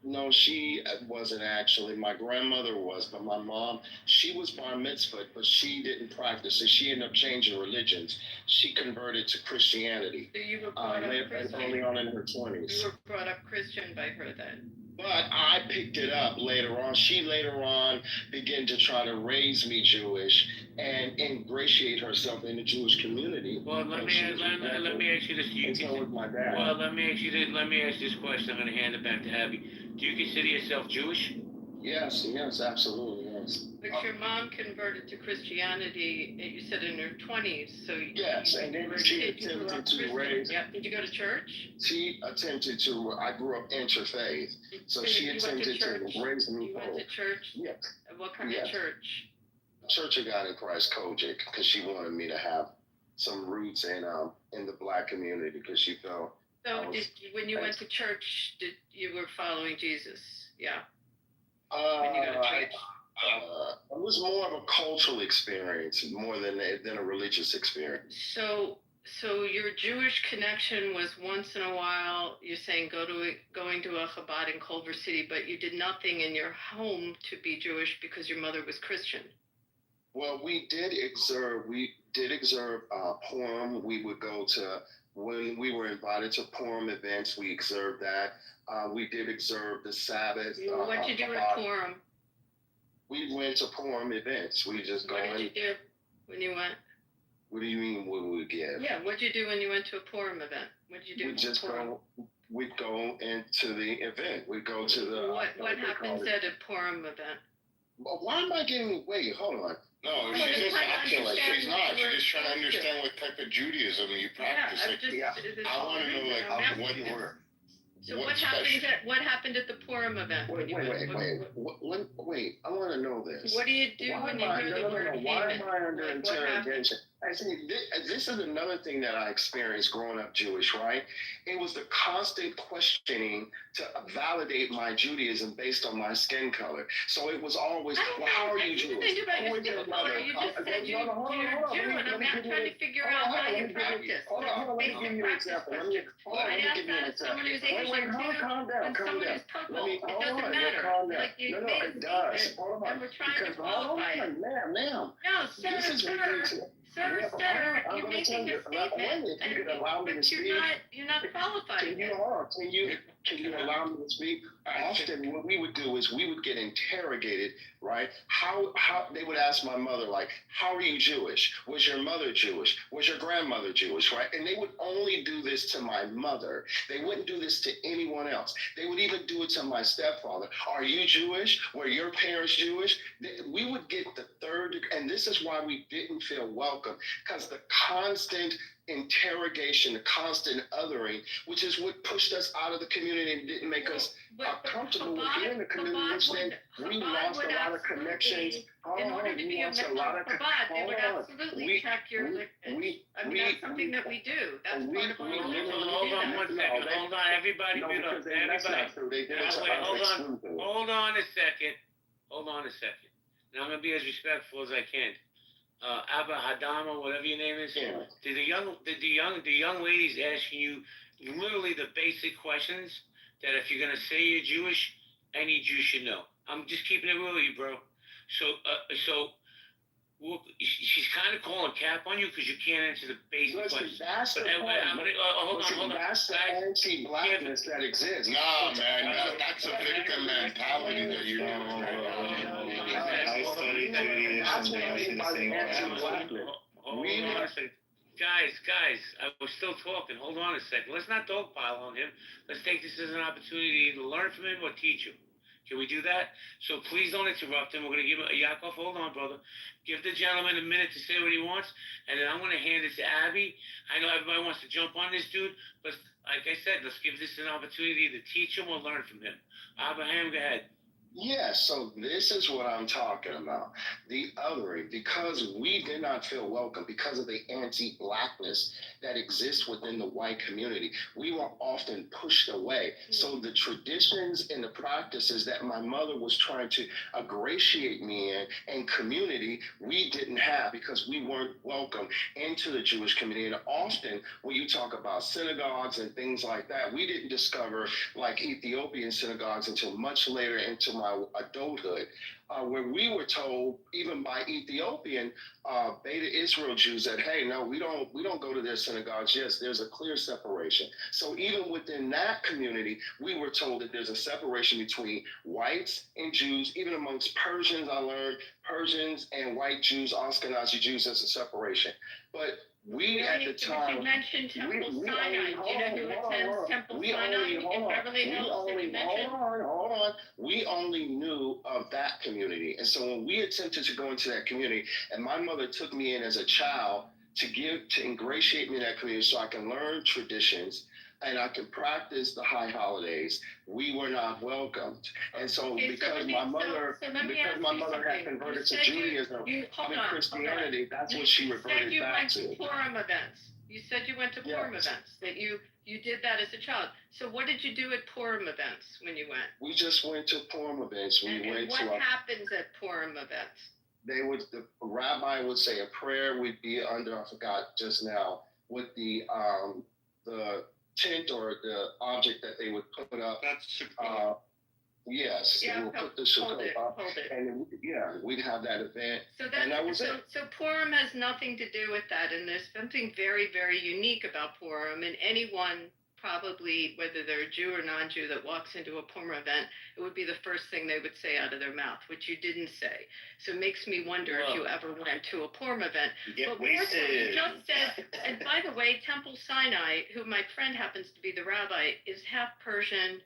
no, she wasn't actually. My grandmother was, but my mom, she was bar mitzvah, but she didn't practice it. She ended up changing religions. She converted to Christianity. So you were brought up Christian. Early on in her 20s. You were brought up Christian by her then. But I picked it up later on. She later on began to try to raise me Jewish and ingratiate herself in the Jewish community. Well, let me ask you this. So was my dad. Well, let me ask you this question. I'm going to hand it back to Abby. Do you consider yourself Jewish? Yes, absolutely, yes. But your mom converted to Christianity, you said in her 20s, so yes, and then she attempted to raise. Yeah. Did you go to church? She attempted to. I grew up interfaith, so she attempted to raise me. You went to church. Yes. What kind Yes. of church? Church of God in Christ, Kojic, because she wanted me to have some roots in the black community because she felt. So when you went to church, you were following Jesus? Yeah. When you go to church. It was more of a cultural experience more than a religious experience. So your Jewish connection was once in a while. You're saying going to a Chabad in Culver City, but you did nothing in your home to be Jewish because your mother was Christian. Well, we did observe Purim. We would go to, when we were invited to Purim events, we observed that. We did observe the Sabbath. What'd you do at Purim? We went to Purim events. We just go in. What did you do when you went? What do you mean, what would we give? Yeah, what'd you do when you went to a Purim event? What'd you do? We'd go into the event. We'd go to the... What happens at a Purim event? Why am I getting... Wait, hold on. No, she's just acting like she's not. She's just trying to understand what type of Judaism you practice. I want to know, like, what you were. So what happened at the Purim event? Wait. I want to know this. What do you do when you hear the word Haman? Why am I under interrogation? Actually, this is another thing that I experienced growing up Jewish, right? It was the constant questioning to validate my Judaism based on my skin color. So it was always, well, how are you Jewish? You just said you're Jew, and I'm not trying to figure out how you practice. Hold on, let me give you an example. Let me give you an example. Wait, calm down. It doesn't matter. It does. Hold on. And we're trying to qualify it. Ma'am. No, sir, you're making a statement, you're not qualified. Can you allow me to speak? Often what we would do is we would get interrogated, right? How they would ask my mother, like, how are you Jewish? Was your mother Jewish? Was your grandmother Jewish, right? And they would only do this to my mother. They wouldn't do this to anyone else. They would even do it to my stepfather. Are you Jewish? Were your parents Jewish? We would get the third, and this is why we didn't feel welcome, because the constant interrogation, the constant othering, which is what pushed us out of the community and didn't make us comfortable with being in the community, which then we lost a lot of connections. In order to be a member of Chabad, they would absolutely check your lineage. I mean, that's something that we do. That's part of our religion. Hold on one second. Hold on, everybody. Hold on a second. Now I'm going to be as respectful as I can. Abba Hadama, whatever your name is. Yeah. Did the young ladies asking you literally the basic questions that if you're gonna say you're Jewish, any Jew should know? I'm just keeping it real with you, bro. So she's kind of calling cap on you because you can't answer the basic questions. That's the point. Hold on. That's the anti-blackness that exists. No, man, that's a victim mentality that you I studied Judaism, they asked me the same question. Guys, I was still talking. Hold on a second. Let's not dogpile on him. Let's take this as an opportunity to learn from him or teach him. Can we do that? So please don't interrupt him. We're going to give him Yaakov. Hold on, brother. Give the gentleman a minute to say what he wants, and then I'm going to hand it to Abby. I know everybody wants to jump on this dude, but like I said, let's give this an opportunity to teach him or learn from him. Abraham, go ahead. Yeah, so this is what I'm talking about. The othering, because we did not feel welcome, because of the anti-blackness that exists within the white community, we were often pushed away. So the traditions and the practices that my mother was trying to ingratiate me in and community, we didn't have because we weren't welcome into the Jewish community. And often when you talk about synagogues and things like that, we didn't discover like Ethiopian synagogues until much later into my adulthood, where we were told, even by Ethiopian Beta Israel Jews, that hey, no, we don't go to their synagogues. Yes, there's a clear separation. So even within that community, we were told that there's a separation between whites and Jews. Even amongst Persians, I learned Persians and white Jews, Ashkenazi Jews, there's a separation. But we at the time, you mentioned Temple Sinai. Do you know who attends Temple Sinai in Beverly Hills? Hold on. We only knew of that community. And so when we attempted to go into that community, and my mother took me in as a child to ingratiate me in that community so I can learn traditions, and I could practice the high holidays, we were not welcomed. And so because my mother had converted to Judaism, Christianity, that's what she reverted back to. You said you went to Purim events. You said you went to Purim events, that you did that as a child. So what did you do at Purim events when you went? We just went to Purim events. And what happens at Purim events? The rabbi would say a prayer. We'd be under, I forgot just now, with the tent or the object that they would put up. That's yes, they would put the sukkah up, and we'd have that event. And that was it. So Purim has nothing to do with that, and there's something very, very unique about Purim, and anyone probably, whether they're a Jew or non-Jew, that walks into a Purim event, it would be the first thing they would say out of their mouth, which you didn't say. So it makes me wonder if you ever went to a Purim event. Get but wasted. You just said, and by the way, Temple Sinai, who my friend happens to be the rabbi, is half Persian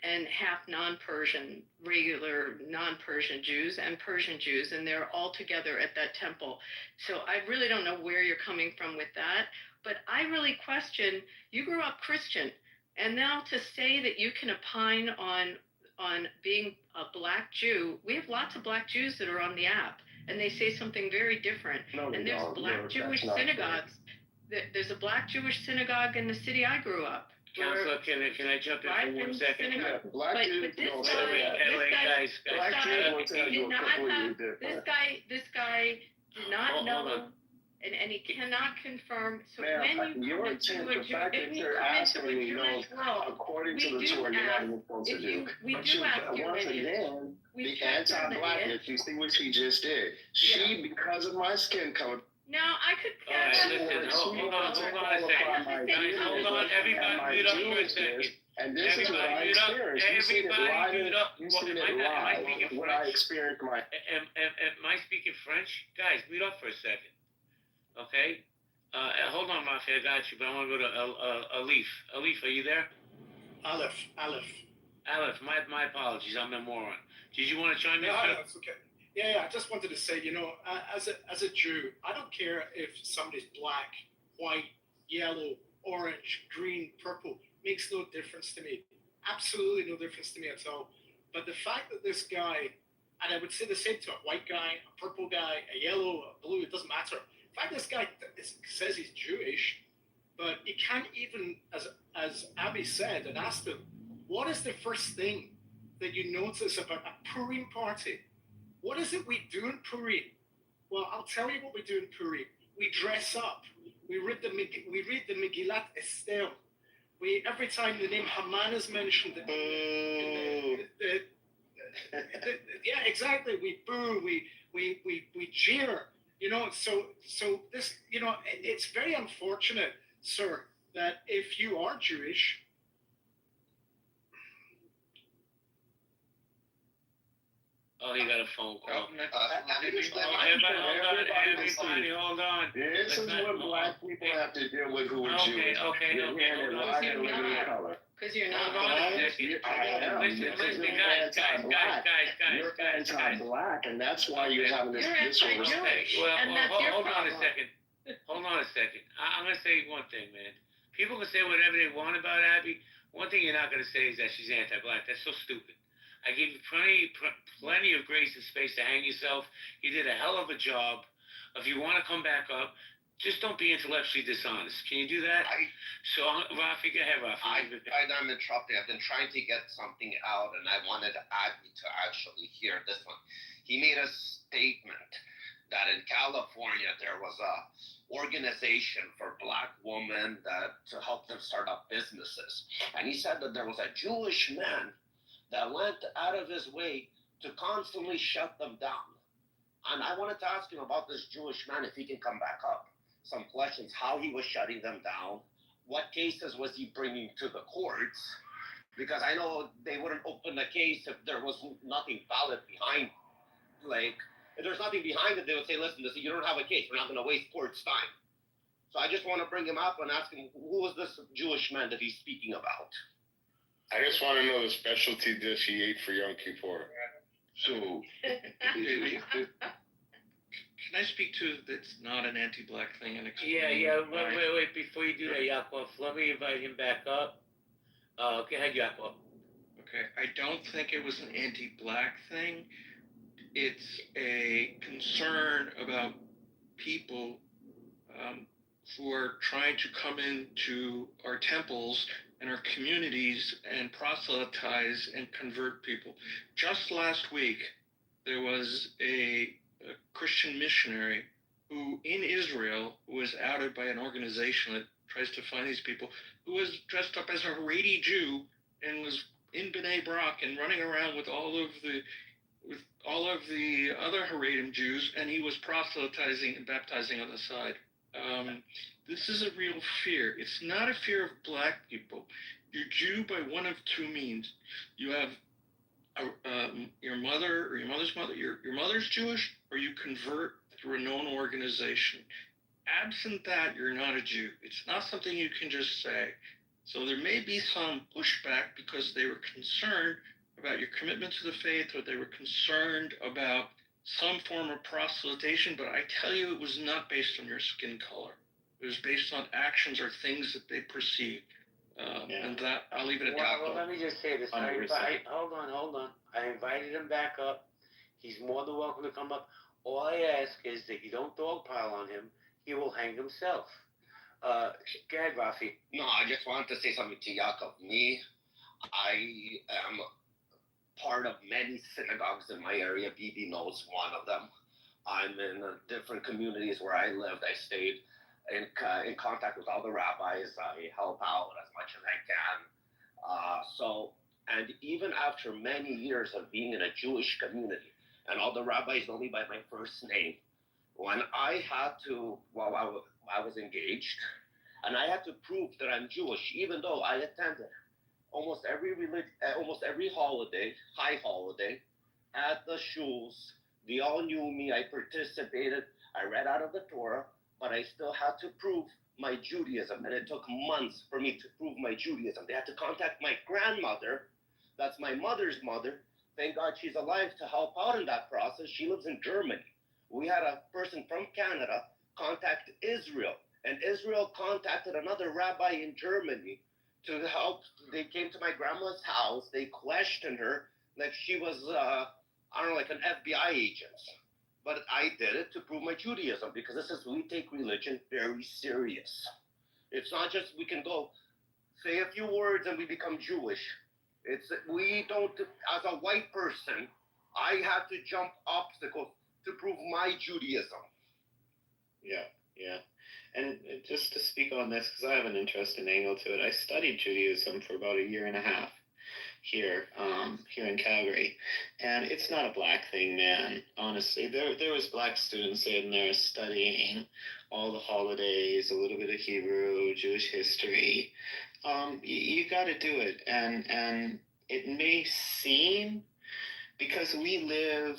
and half non-Persian, regular non-Persian Jews and Persian Jews, and they're all together at that temple. So I really don't know where you're coming from with that. But I really question, you grew up Christian, and now to say that you can opine on being a black Jew, we have lots of black Jews that are on the app, and they say something very different. And there's black Jewish synagogues. There's a black Jewish synagogue in the city I grew up. Counselor, can I jump in for 1 second? Black Jews don't say that. This guy did not know. And he cannot confirm. So when you come into a Jewish world, according to the Torah, you're not even supposed to do. We do ask you. Once again, the anti-blackness. You see what she just did. She, because of my skin color. No, I could. All right, listen. Hold on a second. Hold on, everybody, mute up for a second. And this is what I experienced. You seen it live. What I experienced. Am I speaking French? Guys, mute up for a second. Okay? Hold on, Rafi, I got you, but I want to go to Alif. Alif, are you there? Aleph. Aleph, my apologies, I'm a moron. Did you want to chime in? No, it's okay. Yeah, I just wanted to say, as a Jew, I don't care if somebody's black, white, yellow, orange, green, purple, makes no difference to me. Absolutely no difference to me at all. But the fact that this guy, and I would say the same to a white guy, a purple guy, a yellow, a blue, it doesn't matter. In fact, this guy says he's Jewish, but he can't even, as Abby said, and asked him, what is the first thing that you notice about a Purim party? What is it we do in Purim? Well, I'll tell you what we do in Purim. We dress up. We read the Megillat Esther. Every time the name Haman is mentioned, yeah, exactly. We boo. We jeer. So this, it's very unfortunate, sir, that if you are Jewish. Oh, he got a phone call. Everybody, hold on. This is what black people have to deal with who are Jewish. Because you're not Listen, guys. You're anti-black, and that's why you're having this disrespect. Well, hold on a second. I'm going to say one thing, man. People can say whatever they want about Abby. One thing you're not going to say is that she's anti-black. That's so stupid. I gave you plenty of grace and space to hang yourself. You did a hell of a job. If you want to come back up, just don't be intellectually dishonest. Can you do that? Rafi, go ahead, Rafi. I'm interrupting. I've been trying to get something out, and I wanted Abby to actually hear this one. He made a statement that in California there was a organization for black women to help them start up businesses. And he said that there was a Jewish man that went out of his way to constantly shut them down. And I wanted to ask him about this Jewish man, if he can come back up. Some questions, how he was shutting them down, what cases was he bringing to the courts, because I know they wouldn't open a case if there was nothing valid behind. Like, if there's nothing behind it, they would say, listen, you don't have a case, we're not going to waste court's time. So I just want to bring him up and ask him, who was this Jewish man that he's speaking about? I just want to know the specialty dish he ate for Yom Kippur. So, Can I speak to that's not an anti-black thing and explain? Yeah. Wait. Before you do that, Yakov, let me invite him back up. Go ahead, Yakov. Okay. I don't think it was an anti-black thing. It's a concern about people who are trying to come into our temples and our communities and proselytize and convert people. Just last week, there was a Christian missionary who in Israel was outed by an organization that tries to find these people, who was dressed up as a Haredi Jew and was in B'nai Brak and running around with all of the other Haredim Jews, and he was proselytizing and baptizing on the side. This is a real fear. It's not a fear of black people. You're Jew by one of two means. You have your mother or your mother's mother. Your mother's Jewish, or you convert through a known organization. Absent that, you're not a Jew. It's not something you can just say. So there may be some pushback because they were concerned about your commitment to the faith, or they were concerned about some form of proselytization, but I tell you, it was not based on your skin color. It was based on actions or things that they perceived. And that, I'll leave it at that. Well, let me just say this. Hold on. I invited him back up. He's more than welcome to come up. All I ask is that you don't dogpile on him. He will hang himself. Go ahead, Rafi. No, I just wanted to say something to Yaakov. I am part of many synagogues in my area. Bibi knows one of them. I'm in different communities where I lived. I stayed in contact with all the rabbis. I help out as much as I can. And even after many years of being in a Jewish community, and all the rabbis know me by my first name, when I had to, I was engaged, and I had to prove that I'm Jewish, even though I attended almost every holiday, high holiday, at the shuls. They all knew me. I participated. I read out of the Torah, but I still had to prove my Judaism, and it took months for me to prove my Judaism. They had to contact my grandmother. That's my mother's mother. Thank God she's alive to help out in that process. She lives in Germany. We had a person from Canada contact Israel, and Israel contacted another rabbi in Germany to help. They came to my grandma's house. They questioned her like she was, like an FBI agent. But I did it to prove my Judaism, because this is, we take religion very serious. It's not just we can go say a few words and we become Jewish. We don't, as a white person, I have to jump obstacles to prove my Judaism. Yeah. And just to speak on this, because I have an interesting angle to it, I studied Judaism for about a year and a half here in Calgary, and it's not a black thing, man. Honestly, there was black students in there studying all the holidays, a little bit of Hebrew, Jewish history. You got to do it, and it may seem, because we live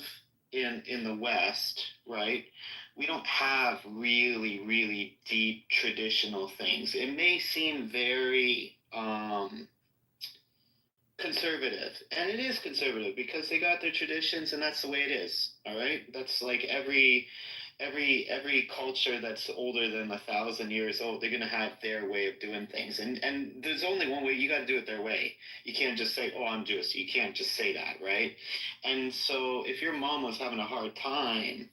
in the West, right? We don't have really, really deep traditional things. It may seem very conservative, and it is conservative because they got their traditions, and that's the way it is. All right, that's like every culture that's older than 1,000 years old. They're gonna have their way of doing things, and there's only one way. You got to do it their way. You can't just say, "Oh, I'm Jewish." You can't just say that, right? And so, if your mom was having a hard time,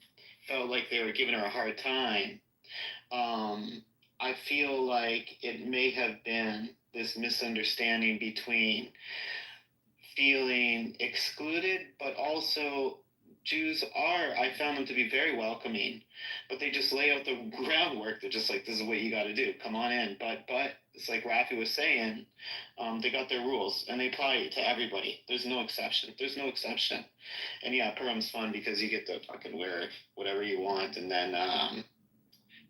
felt like they were giving her a hard time, I feel like it may have been this misunderstanding between feeling excluded, but also Jews I found them to be very welcoming, but they just lay out the groundwork. They're just like, this is what you got to do. Come on in. But it's like Rafi was saying, they got their rules, and they apply it to everybody. There's no exception. And yeah, Purim's fun because you get to fucking wear whatever you want, and then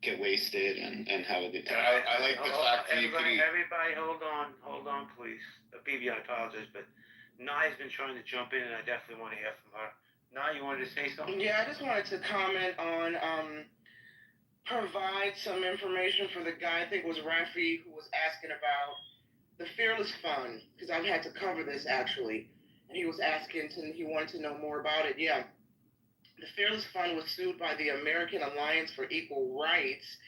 get wasted and have a good time. I like the fact that everybody, hold on, please. BB, I apologize, but Nai's been trying to jump in, and I definitely want to hear from her. Nai, you wanted to say something? Yeah, I just wanted to comment on provide some information for the guy, I think it was Rafi, who was asking about the Fearless Fund, because I've had to cover this actually, and he was asking, he wanted to know more about it. Yeah, The Fearless Fund was sued by the American Alliance for Equal Rights,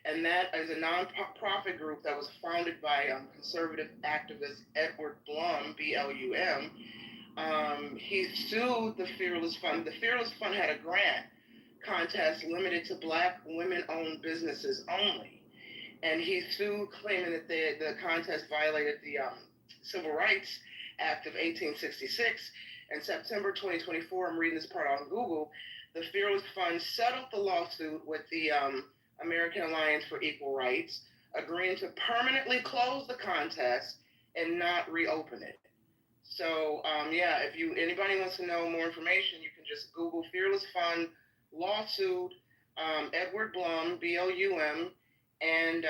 and that is a non-profit group that was founded by conservative activist Edward Blum, B-L-U-M. He sued the Fearless Fund. The Fearless Fund had a grant contest limited to Black women-owned businesses only. And he sued, claiming that the contest violated the Civil Rights Act of 1866. In September 2024, I'm reading this part on Google, the Fearless Fund settled the lawsuit with the American Alliance for Equal Rights, agreeing to permanently close the contest and not reopen it. So, if anybody wants to know more information, you can just Google Fearless Fund lawsuit, Edward Blum, B-L-U-M, and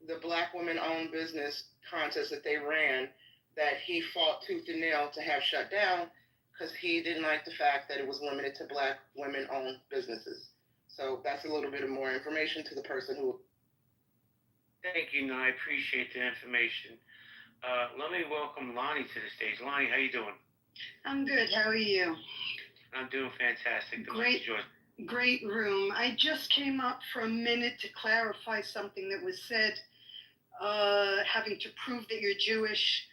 the Black women-owned business contest that they ran that he fought tooth and nail to have shut down because he didn't like the fact that it was limited to Black women-owned businesses. So that's a little bit of more information to the person who... Thank you, I appreciate the information. Let me welcome Lonnie to the stage. Lonnie, how you doing? I'm good. How are you? I'm doing fantastic. Great room. I just came up for a minute to clarify something that was said, having to prove that you're Jewish.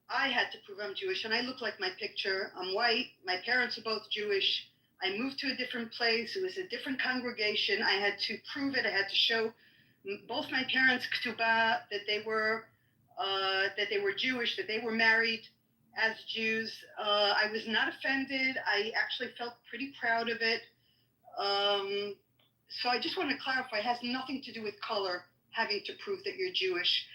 I had to prove I'm Jewish, and I look like my picture. I'm white. My parents are both Jewish. I moved to a different place. It was a different congregation. I had to prove it. I had to show both my parents ketubah that they were Jewish, that they were married as Jews. I was not offended. I actually felt pretty proud of it. So I just want to clarify, it has nothing to do with color, having to prove that you're Jewish.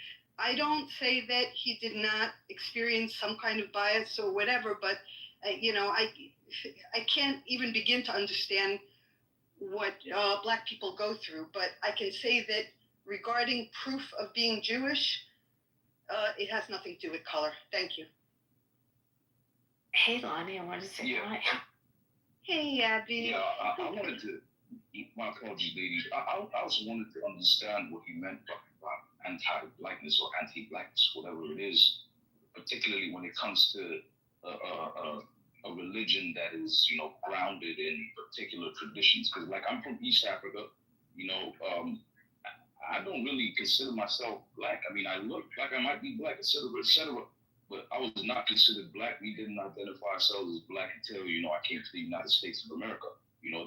I don't say that he did not experience some kind of bias or whatever, but, I can't even begin to understand what Black people go through. But I can say that regarding proof of being Jewish, it has nothing to do with color. Thank you. Hey, Lonnie, I wanted to say hi. Hey, Abby. Yeah, I wanted to, my apologies, ladies. I also wanted to understand what he meant by anti-Blackness or anti-Blackness, whatever it is, particularly when it comes to a religion that is, grounded in particular traditions. Because, I'm from East Africa, I don't really consider myself Black. I mean, I look like I might be Black, et cetera, but I was not considered Black. We didn't identify ourselves as Black until, I came to the United States of America.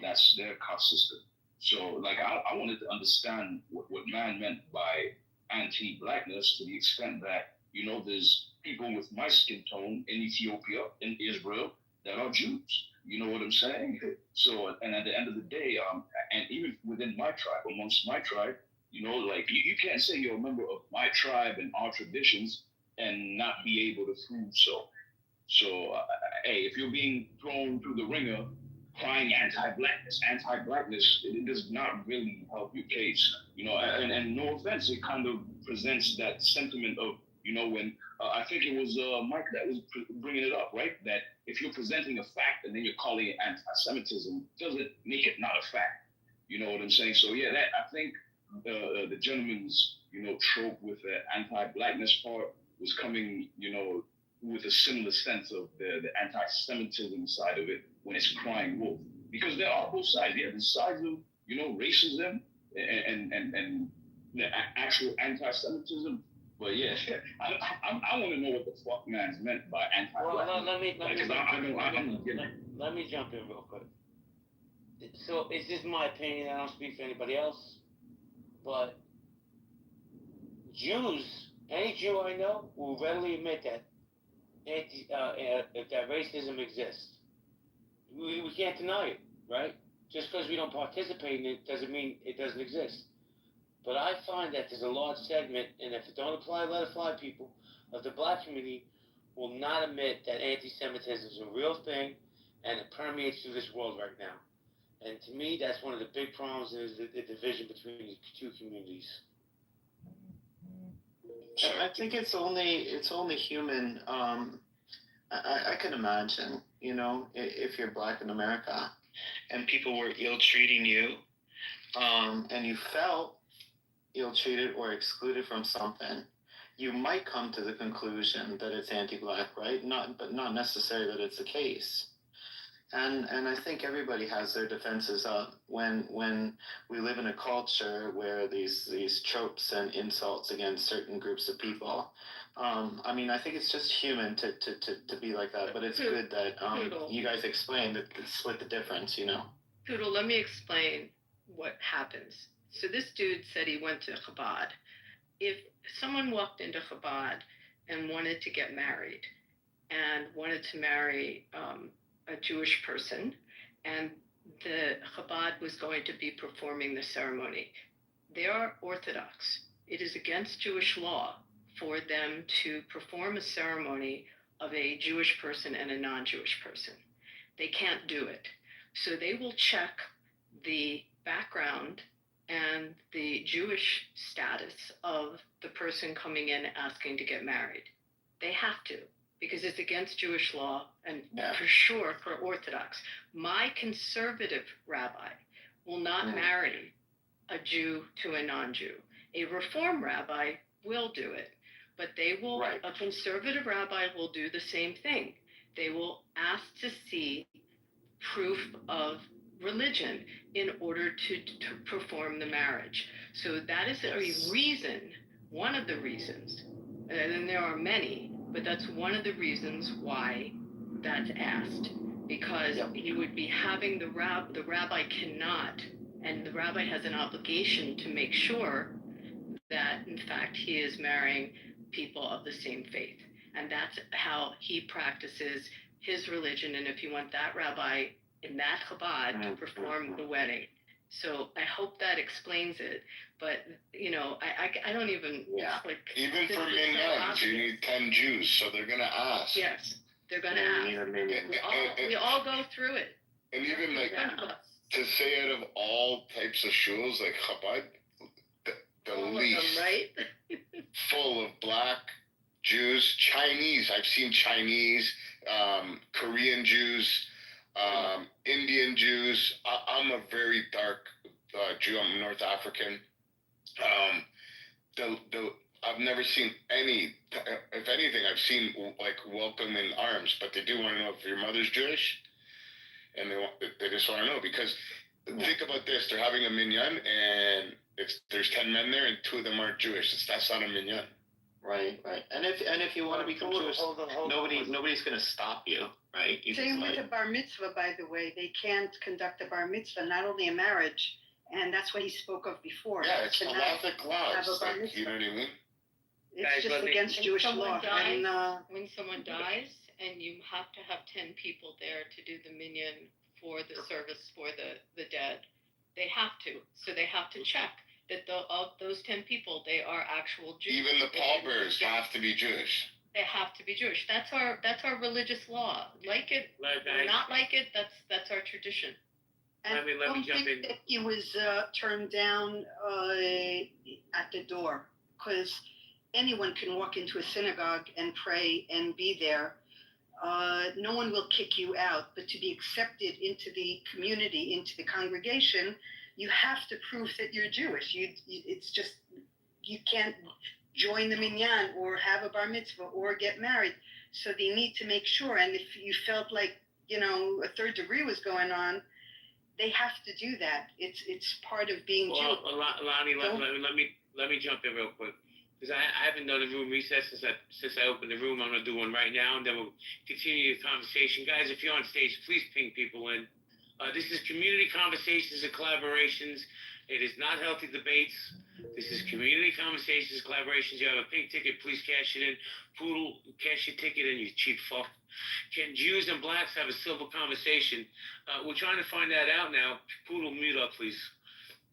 That's their caste system. So, I wanted to understand what man meant by anti-Blackness to the extent that, there's people with my skin tone in Ethiopia, in Israel, that are Jews. You know what I'm saying? So, and at the end of the day, and even within my tribe, amongst my tribe, you can't say you're a member of my tribe and our traditions and not be able to prove so. So, hey, if you're being thrown through the ringer, crying anti-Blackness, it does not really help your case. And no offense, it kind of presents that sentiment of, when I think it was Mike that was bringing it up, right? That if you're presenting a fact and then you're calling it anti-Semitism, doesn't make it not a fact. You know what I'm saying? So yeah, that I think the gentleman's trope with the anti-Blackness part was coming with a similar sense of the anti-Semitism side of it when it's crying wolf, because there are both sides. Yeah, the sides of racism and the actual anti-Semitism. But yeah, I want to know what the fuck man's meant by anti-Black. Well, let me jump in real quick. So it's just my opinion. I don't speak for anybody else. But Jews, any Jew I know, will readily admit that that racism exists. We can't deny it, right? Just because we don't participate in it doesn't mean it doesn't exist. But I find that there's a large segment, and if it don't apply, let it fly, people, of the Black community will not admit that anti-Semitism is a real thing, and it permeates through this world right now. And to me, that's one of the big problems is the division between the two communities. I think it's only human. I can imagine, if you're Black in America and people were ill-treating you, and you felt ill-treated or excluded from something, you might come to the conclusion that it's anti-Black, right? But not necessarily that it's the case. And I think everybody has their defenses up when we live in a culture where these tropes and insults against certain groups of people. I mean, I think it's just human to be like that, but it's good that you guys explained that split the difference, you know. Poodle, let me explain what happens. So this dude said he went to Chabad. If someone walked into Chabad and wanted to get married and wanted to marry a Jewish person, and the Chabad was going to be performing the ceremony, they are Orthodox. It is against Jewish law for them to perform a ceremony of a Jewish person and a non-Jewish person. They can't do it. So they will check the background and the Jewish status of the person coming in asking to get married. They have to, because it's against Jewish law and for sure for Orthodox. My conservative rabbi will not marry a Jew to a non-Jew. A Reform rabbi will do it, but they will, a conservative rabbi will do the same thing. They will ask to see proof of religion in order to perform the marriage. So that is a reason, one of the reasons, and there are many, but that's one of the reasons why that's asked, because you would be having the rabbi cannot, and the rabbi has an obligation to make sure that in fact he is marrying people of the same faith, and that's how he practices his religion. And if you want that rabbi in that Chabad to perform the wedding. So I hope that explains it. But, you know, I don't even, like... Even for minyans, you need 10 Jews, so they're going to ask. Yes, they're going to ask. We all go through it. And even, like, to say out of all types of shuls, like Chabad, the least, them, right? full of black Jews, Chinese. I've seen Chinese, Korean Jews, Indian Jews. I'm a very dark Jew. I'm North African. I've never seen any. If anything, I've seen like welcome in arms, but they do want to know if your mother's Jewish, and they just want to know because think about this: they're having a minyan, and if there's 10 men there and 2 of them aren't Jewish, that's not a minyan. Right. And if you want to become Jewish, nobody's going to stop you, right? Same with a bar mitzvah, by the way. They can't conduct a bar mitzvah, not only a marriage, and that's what he spoke of before. Yeah, it's halakhic law. Like, you know what I mean? It's just against Jewish law. When someone dies, and you have to have 10 people there to do the minyan for the service for the dead, they have to. So they have to check that of those 10 people, they are actual Jews. Even the pallbearers have to be Jewish. They have to be Jewish. That's our religious law. Like it or not like it, that's our tradition. And let me jump in. That he was turned down at the door, because anyone can walk into a synagogue and pray and be there. No one will kick you out, but to be accepted into the community, into the congregation, you have to prove that you're Jewish. It's just, you can't join the minyan or have a bar mitzvah or get married. So they need to make sure. And if you felt like, you know, a third degree was going on, they have to do that. It's part of being Jewish. Well, Lonnie, let me jump in real quick. Because I haven't done a room recess since I opened the room. I'm going to do one right now, and then we'll continue the conversation. Guys, if you're on stage, please ping people in. This is community conversations and collaborations. It is not healthy debates. This is community conversations, collaborations. You have a pink ticket, please cash it in. Poodle, cash your ticket in, you cheap fuck. Can Jews and blacks have a civil conversation? We're trying to find that out now. Poodle, mute up, please.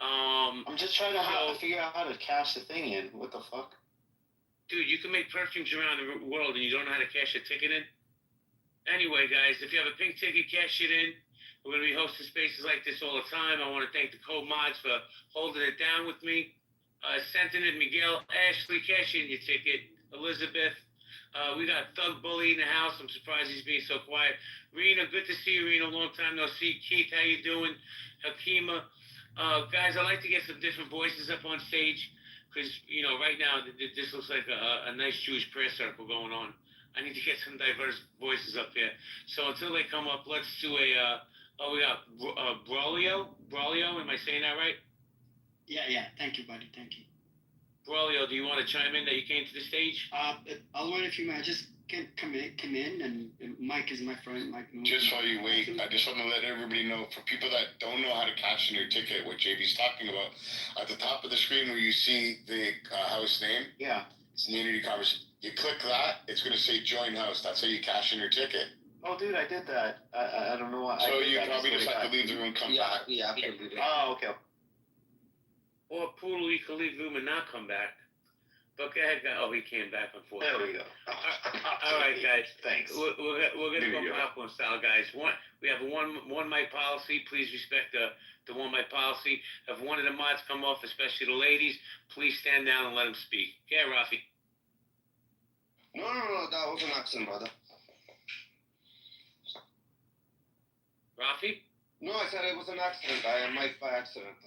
I'm just trying to figure out how to cash the thing in. What the fuck? Dude, you can make perfumes around the world and you don't know how to cash a ticket in? Anyway, guys, if you have a pink ticket, cash it in. We're going to be hosting spaces like this all the time. I want to thank the co-mods for holding it down with me. Sentinel, Miguel, Ashley, cash in your ticket. Elizabeth, we got Thug Bully in the house. I'm surprised he's being so quiet. Rena, good to see you, Rena. Long time no see. Keith, how you doing? Hakima. Guys, I'd like to get some different voices up on stage because, you know, right now this looks like a nice Jewish prayer circle going on. I need to get some diverse voices up here. So until they come up, let's do a. We got Braulio. Am I saying that right? Yeah. Thank you, buddy. Thank you. Braulio, do you want to chime in that you came to the stage? I'll wait a few minutes. Just come in, and Mike is my friend. Mike. Just while you wait, I just want to let everybody know, for people that don't know how to cash in your ticket, what JB's talking about, at the top of the screen where you see the house name, it's community conversation. You click that, it's going to say join house. That's how you cash in your ticket. Oh, dude, I did that. I don't know why. So you probably just have to leave the room, come back. Yeah, absolutely. Oh, okay. Or Poodle, you can leave the room and not come back. But go ahead, guys. Oh, he came back, unfortunately. There we go. All right, guys. Thanks. We're gonna go popcorn style, guys. We have a one mic policy. Please respect the one mic policy. If one of the mods come off, especially the ladies, please stand down and let them speak. Yeah, Rafi. No, that was an accident, brother. Rafi? No, I said it was an accident. I am mic by accident.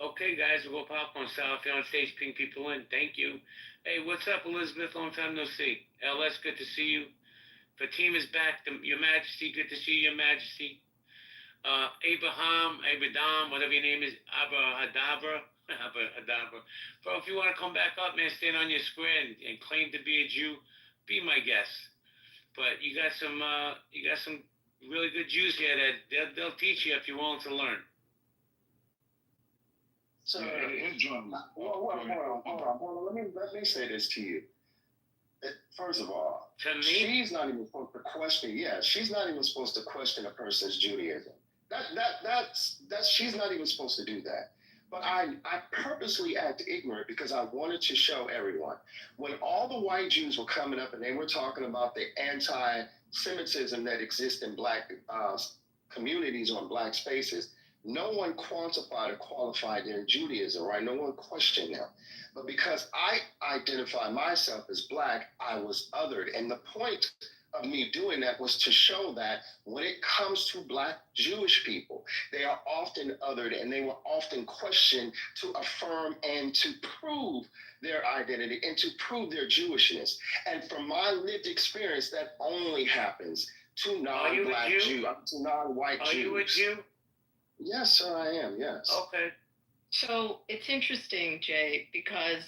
Okay, guys, we'll go popcorn style. If you're on stage, ping people in. Thank you. Hey, what's up, Elizabeth? Long time no see. LS, good to see you. Fatima is back. Your Majesty, good to see you, Your Majesty. Abraham, whatever your name is, Abrahadabra. Bro, if you want to come back up, man, stand on your square and claim to be a Jew, be my guest. But you got some really good Jews here that they'll teach you if you're willing to learn. So, hold on. Let me say this to you. First of all, she's not even supposed to question. Yeah, she's not even supposed to question a person's Judaism. That's she's not even supposed to do that. But I purposely act ignorant because I wanted to show everyone. When all the white Jews were coming up and they were talking about the anti-Semitism that exists in black communities or in black spaces, no one quantified or qualified their Judaism, right? No one questioned them. But because I identify myself as black, I was othered. And the point of me doing that was to show that when it comes to black Jewish people, they are often othered and they were often questioned to affirm and to prove their identity and to prove their Jewishness. And from my lived experience, that only happens to non-black Jews, to non-white Jews. Are you a Jew? Yes, sir, I am, yes. Okay. So it's interesting, Jay, because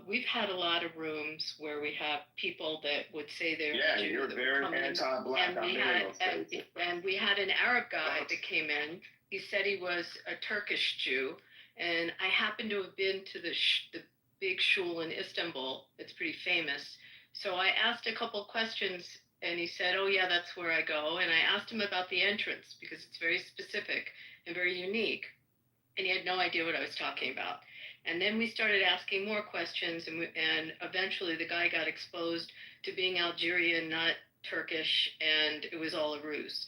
we've had a lot of rooms where we have people that would say they're Jew. You're very anti-black. And we had an Arab guy that came in. He said he was a Turkish Jew, and I happened to have been to the big shul in Istanbul. It's pretty famous. So I asked a couple questions, and he said, oh, yeah, that's where I go. And I asked him about the entrance because it's very specific and very unique. And he had no idea what I was talking about. And then we started asking more questions, and eventually the guy got exposed to being Algerian, not Turkish, and it was all a ruse.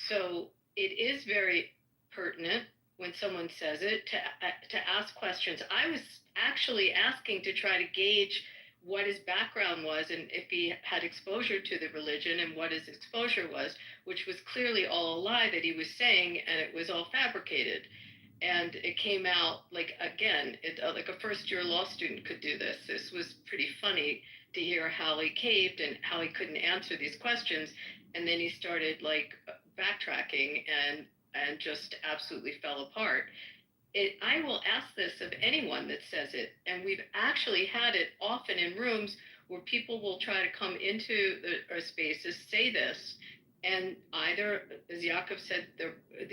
So it is very pertinent when someone says it to ask questions. I was actually asking to try to gauge what his background was and if he had exposure to the religion and what his exposure was, which was clearly all a lie that he was saying, and it was all fabricated. And it came out like a first-year law student could do this. This was pretty funny to hear how he caved and how he couldn't answer these questions. And then he started like backtracking and just absolutely fell apart. I will ask this of anyone that says it, and we've actually had it often in rooms where people will try to come into our spaces, say this, and either, as Yaakov said,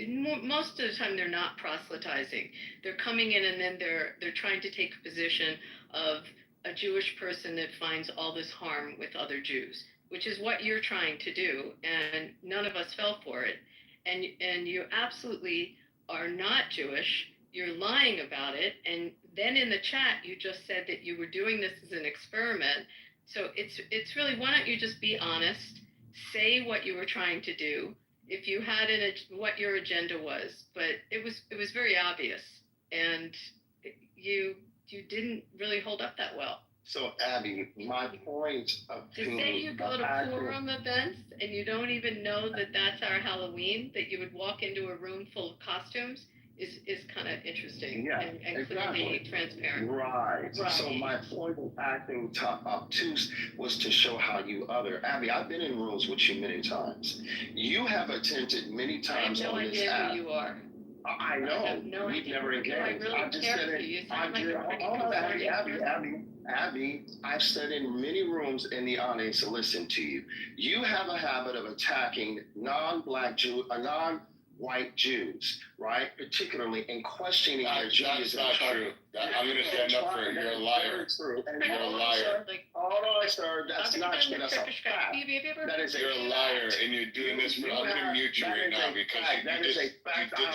most of the time they're not proselytizing. They're coming in and then they're trying to take a position of a Jewish person that finds all this harm with other Jews, which is what you're trying to do, and none of us fell for it. And you absolutely are not Jewish. You're lying about it, and then in the chat you just said that you were doing this as an experiment. So it's really, why don't you just be honest, say what you were trying to do, if you had what your agenda was. But it was very obvious, and you didn't really hold up that well. So Abby, my point of to say you go to Purim events and you don't even know that that's our Halloween, that you would walk into a room full of costumes, is kind of interesting Yeah, and clearly transparent. Right. Right. So my point of acting obtuse was to show how you other. Abby, I've been in rooms with you many times. You have attempted many times I have no on this idea app. who you are. I know. I have no We've idea. never Do I engaged. really I just care said for it. you? You sound like a pretty Hold on, concerning person. Abby, I've sat in many rooms in the audience to listen to you. You have a habit of attacking non-white Jews, right? Particularly in questioning their Judaism. That's not true. I'm going to stand up for it. You're a liar. You're a liar. Hold on, sir. That's not true. That's a fact. That is You're a liar, and you're doing this for. I'm going to mute you right now because you did this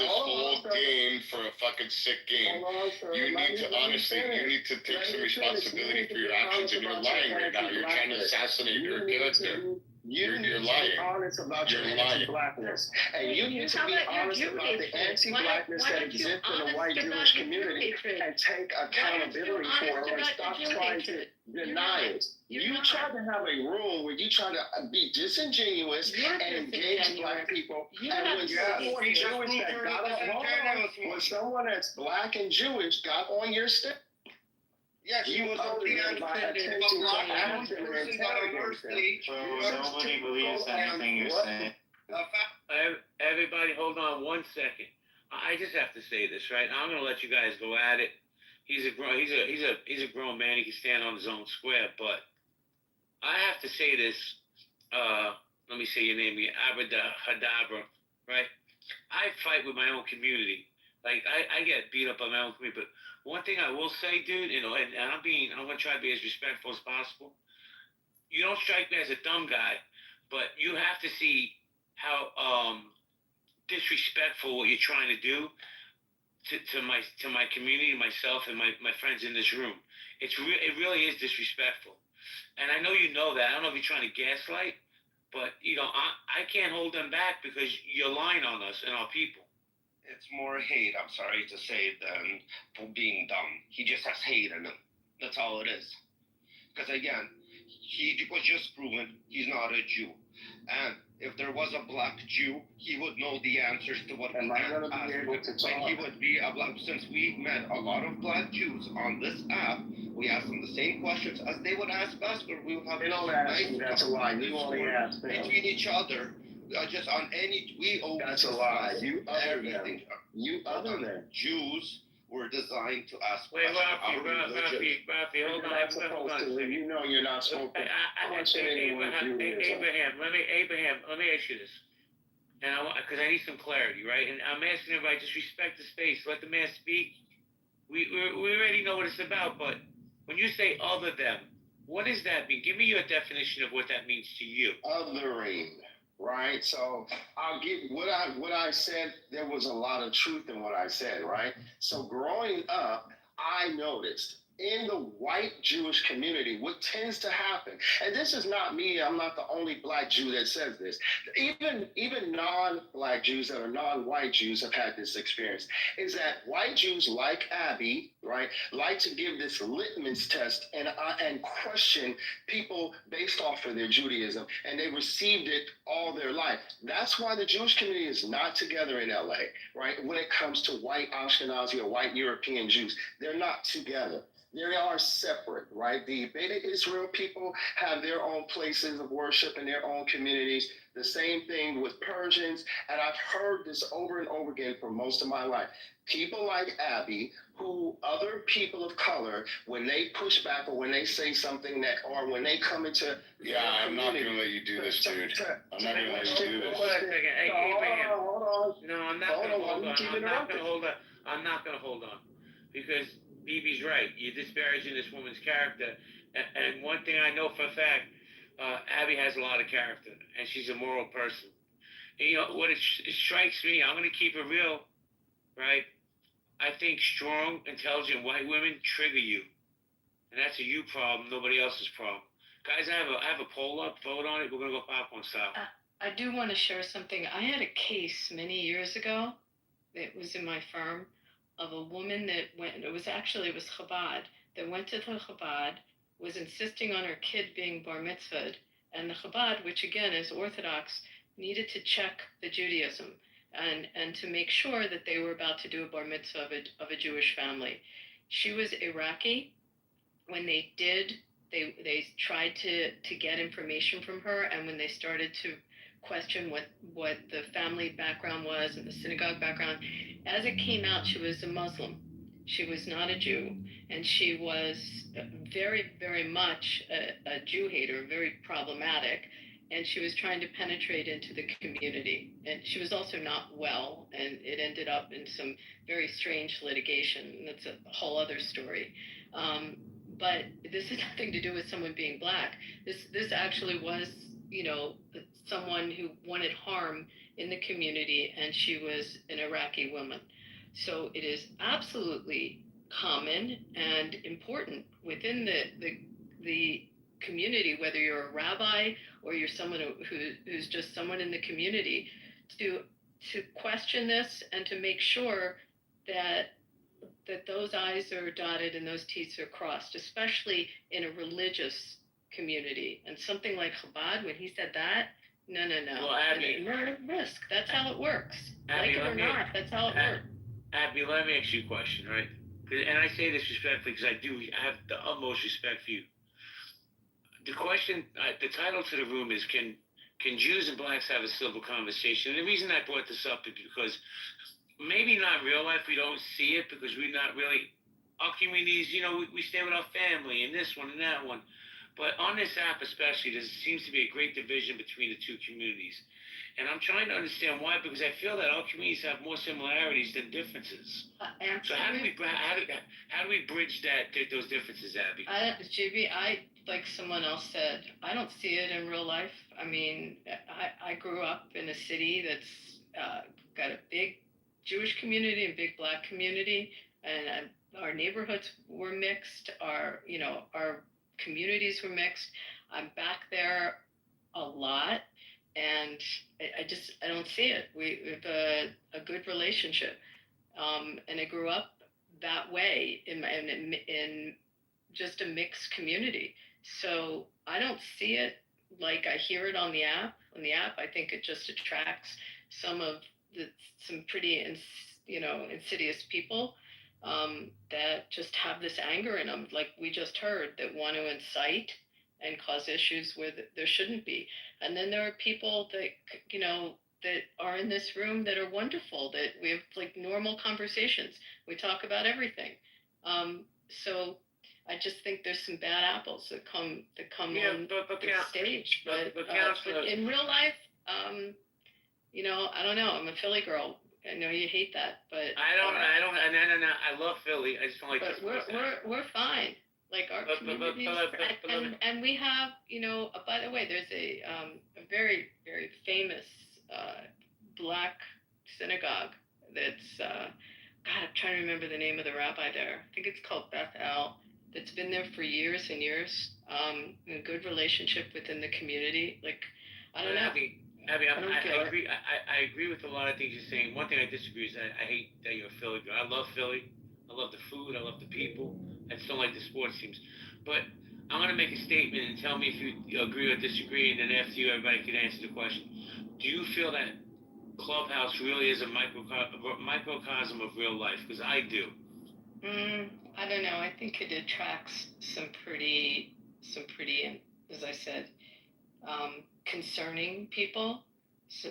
whole game for a fucking sick game. You need to honestly, you need to take some responsibility for your actions, and you're lying right now. You're trying to assassinate your character. You're lying. Honest about your anti-blackness, and you need to be honest about the anti-blackness that exists in the white Jewish community, and take accountability for it, and stop trying to deny it. You try to have a room where you try to be disingenuous and engage black people, and when someone Jewish that got when someone that's black and Jewish got on your step. Yes, you was only on So nobody believes anything you're saying. Everybody, hold on 1 second. I just have to say this, right? I'm gonna let you guys go at it. He's a grown man. He can stand on his own square. But I have to say this. Let me say your name again, Hadabra, right? I fight with my own community. Like I get beat up by my own community. But one thing I will say, dude, and I'm gonna try to be as respectful as possible. You don't strike me as a dumb guy, but you have to see how disrespectful what you're trying to do to my community, myself, and my friends in this room. It really is disrespectful, and I know you know that. I don't know if you're trying to gaslight, but I can't hold them back because you're lying on us and our people. It's more hate, I'm sorry to say, than for being dumb. He just has hate in him. That's all it is. Because again, he was just proven he's not a Jew. And if there was a black Jew, he would know the answers to what we asked. And he would be a black, since we met a lot of black Jews on this app, we asked them the same questions as they would ask us, but we would have that's a lie. You only ask them. Between each other. Just on we owe. That's a lie. You other than Jews were designed to ask Wait, questions. Rafi, hold on. You know you're not supposed to. Abraham, let me ask you this, and because I need some clarity, right? And I'm asking everybody, just respect the space, let the man speak. We already know what it's about, but when you say other them, what does that mean? Give me your definition of what that means to you. Othering. Right, so I'll give what I said. There was a lot of truth in what I said, right? So growing up, I noticed in the white Jewish community what tends to happen, and this is not me. I'm not the only black Jew that says this. Even non-black Jews that are non-white Jews have had this experience. Is that white Jews like Abby, right, like to give this litmus test and question people based off of their Judaism, and they received it all their life. That's why the Jewish community is not together in LA, right? When it comes to white Ashkenazi or white European Jews, they're not together. They are separate, right? The Beta Israel people have their own places of worship and their own communities. The same thing with Persians. And I've heard this over and over again for most of my life. People like Abby, who other people of color, when they push back or when they say something that, or when they come into... Yeah, I'm not going to let you do this, dude. I'm not going to let you do this. Hold on a second. Hey, Abraham. Hold on. No, I'm not going to hold on. I'm not going to hold on. Because BB's right. You're disparaging this woman's character. And one thing I know for a fact, Abby has a lot of character, and she's a moral person. And, what it strikes me, I'm going to keep it real, right? I think strong, intelligent white women trigger you. And that's a you problem, nobody else's problem. Guys, I have a poll up, vote on it. We're going to go popcorn style. I do want to share something. I had a case many years ago. It was in my firm, of a woman that it was Chabad, that went to the Chabad, was insisting on her kid being bar mitzvahed, and the Chabad, which again is Orthodox, needed to check the Judaism. and to make sure that they were about to do a bar mitzvah of a Jewish family. She was Iraqi. When they did, they tried to get information from her, and when they started to question what the family background was and the synagogue background, as it came out, she was a Muslim. She was not a Jew, and she was very, very much a Jew hater, very problematic, and she was trying to penetrate into the community. And she was also not well, and it ended up in some very strange litigation. That's a whole other story. But this has nothing to do with someone being black. This actually was, someone who wanted harm in the community, and she was an Iraqi woman. So it is absolutely common and important within the community, whether you're a rabbi or you're someone who's just someone in the community, to question this and to make sure that those I's are dotted and those T's are crossed, especially in a religious community. And something like Chabad, when he said that, no. Well, Abby, no risk. That's how it works. Abby, like it or not, that's how it works. Abby, let me ask you a question, right? And I say this respectfully because I have the utmost respect for you. The question, the title to the room is, can Jews and blacks have a civil conversation? And the reason I brought this up is because maybe not in real life we don't see it because we're not really, our communities, we stay with our family and this one and that one. But on this app especially, there seems to be a great division between the two communities. And I'm trying to understand why, because I feel that our communities have more similarities than differences. So how do we bridge those differences, Abby? JB, like someone else said, I don't see it in real life. I mean, I grew up in a city that's got a big Jewish community and big black community, and our neighborhoods were mixed. Our communities were mixed. I'm back there a lot, and I don't see it. We have a good relationship, and I grew up that way in just a mixed community. So I don't see it like I hear it on the app. On the app, I think it just attracts some pretty insidious people that just have this anger in them, like we just heard, that want to incite and cause issues where there shouldn't be. And then there are people that are in this room that are wonderful, that we have like normal conversations. We talk about everything. So I just think there's some bad apples that come on the stage. But in real life, I don't know. I'm a Philly girl. I know you hate that, but no. I love Philly. I just don't like. But we're fine. Like our communities, and we have, by the way, there's a very, very famous black synagogue that's I'm trying to remember the name of the rabbi there. I think it's called Beth El. That's been there for years and years. A good relationship within the community. Like, I don't know. Abby, I agree with a lot of things you're saying. One thing I disagree is I hate that you're a Philly girl. I love Philly. I love the food. I love the people. I just don't like the sports teams. But I'm going to make a statement and tell me if you agree or disagree, and then after you, everybody can answer the question. Do you feel that Clubhouse really is a microcosm of real life? Because I do. I don't know. I think it attracts some pretty, as I said, concerning people. So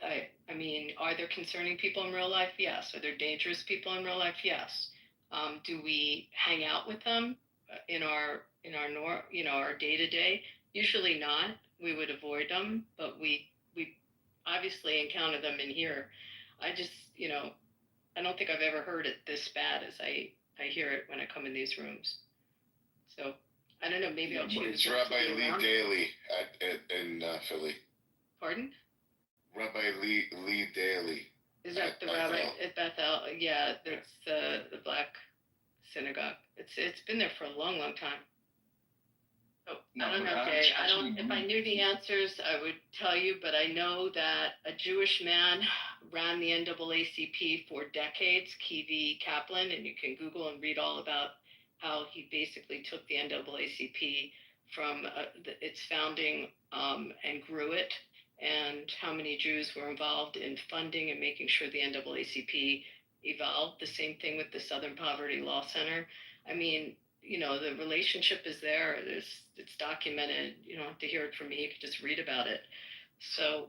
I mean, are there concerning people in real life? Yes. Are there dangerous people in real life? Yes. Do we hang out with them in our day to day? Usually not. We would avoid them, but we obviously encounter them in here. I just, I don't think I've ever heard it this bad as I hear it when I come in these rooms. So I don't know. Maybe I'll choose. It's Rabbi Lee Daly in Philly. Pardon? Rabbi Lee Daly. Is that the rabbi at Bethel? Yeah, that's the black synagogue. It's been there for a long, long time. Oh, I don't know, Jay. If I knew the answers, I would tell you, but I know that a Jewish man ran the NAACP for decades, Kivi Kaplan, and you can Google and read all about how he basically took the NAACP from its founding and grew it and how many Jews were involved in funding and making sure the NAACP evolved. The same thing with the Southern Poverty Law Center. I mean, the relationship is there. It's documented. You don't have to hear it from me. You can just read about it. So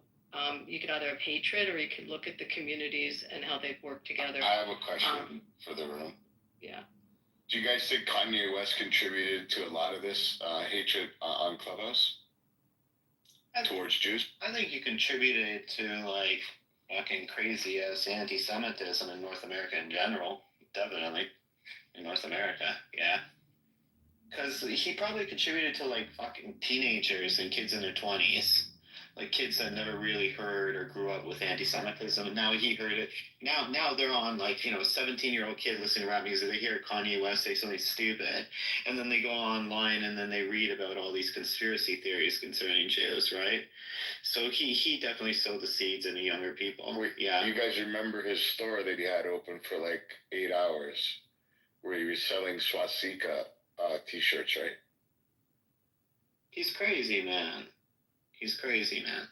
you could either have hatred, or you could look at the communities and how they've worked together. I have a question for the room. Yeah. Do you guys think Kanye West contributed to a lot of this hatred on Clubhouse towards Jews? I think he contributed to like fucking crazy ass anti-Semitism in North America in general. Definitely. In North America, yeah. Because he probably contributed to like fucking teenagers and kids in their 20s. Like kids that never really heard or grew up with anti-Semitism, and now he heard it. Now they're on like, a 17-year-old kid listening to rap music. They hear Kanye West say something stupid, and then they go online and then they read about all these conspiracy theories concerning Jews, right? So he definitely sowed the seeds in the younger people. Yeah. You guys remember his store that he had open for like 8 hours, where he was selling swastika t-shirts, right? He's crazy, man. He's crazy, man.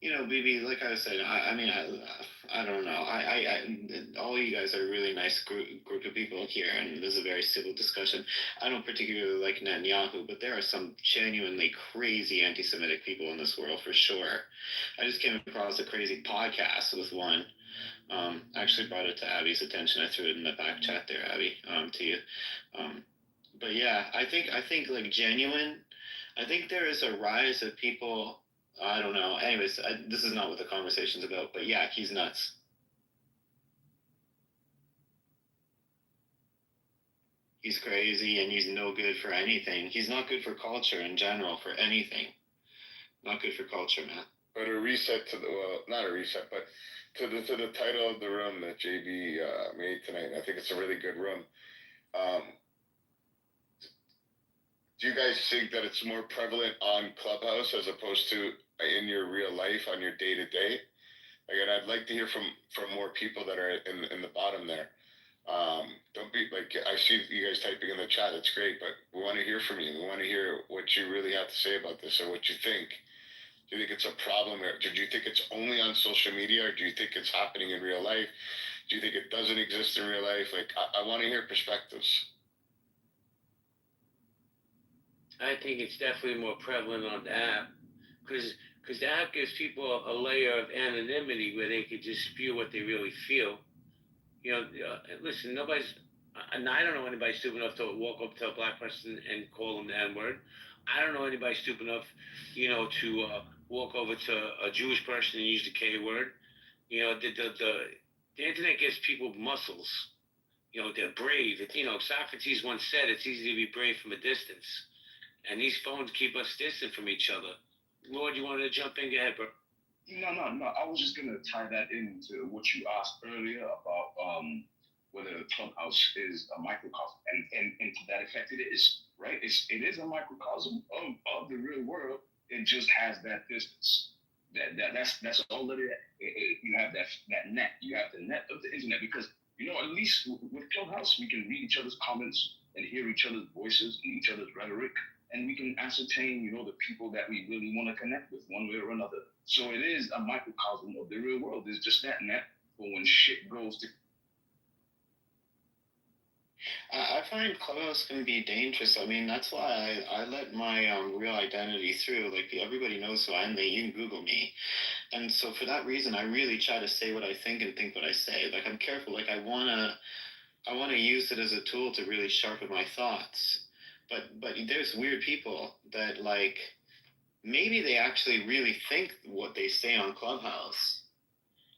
BB, like I said, I don't know. All you guys are a really nice group of people here, and this is a very civil discussion. I don't particularly like Netanyahu, but there are some genuinely crazy anti-Semitic people in this world for sure. I just came across a crazy podcast with one. I actually brought it to Abby's attention. I threw it in the back chat there, Abby, to you. But yeah, I think like genuine. I think there is a rise of people. I don't know. Anyways, this is not what the conversation's about. But yeah, he's nuts. He's crazy, and he's no good for anything. He's not good for culture in general, for anything. Not good for culture, man. But a reset to not a reset, but to the title of the room that JB made tonight. I think it's a really good room. Do you guys think that it's more prevalent on Clubhouse as opposed to in your real life, on your day-to-day? Again, I'd like to hear from more people that are in the bottom there. Don't be like, I see you guys typing in the chat. It's great, but we want to hear from you. We want to hear what you really have to say about this, or what you think. Do you think it's a problem, or do you think it's only on social media, or do you think it's happening in real life? Do you think it doesn't exist in real life? Like, I want to hear perspectives. I think it's definitely more prevalent on the app, because the app gives people a layer of anonymity where they could just spew what they really feel. Listen, I don't know anybody stupid enough to walk up to a black person and call them the N-word. I don't know anybody stupid enough, to walk over to a Jewish person and use the K-word. The internet gives people muscles. They're brave. Socrates once said it's easy to be brave from a distance. And these phones keep us distant from each other. Lord, you wanted to jump in? Go ahead, bro. No. I was just gonna tie that into what you asked earlier about whether the Clubhouse is a microcosm, and to that effect, it is, right? It is a microcosm of the real world. It just has that distance. That's all that it is. You have that net. You have the net of the internet, because at least with Clubhouse we can read each other's comments and hear each other's voices and each other's rhetoric. And we can ascertain, the people that we really want to connect with one way or another. So it is a microcosm of the real world. It's just that net for when shit goes to. I find Clubhouse can be dangerous. I mean, that's why I let my real identity through. Like, everybody knows who I am. You can Google me. And so for that reason, I really try to say what I think and think what I say. Like, I'm careful. Like, I want to use it as a tool to really sharpen my thoughts. But there's weird people that, like, maybe they actually really think what they say on Clubhouse,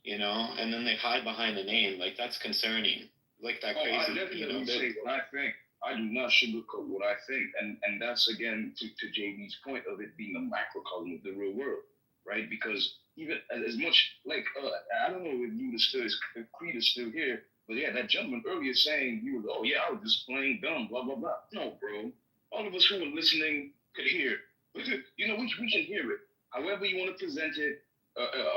and then they hide behind the name. Like, that's concerning. Like that crazy. I definitely say what I think. I do not sugarcoat what I think, and that's again to JB's point of it being a macrocosm of the real world, right? Because even as much like I don't know if Creed is still here. But yeah, that gentleman earlier saying I was just playing dumb, blah blah blah. No, bro. All of us who are listening could hear. We can hear it. However you want to present it,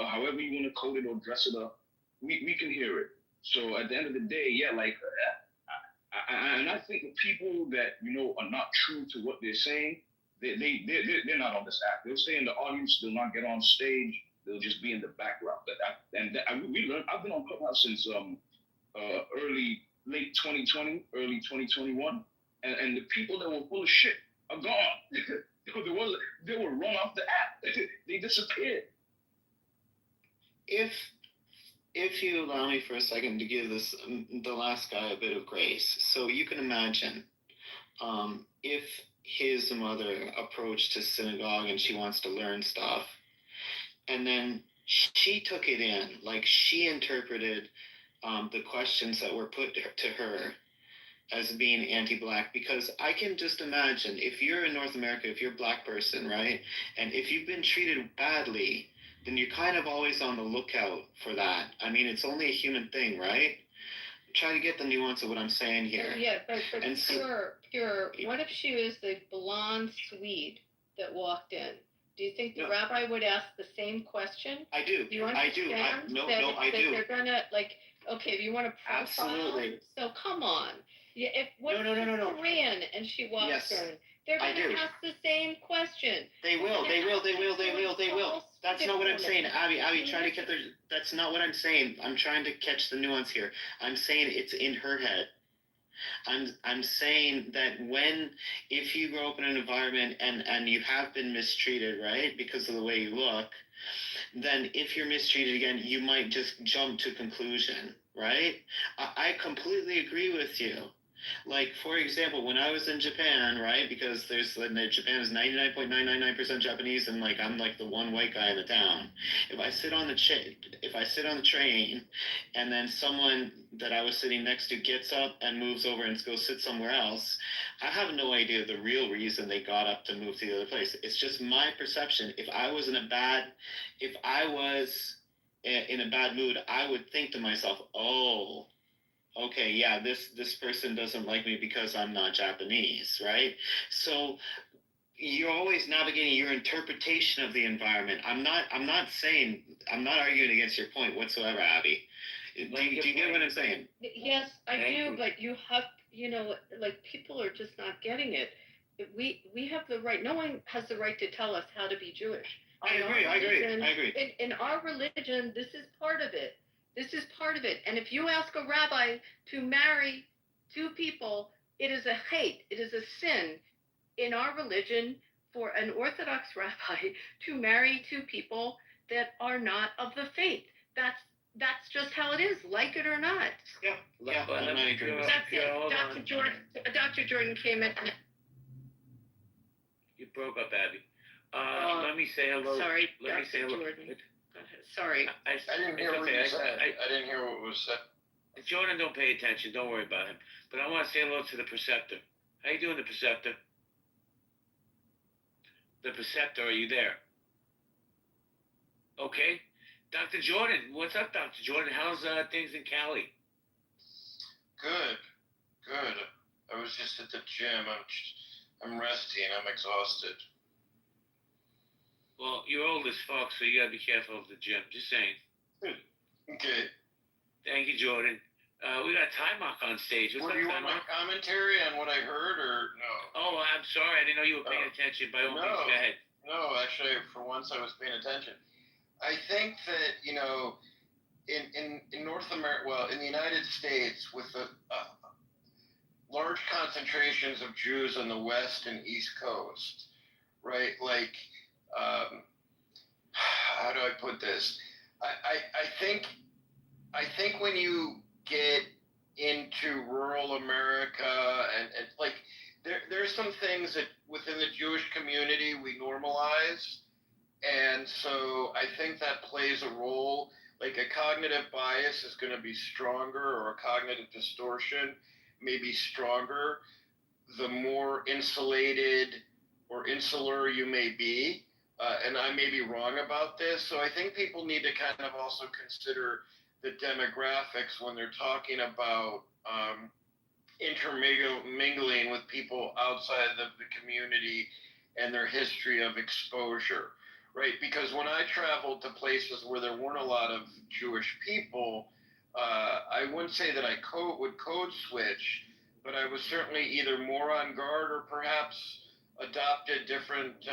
however you want to code it or dress it up, we can hear it. So at the end of the day, and I think the people that are not true to what they're saying, They're not on this app. They'll stay in the audience. They'll not get on stage. They'll just be in the background. I've been on Clubhouse since late 2020, early 2021, and the people that were full of shit are gone. They were run off the app. They disappeared. If you allow me for a second to give the last guy a bit of grace, so you can imagine if his mother approached his synagogue and she wants to learn stuff, and then she took it in, like she interpreted the questions that were put to her as being anti-black, because I can just imagine if you're in North America, if you're a black person, right, and if you've been treated badly, then you're kind of always on the lookout for that. I mean, it's only a human thing, right? Try to get the nuance of what I'm saying here. Yeah, but pure. What if she was the blonde Swede that walked in? Do you think the rabbi would ask the same question? I do. Do you understand that they're gonna, like, okay, if you want to profile, absolutely. So come on. Yeah, if No. Korean and she walks in, they're gonna ask the same question. They will. That's not what I'm saying, Abby. Try to get there. That's not what I'm saying. I'm trying to catch the nuance here. I'm saying it's in her head. I'm saying that if you grow up in an environment and you have been mistreated, right, because of the way you look, then if you're mistreated again, you might just jump to conclusion, right? I completely agree with you. Like, for example, when I was in Japan, right, because Japan is 99.999% Japanese, and like I'm like the one white guy in the town. If I sit on the train, and then someone that I was sitting next to gets up and moves over and goes sit somewhere else, I have no idea the real reason they got up to move to the other place. It's just my perception. If I was in a bad mood, I would think to myself, oh, okay, yeah, this person doesn't like me because I'm not Japanese, right? So you're always navigating your interpretation of the environment. I'm not arguing against your point whatsoever, Abby. Do you get what I'm saying? Yes, I do, but you have, like, people are just not getting it. We have the right. No one has the right to tell us how to be Jewish. I agree. In our religion, this is part of it. And if you ask a rabbi to marry two people, it is a hate. It is a sin in our religion for an Orthodox rabbi to marry two people that are not of the faith. That's just how it is, like it or not. Yeah. That's it. Dr. Jordan came in. You broke up, Abby. Let me say hello. Sorry, Let me say hello. Jordan. Sorry. I didn't hear what you said. I didn't hear what was said. Jordan don't pay attention. Don't worry about him. But I want to say hello to the preceptor. How you doing, the preceptor? The preceptor, are you there? Okay. Dr. Jordan, what's up, Dr. Jordan? How's things in Cali? Good. I was just at the gym. I'm resting. I'm exhausted. Well, you're old as fuck, so you gotta be careful of the gym. Just saying. Okay. Thank you, Jordan. We got Time Mark on stage. What, do you want my commentary on what I heard, or no? Oh, I'm sorry. I didn't know you were paying attention. By all means, go ahead. No, actually, for once I was paying attention. I think that, in North America, well, in the United States, with the large concentrations of Jews on the West and East Coast, right? Like, how do I put this? I think when you get into rural America and like there's some things that within the Jewish community we normalize, and so I think that plays a role. Like a cognitive bias is going to be stronger, or a cognitive distortion may be stronger the more insulated or insular you may be. And I may be wrong about this. So I think people need to kind of also consider the demographics when they're talking about intermingling with people outside of the community and their history of exposure, right? Because when I traveled to places where there weren't a lot of Jewish people, I wouldn't say that I would code switch, but I was certainly either more on guard or perhaps adopted different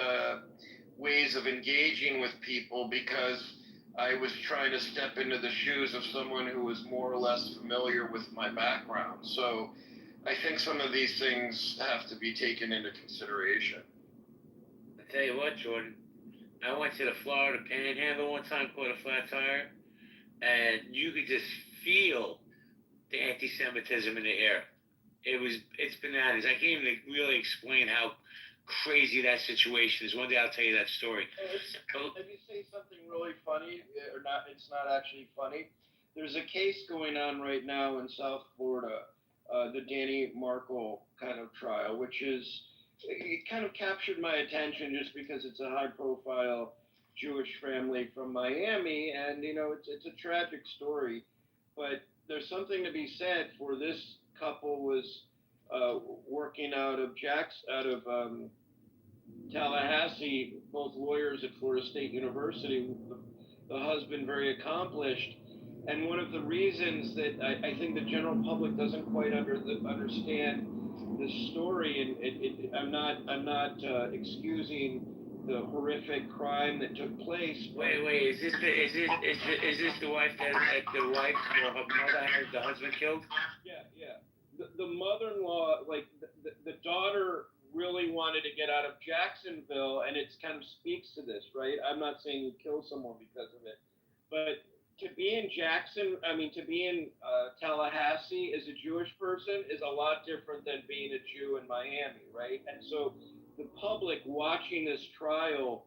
ways of engaging with people because I was trying to step into the shoes of someone who was more or less familiar with my background. So I think some of these things have to be taken into consideration. I tell you what, Jordan, I went to the Florida Panhandle one time, caught a flat tire, and you could just feel the anti-Semitism in the air. It's bananas. I can't even really explain how crazy that situation is. One day I'll tell you that story. Let me say something really funny, or not? It's not actually funny. There's a case going on right now in South Florida, the Danny Markle kind of trial, which is it kind of captured my attention just because it's a high-profile Jewish family from Miami, and it's a tragic story, but there's something to be said for this couple was working out of Tallahassee, both lawyers at Florida State University, the husband very accomplished. And one of the reasons that I think the general public doesn't quite understand the story, and I'm not excusing the horrific crime that took place. Wait, is this the wife or her mother had the husband killed? Yeah. The mother-in-law, like the daughter, really wanted to get out of Jacksonville, and it kind of speaks to this, right? I'm not saying you kill someone because of it, but to be in Tallahassee as a Jewish person is a lot different than being a Jew in Miami, right? And so the public watching this trial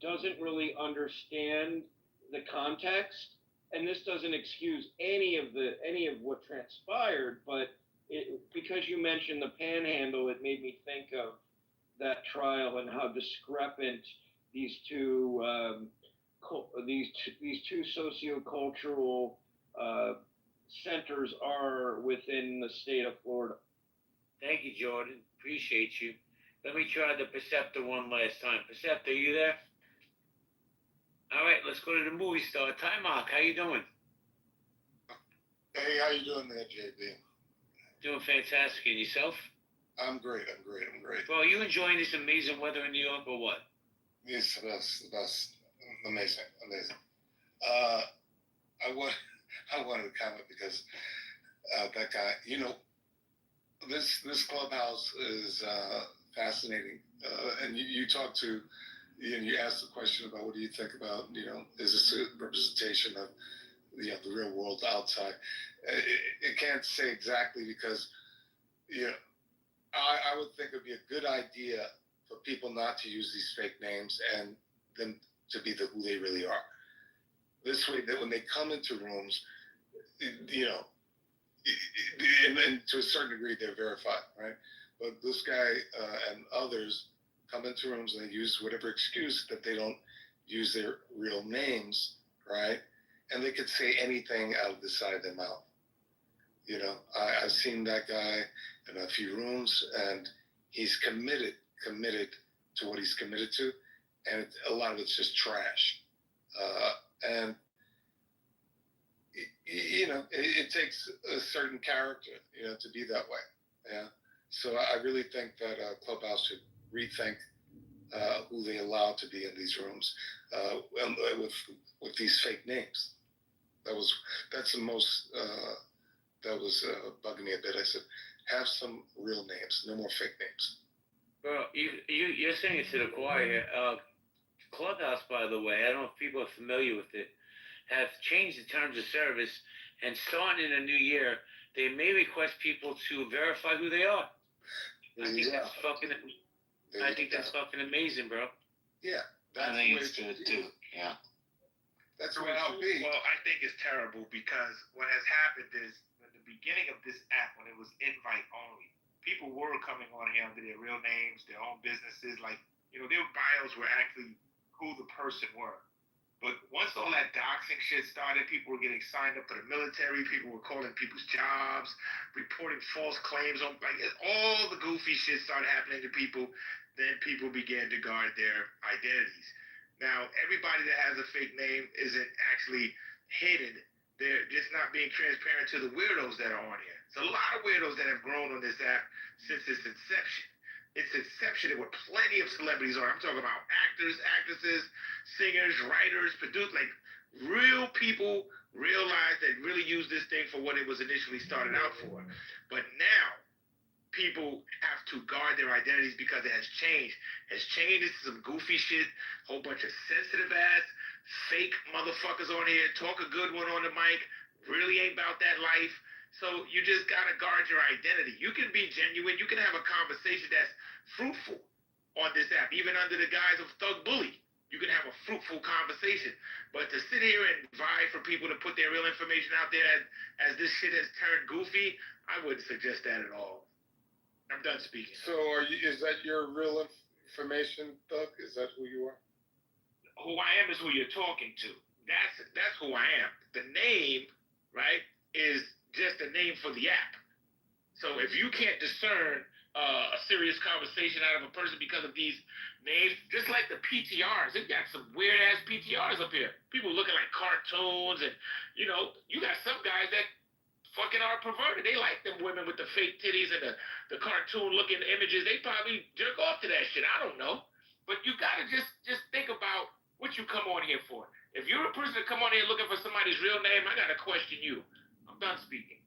doesn't really understand the context, and this doesn't excuse any of what transpired, but because you mentioned the Panhandle, it made me think of that trial and how discrepant these two sociocultural centers are within the state of Florida. Thank you, Jordan. Appreciate you. Let me try the Perceptor one last time. Perceptor, are you there? All right, let's go to the movie star. Ty Mark, how you doing? Hey, how you doing there, JB? Doing fantastic. And yourself? I'm great. Well, are you enjoying this amazing weather in New York or what? Yes, the best. Amazing. I wanted to comment because that guy, this clubhouse is fascinating. And you talk to, and you ask the question about what do you think about, is this a representation of the real world outside? It can't say exactly because, I would think it'd be a good idea for people not to use these fake names and them to be who they really are. This way, that when they come into rooms, and to a certain degree, they're verified, right? But this guy and others come into rooms and they use whatever excuse that they don't use their real names, right? And they could say anything out of the side of their mouth. I've seen that guy in a few rooms, and he's committed to what he's committed to, and a lot of it's just trash. And it takes a certain character, to be that way. Yeah. So I really think that Clubhouse should rethink who they allow to be in these rooms with these fake names. That's the most that was bugging me a bit. I said, have some real names, no more fake names. Well, you're saying it to the choir. Clubhouse, by the way, I don't know if people are familiar with it, have changed the terms of service, and starting in a new year, they may request people to verify who they are. I think that's fucking amazing, bro. Yeah, I think it's good too. Yeah. That's what I'll be. Well, I think it's terrible because what has happened is at the beginning of this app, when it was invite only, people were coming on here under their real names, their own businesses, their bios were actually who the person were. But once all that doxing shit started, people were getting signed up for the military, people were calling people's jobs, reporting false claims on, all the goofy shit started happening to people, then people began to guard their identities. Now, everybody that has a fake name isn't actually hidden. They're just not being transparent to the weirdos that are on here. There's a lot of weirdos that have grown on this app since its inception. its inception, there were plenty of celebrities on. I'm talking about actors, actresses, singers, writers, producers, like real people realized that really used this thing for what it was initially started out for. But now, people have to guard their identities because it has changed. It's changed into some goofy shit, whole bunch of sensitive ass, fake motherfuckers on here, talk a good one on the mic, really ain't about that life. So you just gotta guard your identity. You can be genuine, you can have a conversation that's fruitful on this app, even under the guise of thug bully. You can have a fruitful conversation. But to sit here and vie for people to put their real information out there as this shit has turned goofy, I wouldn't suggest that at all. I'm done speaking. So is that your real information, Doug? Is that who you are? Who I am is who you're talking to. That's who I am. The name, right, is just a name for the app. So if you can't discern a serious conversation out of a person because of these names, just like the PTRs, they've got some weird ass PTRs up here. People looking like cartoons, and you got some guys that fucking are perverted. They like them women with the fake titties and the cartoon looking images. They probably jerk off to that shit. I don't know. But you gotta just think about what you come on here for. If you're a person that come on here looking for somebody's real name, I gotta question you. I'm done speaking.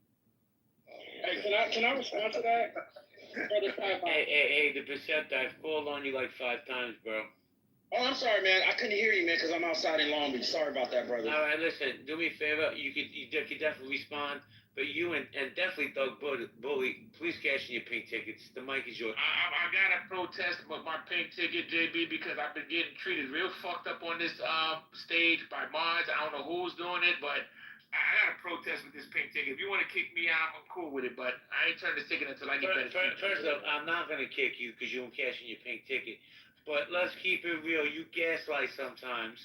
Hey, can I respond to that? Hey, the Perceptor, I've called on you like 5 times, bro. Oh, I'm sorry, man. I couldn't hear you, man, because I'm outside in Long Beach. Sorry about that, brother. All right, listen. Do me a favor. You could definitely respond. But you and definitely Thug Bully, please cash in your pink tickets. The mic is yours. I gotta protest my pink ticket, JB, because I've been getting treated real fucked up on this stage by mods. I don't know who's doing it, but I gotta protest with this pink ticket. If you want to kick me out, I'm cool with it, but I ain't turning this ticket until I get better. First off, I'm not gonna kick you because you won't cash in your pink ticket. But let's keep it real. You gaslight sometimes,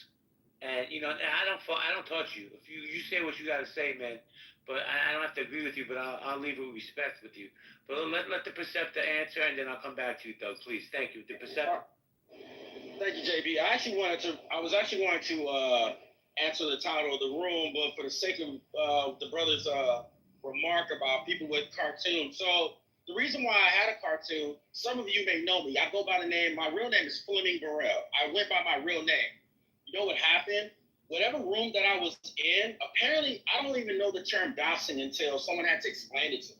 and I don't touch you. If you say what you gotta say, man. But I don't have to agree with you, but I'll leave it with respect with you. But let the Perceptor answer, and then I'll come back to you, Doug. Please, thank you. The Perceptor. Thank you, JB. I was actually going to answer the title of the room, but for the sake of the brother's remark about people with cartoons. So the reason why I had a cartoon, some of you may know me. I go by the name, my real name is Fleming Burrell. I went by my real name. You know what happened? Whatever room that I was in, apparently I don't even know the term doxing until someone had to explain it to me.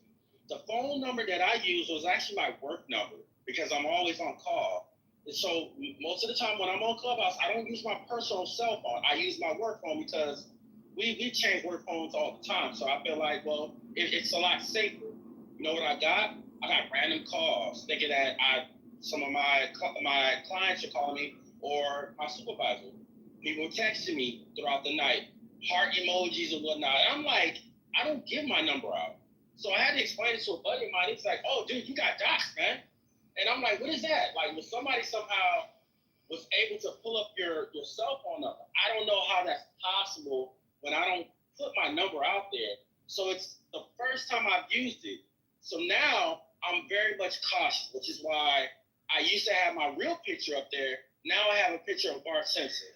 The phone number that I used was actually my work number because I'm always on call. And so most of the time when I'm on Clubhouse, I don't use my personal cell phone. I use my work phone because we change work phones all the time. So I feel like, well, it's a lot safer. You know what I got? I got random calls thinking that some of my clients are calling me or my supervisor. People texting me throughout the night, heart emojis and whatnot. I'm like, I don't give my number out. So I had to explain it to a buddy of mine. He's like, oh, dude, you got doxed, man. And I'm like, what is that? Like, when somebody somehow was able to pull up your cell phone number, I don't know how that's possible when I don't put my number out there. So it's the first time I've used it. So now I'm very much cautious, which is why I used to have my real picture up there. Now I have a picture of Bart Simpson.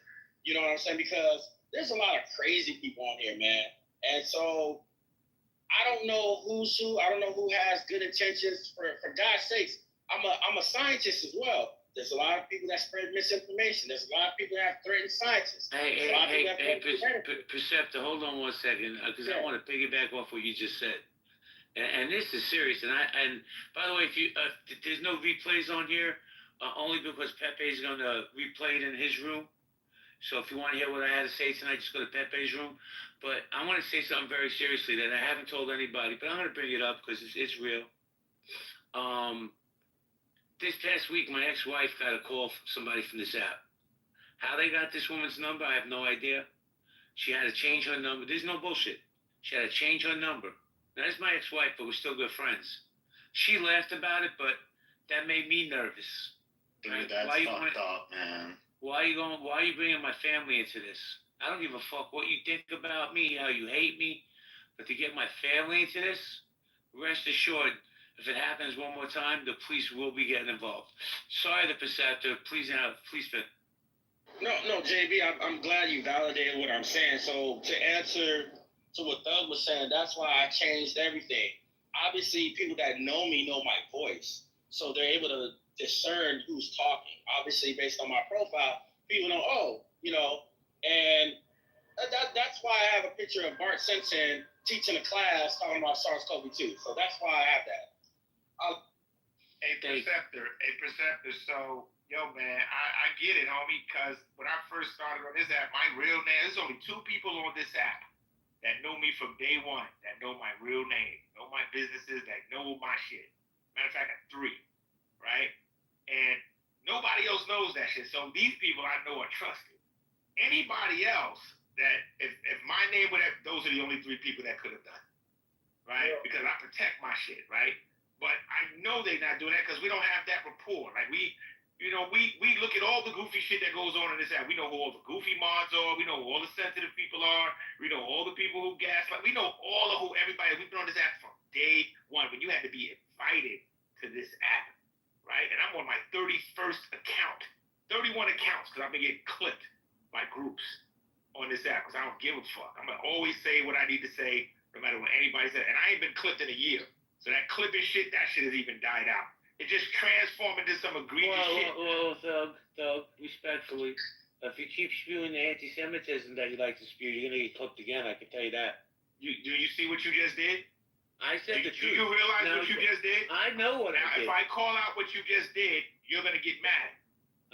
You know what I'm saying? Because there's a lot of crazy people on here, man. And so I don't know who's who. I don't know who has good intentions. For God's sakes, I'm a scientist as well. There's a lot of people that spread misinformation. There's a lot of people that have threatened scientists. Hey, Perceptor, hold on 1 second, because I want to piggyback off what you just said. And this is serious. And by the way, if you there's no replays on here, only because Pepe's going to replay it in his room. So if you want to hear what I had to say tonight, just go to Pepe's room. But I want to say something very seriously that I haven't told anybody, but I'm going to bring it up because it's real. This past week, my ex-wife got a call from somebody from this app. How they got this woman's number, I have no idea. She had to change her number. There's no bullshit. She had to change her number. Now, that's my ex-wife, but we're still good friends. She laughed about it, but that made me nervous. Dude, that's fucked up, man. Why are you bringing my family into this? I don't give a fuck what you think about me, how you hate me, but to get my family into this, rest assured, if it happens one more time, the police will be getting involved. Sorry, the Perceptor. Please, fit. No, JB, I'm glad you validated what I'm saying. So to answer to what Doug was saying, that's why I changed everything. Obviously, people that know me know my voice, so they're able to discern who's talking. Obviously, based on my profile, people know, and that's why I have a picture of Bart Simpson teaching a class talking about SARS-CoV-2. So that's why I have that. A Perceptor. So, yo, man, I get it, homie, because when I first started on this app, my real name, there's only 2 people on this app that know me from day one, that know my real name, know my businesses, that know my shit. Matter of fact, 3, right? And nobody else knows that shit. So these people I know are trusted. Anybody else that, if my name would have, those are the only 3 people that could have done, right? Yeah. Because I protect my shit, right? But I know they're not doing that because we don't have that rapport. Like we look at all the goofy shit that goes on in this app. We know who all the goofy mods are. We know who all the sensitive people are. We know all the people who gaslight. We know all of who everybody. We've been on this app from day one. When you had to be invited to this app, right? And I'm on my 31st account, 31 accounts, because I've been getting clipped by groups on this app because I don't give a fuck. I'm gonna always say what I need to say, no matter what anybody says. And I ain't been clipped in a year. So that clipping shit, that shit has even died out. It just transformed into some egregious shit. Well, Thug, respectfully, if you keep spewing the anti-Semitism that you like to spew, you're gonna get clipped again. I can tell you that. Do you see what you just did? I said the truth. Do you realize what you just did? I know what I did. If I call out what you just did, you're gonna get mad.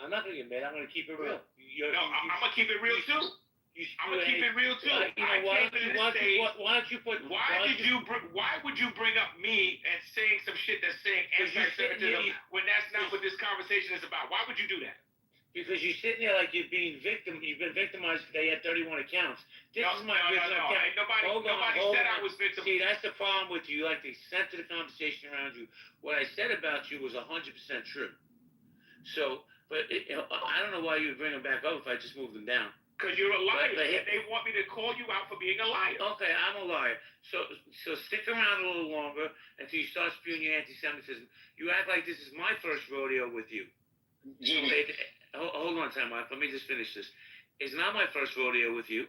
I'm not gonna get mad. I'm gonna keep it real. I'm gonna keep it real too. I'm gonna keep it real too. Why would you bring up me and saying some shit that's saying anti-Semitism when that's not what this conversation is about? Why would you do that? Because you're sitting there like you've been victimized today at 31 accounts. This is my business account. Nobody said I was victimized. See, that's the problem with you. You like to center the conversation around you. What I said about you was 100% true. So, but I don't know why you would bring them back up if I just moved them down. Because you're a liar. And they want me to call you out for being a liar. Okay, I'm a liar. So stick around a little longer until you start spewing your anti-Semitism. You act like this is my first rodeo with you. Hold on, Time Out. Let me just finish this. It's not my first rodeo with you.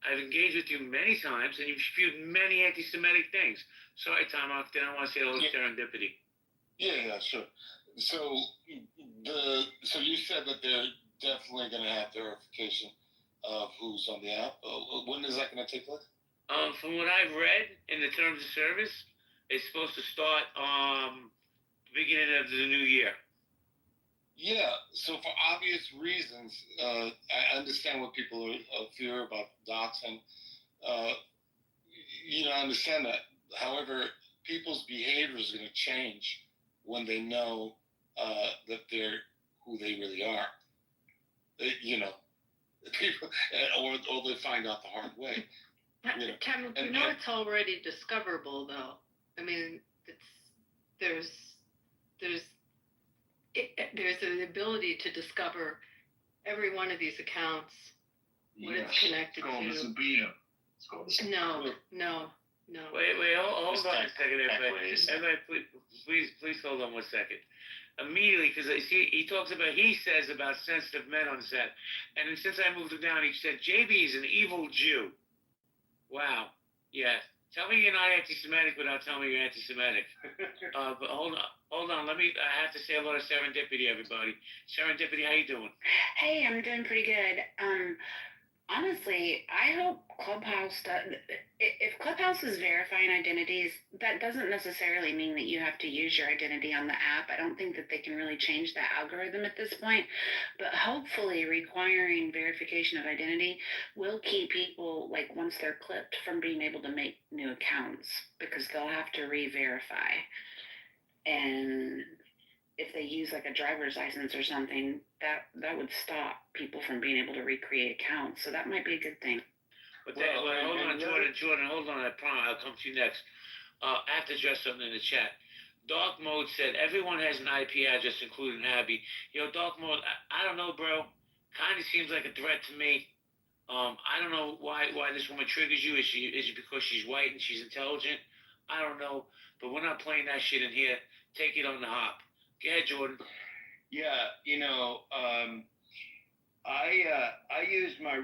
I've engaged with you many times, and you've spewed many anti-Semitic things. Sorry, Time Out. Then I want to say a little serendipity. Yeah, sure. So you said that they're definitely going to have verification of who's on the app. When is that going to take place? From what I've read in the terms of service, it's supposed to start beginning of the new year. Yeah. So for obvious reasons, I understand what people fear about doxing. I understand that. However, people's behavior is going to change when they know that they're who they really are. People, or they find out the hard way. Cameron, it's already discoverable, though. I mean, there's an ability to discover every one of these accounts, what it's connected to. No. Wait, hold on a second, everybody, please hold on 1 second. Immediately, because he says about sensitive men on set, and then since I moved him down, he said JB is an evil Jew. Wow. Yeah. Tell me you're not anti-Semitic without telling me you're anti-Semitic. But hold on. I have to say hello to Serendipity, everybody. Serendipity, how you doing? Hey, I'm doing pretty good. Honestly, I hope Clubhouse if Clubhouse is verifying identities, that doesn't necessarily mean that you have to use your identity on the app. I don't think that they can really change the algorithm at this point, but hopefully requiring verification of identity will keep people, like once they're clipped, from being able to make new accounts because they'll have to re-verify. And if they use like a driver's license or something, that would stop people from being able to recreate accounts. So that might be a good thing. But hold on, Jordan, hold on. I promise I'll come to you next. I have to address something in the chat. Dark Mode said everyone has an IP address, including Abby. Dark Mode, I don't know, bro. Kind of seems like a threat to me. I don't know why this woman triggers you. Is it because she's white and she's intelligent? I don't know. But we're not playing that shit in here. Take it on the hop. Go ahead, Jordan. Yeah, I use my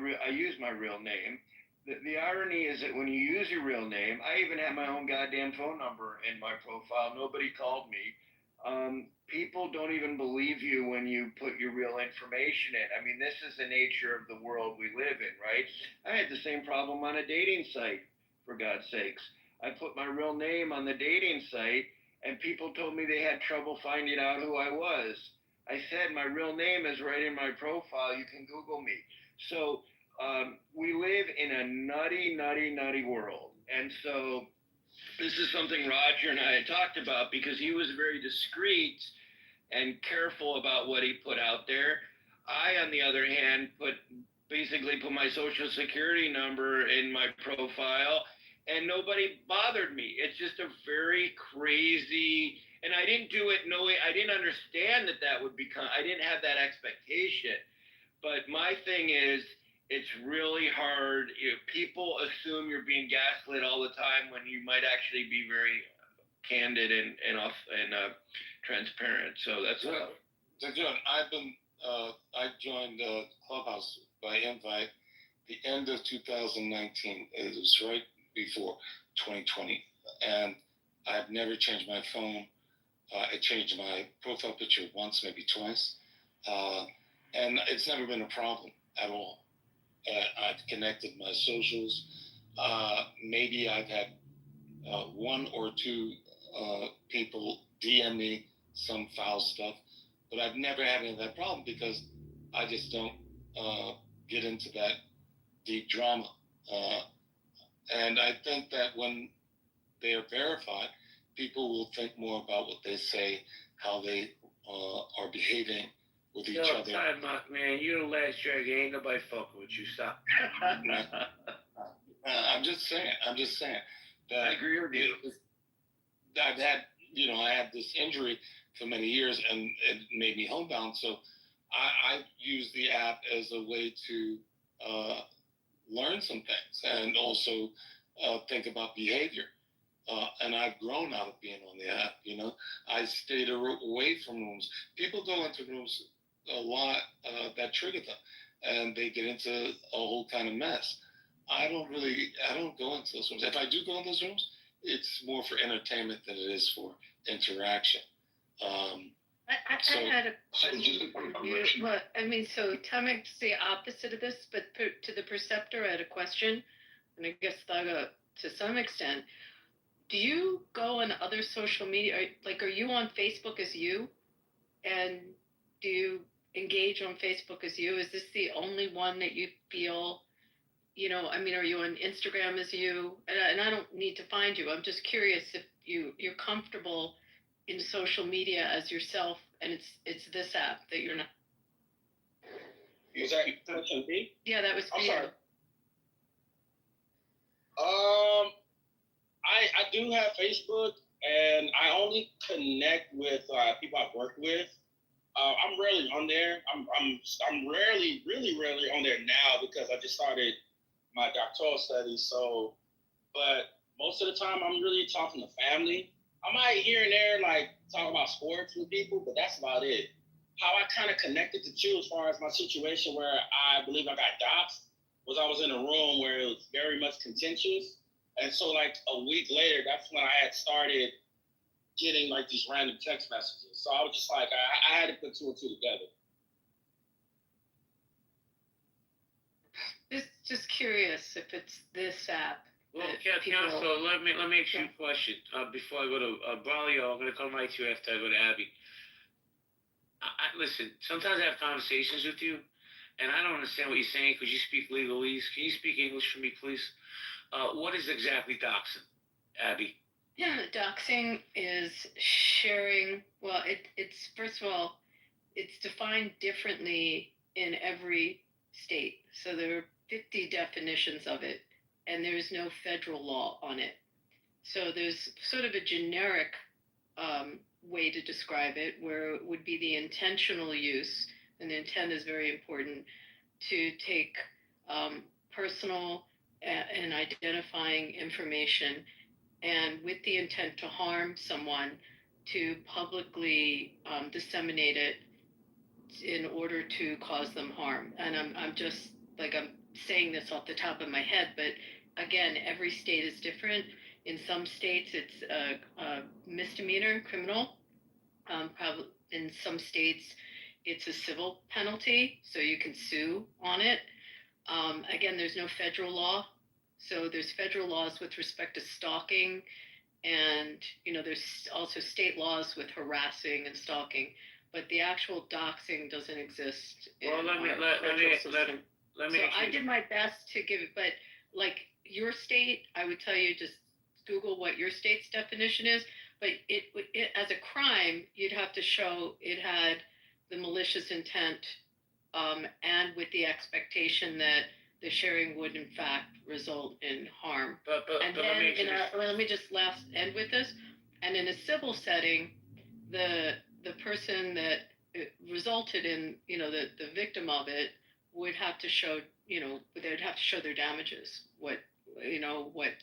real name. The irony is that when you use your real name, I even have my own goddamn phone number in my profile. Nobody called me. people don't even believe you when you put your real information in. I mean, this is the nature of the world we live in, right? I had the same problem on a dating site, for God's sakes. I put my real name on the dating site, and people told me they had trouble finding out who I was. I said, my real name is right in my profile. You can Google me. So we live in a nutty world. And so this is something Roger and I had talked about because he was very discreet and careful about what he put out there. I, on the other hand, basically put my social security number in my profile, and nobody bothered me. It's just a very crazy, and I didn't do it knowing, I didn't understand that would become, I didn't have that expectation. But my thing is, it's really hard. People assume you're being gaslit all the time when you might actually be very candid and transparent. So that's what. So John, I joined Clubhouse by invite the end of 2019. It was right before 2020, and I've never changed my phone. I changed my profile picture once, maybe twice, and it's never been a problem at all. I've connected my socials. Maybe I've had one or two people DM me some foul stuff, but I've never had any of that problem because I just don't get into that deep drama. And I think that when they are verified, people will think more about what they say, how they are behaving with each other. Time, Mark, man. You're the last drag. Ain't nobody fucking with you. Stop. I'm just saying. That I agree with you. I've had, I had this injury for many years, and it made me homebound. So I use the app as a way to learn some things and also think about behavior. And I've grown out of being on the app. I stayed away from rooms. People go into rooms a lot that trigger them, and they get into a whole kind of mess. I don't go into those rooms. If I do go in those rooms, it's more for entertainment than it is for interaction. I had a question for you. Well, I mean, so Tomic's the opposite of this, but to the Perceptor, I had a question, and I guess Thaga to some extent. Do you go on other social media? Are you on Facebook as you? And do you engage on Facebook as you? Is this the only one that you feel, are you on Instagram as you? And I don't need to find you. I'm just curious if you're comfortable in social media as yourself, and it's this app that you're not. Was that question B? Yeah, that was I'm B. sorry. I do have Facebook, and I only connect with people I've worked with. I'm rarely on there. I'm really rarely on there now because I just started my doctoral studies. So, but most of the time I'm really talking to family. I might here and there talk about sports with people, but that's about it. How I kind of connected to you as far as my situation where I believe I got doxxed was I was in a room where it was very much contentious. And so a week later, that's when I had started getting these random text messages. So I was just I had to put two and two together. Just curious if it's this app. Well, Council, let me ask you a question before I go to Braulio. I'm going to come right to you after I go to Abby. Listen, sometimes I have conversations with you, and I don't understand what you're saying because you speak legalese. Can you speak English for me, please? What is exactly doxing, Abby? Yeah, doxing is sharing. Well, it's first of all, it's defined differently in every state. So there are 50 definitions of it, and there is no federal law on it. So there's sort of a generic way to describe it, where it would be the intentional use, and the intent is very important, to take personal and identifying information, and with the intent to harm someone, to publicly disseminate it in order to cause them harm. And I'm just I'm saying this off the top of my head, but again, every state is different. In some states, it's a misdemeanor, criminal, Probably in some states, it's a civil penalty, so you can sue on it. Again, there's no federal law, so there's federal laws with respect to stalking, and there's also state laws with harassing and stalking. But the actual doxing doesn't exist in Well, let me So I did my best to give it, but like your state, I would tell you just Google what your state's definition is. But it as a crime, you'd have to show it had the malicious intent, and with the expectation that the sharing would in fact result in harm. But And let then me let me just end with this. And in a civil setting, the person that resulted in the victim of it would have to show they'd have to show their damages, what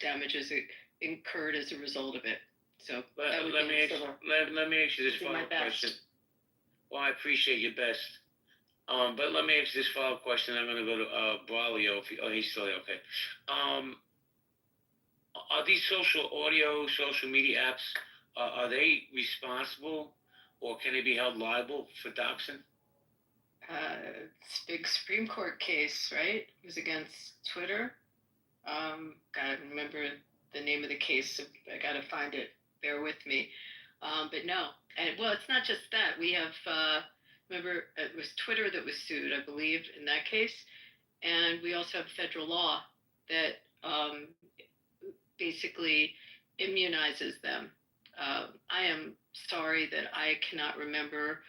damages it incurred as a result of it. So that would let be me civil. let me ask you this Do my follow-up best. question. Well, I appreciate your best. But let me ask you this follow-up question. I'm going to go to Braulio. He's still there. Okay. Are these social media apps, are they responsible, or can they be held liable for doxing? It's a big Supreme Court case, right? It was against Twitter. Gotta remember the name of the case. I gotta find it. Bear with me. But no, and well, it's not just that. We have remember it was Twitter that was sued, I believe, in that case, and we also have federal law that basically immunizes them. I am sorry that I cannot remember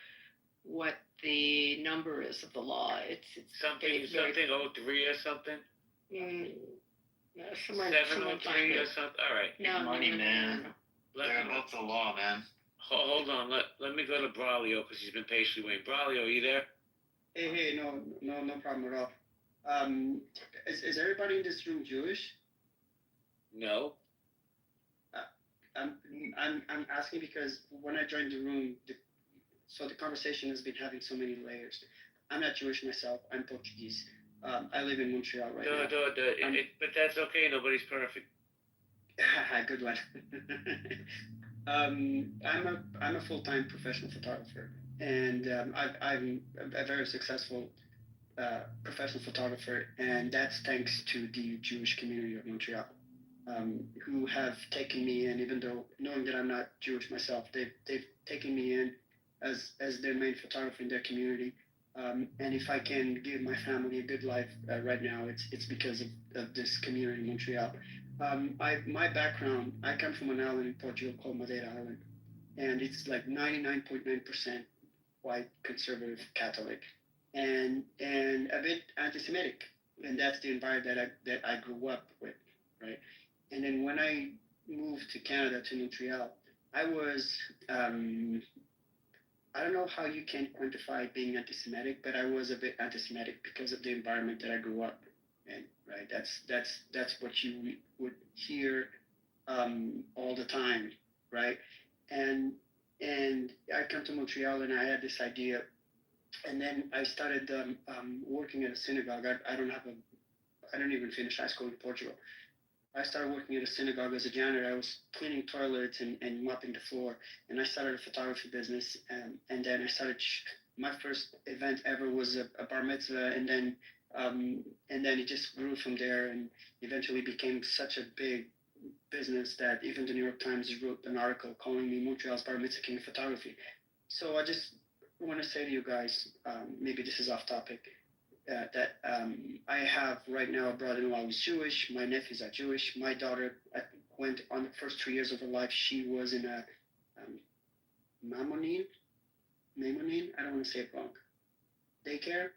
what the number is of the law. It's something 03 or something. Someone 703 or something. All right. No, Money, man. Let me- That's the law, man. Hold on. Let me go to Braulio because he's been patiently waiting. Braulio, are you there? Hey, no problem at all. Is everybody in this room Jewish? No. I'm asking because when I joined the room, the conversation has been having so many layers. I'm not Jewish myself. I'm Portuguese. I live in Montreal right now. But that's okay. Nobody's perfect. Good one. I'm a full-time professional photographer, and I'm a very successful professional photographer, and that's thanks to the Jewish community of Montreal, who have taken me in, even though knowing that I'm not Jewish myself, they've taken me in as their main photographer in their community. And if I can give my family a good life right now, it's because of this community in Montreal. My background, I come from an island in Portugal called Madeira Island, and it's like 99.9% white, conservative, Catholic, and a bit anti-Semitic, and that's the environment that I grew up with, right? And then when I moved to Canada, to Montreal, I was I don't know how you can quantify being anti-Semitic, but I was a bit anti-Semitic because of the environment that I grew up in. Right, that's what you would hear all the time, right? And I come to Montreal and I had this idea, and then I started working at a synagogue. I don't even finish high school in Portugal. I started working at a synagogue as a janitor. I was cleaning toilets and mopping the floor, and I started a photography business. And then I started. My first event ever was a bar mitzvah, and then it just grew from there, and eventually became such a big business that even the New York Times wrote an article calling me Montreal's bar mitzvah king of photography. So I just want to say to you guys, maybe this is off topic. That I have right now a brother-in-law who's Jewish. My nephews are Jewish. My daughter went on the first 3 years of her life. She was in a Maimonin. I don't want to say it wrong. Daycare.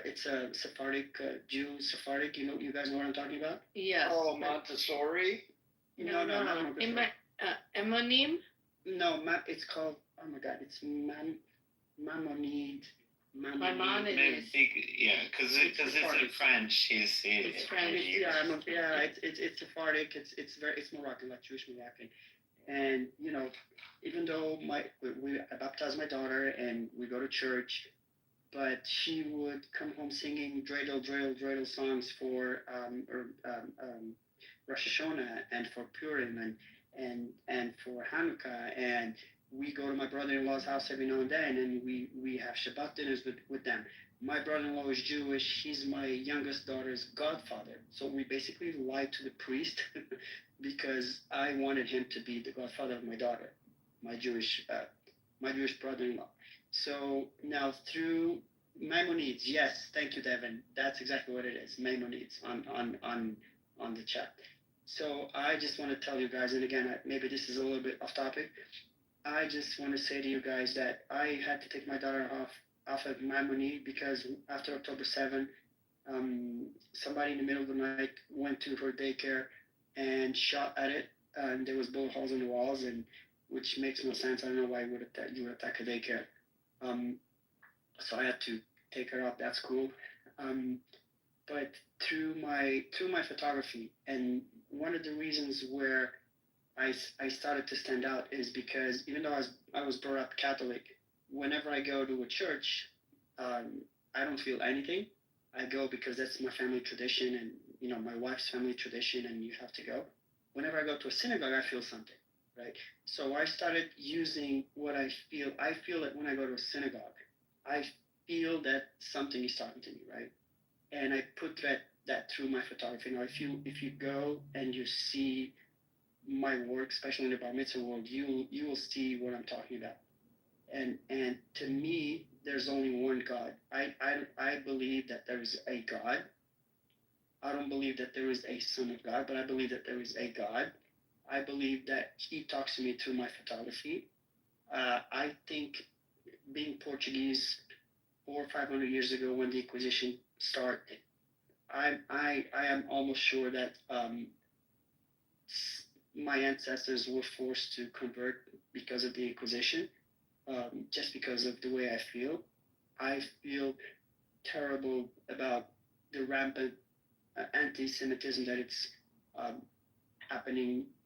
It's a Sephardic Jew. Sephardic. You guys know what I'm talking about? Yes. Oh, Montessori. No. Emonim. No, it's called. Oh my God! It's Mamonid. My mom is. Yeah, because it's in French. It's French. It's Sephardic. It's Moroccan, like Jewish Moroccan. And even though I baptized my daughter and we go to church, but she would come home singing dreidel songs for Rosh Hashanah and for Purim, and for Hanukkah, and we go to my brother-in-law's house every now and then, and we have Shabbat dinners with them. My brother-in-law is Jewish. He's my youngest daughter's godfather. So we basically lied to the priest because I wanted him to be the godfather of my daughter, my Jewish brother-in-law. So now through Maimonides, yes, thank you, Devin. That's exactly what it is, Maimonides on the chat. So I just want to tell you guys, and again, maybe this is a little bit off topic. I just want to say to you guys that I had to take my daughter off of Maimonides because after October 7, somebody in the middle of the night went to her daycare and shot at it, and there was bullet holes in the walls, and which makes no sense. I don't know why you would attack a daycare. So I had to take her off that school. But through my photography, and one of the reasons where I started to stand out is because even though I was brought up Catholic, whenever I go to a church, I don't feel anything. I go because that's my family tradition, and my wife's family tradition, and you have to go. Whenever I go to a synagogue, I feel something, right? So I started using what I feel. I feel that when I go to a synagogue, I feel that something is talking to me, right? And I put that through my photography. Now, if you go and you see my work, especially in the bar mitzvah world, you will see what I'm talking about. And to me, there's only one God. I believe that there is a God. I don't believe that there is a Son of God, but I believe that there is a God. I believe that He talks to me through my photography. I think being Portuguese 400 or 500 years ago when the Inquisition started, I am almost sure that my ancestors were forced to convert because of the Inquisition, just because of the way I feel. I feel terrible about the rampant anti-Semitism that it's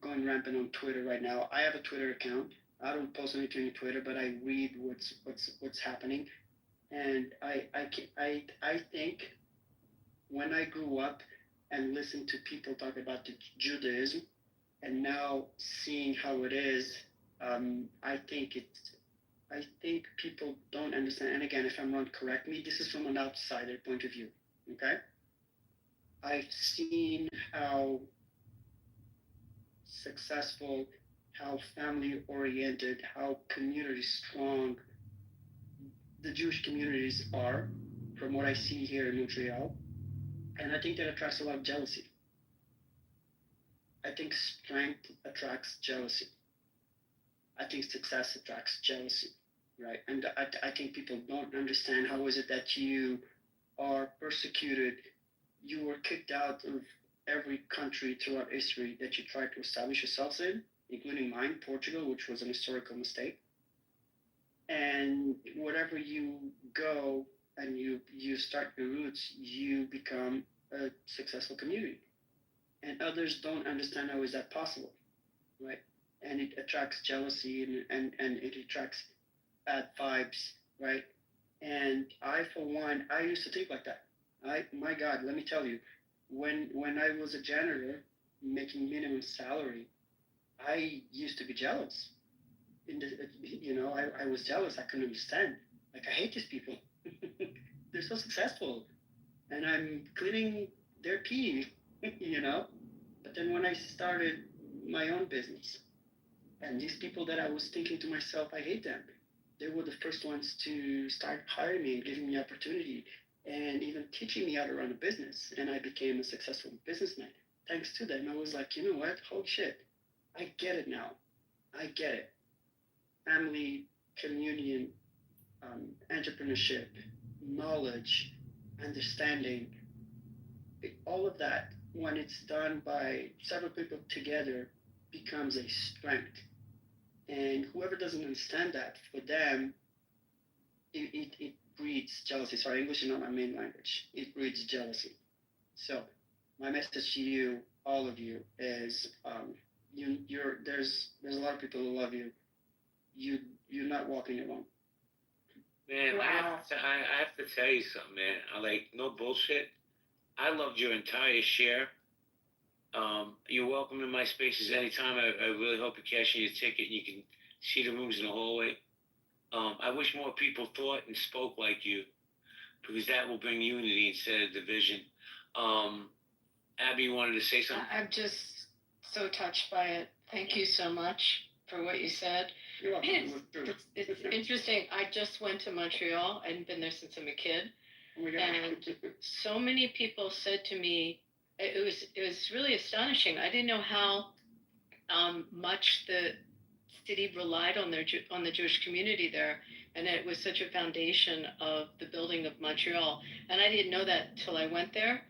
going rampant on Twitter right now. I have a Twitter account. I don't post anything on Twitter, but I read what's happening, and I think when I grew up and listened to people talk about the Judaism, and now seeing how it is, I think people don't understand. And again, if I'm wrong, correct me. This is from an outsider point of view. Okay, I've seen how successful, how family oriented, how community strong the Jewish communities are, from what I see here in Montreal, and I think that attracts a lot of jealousy. I think strength attracts jealousy. I think success attracts jealousy, right? And I think people don't understand how is it that you are persecuted, you were kicked out of every country throughout history that you tried to establish yourselves in, including mine, Portugal, which was an historical mistake. And wherever you go and you start your roots, you become a successful community. And others don't understand how is that possible, right? And it attracts jealousy and it attracts bad vibes, right? And I, for one, I used to think like that. My God, let me tell you, when I was a janitor making minimum salary, I used to be jealous. I was jealous. I couldn't understand. Like, I hate these people. They're so successful, and I'm cleaning their pee, But then when I started my own business, and these people that I was thinking to myself, I hate them, they were the first ones to start hiring me and giving me opportunity and even teaching me how to run a business. And I became a successful businessman. Thanks to them, I was like, you know what? Holy shit. I get it now. I get it. Family, communion, entrepreneurship, knowledge, understanding, all of that, when it's done by several people together, becomes a strength. And whoever doesn't understand that, for them, it breeds jealousy. Sorry, English is not my main language. It breeds jealousy. So my message to you, all of you, is there's a lot of people who love you. You're not walking alone. Man, Wow. I have to tell you something, man. No bullshit. I loved your entire share. You're welcome in my spaces anytime. I really hope you cash in your ticket and you can see the rooms in the hallway. I wish more people thought and spoke like you, because that will bring unity instead of division. Abby, you wanted to say something? I'm just so touched by it. Thank you so much for what you said. You're welcome. It's interesting. I just went to Montreal. I hadn't been there since I'm a kid. Oh my God. And so many people said to me, it was really astonishing. I didn't know how much the city relied on on the Jewish community there, and it was such a foundation of the building of Montreal. And I didn't know that till I went there.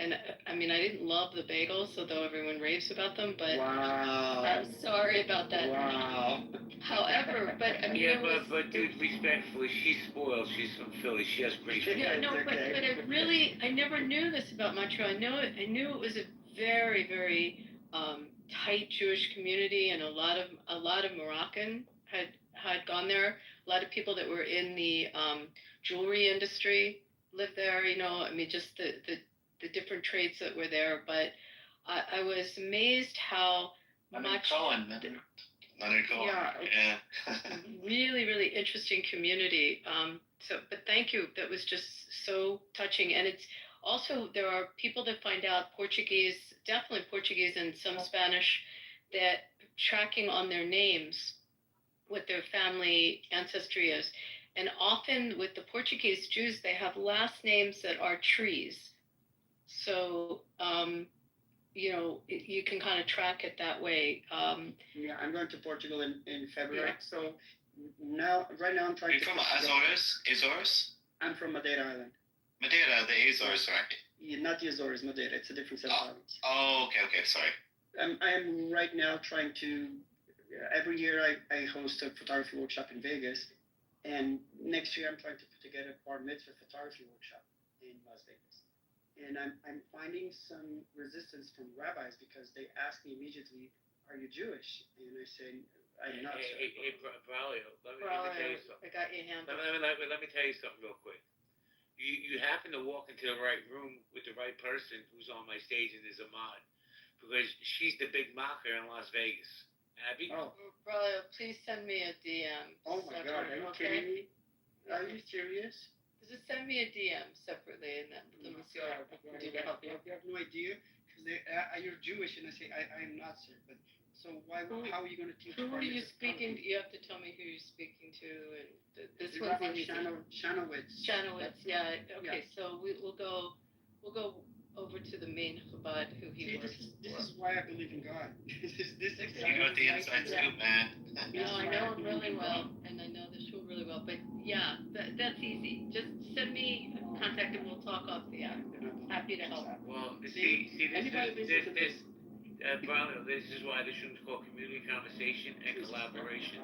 And I mean, I didn't love the bagels, although everyone raves about them. But wow. I'm sorry about that. Wow. However, but I mean, yeah, but dude, respectfully, she's spoiled. She's from Philly. She has great food. Yeah, no, but I never knew this about Montreal. I knew it was a very, very tight Jewish community, and a lot of Moroccan had gone there. A lot of people that were in the jewelry industry lived there. You know, I mean, just the different trades that were there. But I was amazed how much. Leonard Cohen. Yeah. Really, really interesting community. But thank you. That was just so touching. And it's also, there are people that find out Portuguese, definitely Portuguese and some Spanish, that tracking on their names, what their family ancestry is. And often with the Portuguese Jews, they have last names that are trees. So, you know, you can kind of track it that way. Yeah, I'm going to Portugal in February. Yeah. So right now I'm trying. You're from Azores? Azores? I'm from Madeira Island. Madeira, the Azores, right? Yeah, not the Azores, Madeira. It's a different set of islands. Oh, okay, sorry. I'm right now trying to. Every year I host a photography workshop in Vegas, and next year I'm trying to put together a bar mitzvah photography workshop in Las Vegas. And I'm finding some resistance from rabbis because they ask me immediately, "Are you Jewish?" And I say, "I'm not." Hey, Braulio, let me tell you something. I got your hand. Let me tell you something real quick. You happen to walk into the right room with the right person who's on my stage and is Ahmad, because she's the big mocker in Las Vegas. Abby? Oh. Braulio, please send me a DM. Oh my God, are you kidding me? Are you serious? Just send me a DM separately, and then let me see what I can do to help you. You have no idea, because you're Jewish, and I say I'm not, sir. But so how are you going to teach? Who are you speaking to? You have to tell me who you're speaking to, and this one's Rabbi Shanowitz. Shanowitz, yeah. Okay, yeah. So we'll go over to the main Chabad who he works. This is why I believe in God. this is you know the inside scoop, man. No, I know him really well, and I know the show really well. But yeah, that's easy. Just send me contact and we'll talk off the air. I'm happy to help. Well, this is why this room's called community conversation and collaboration.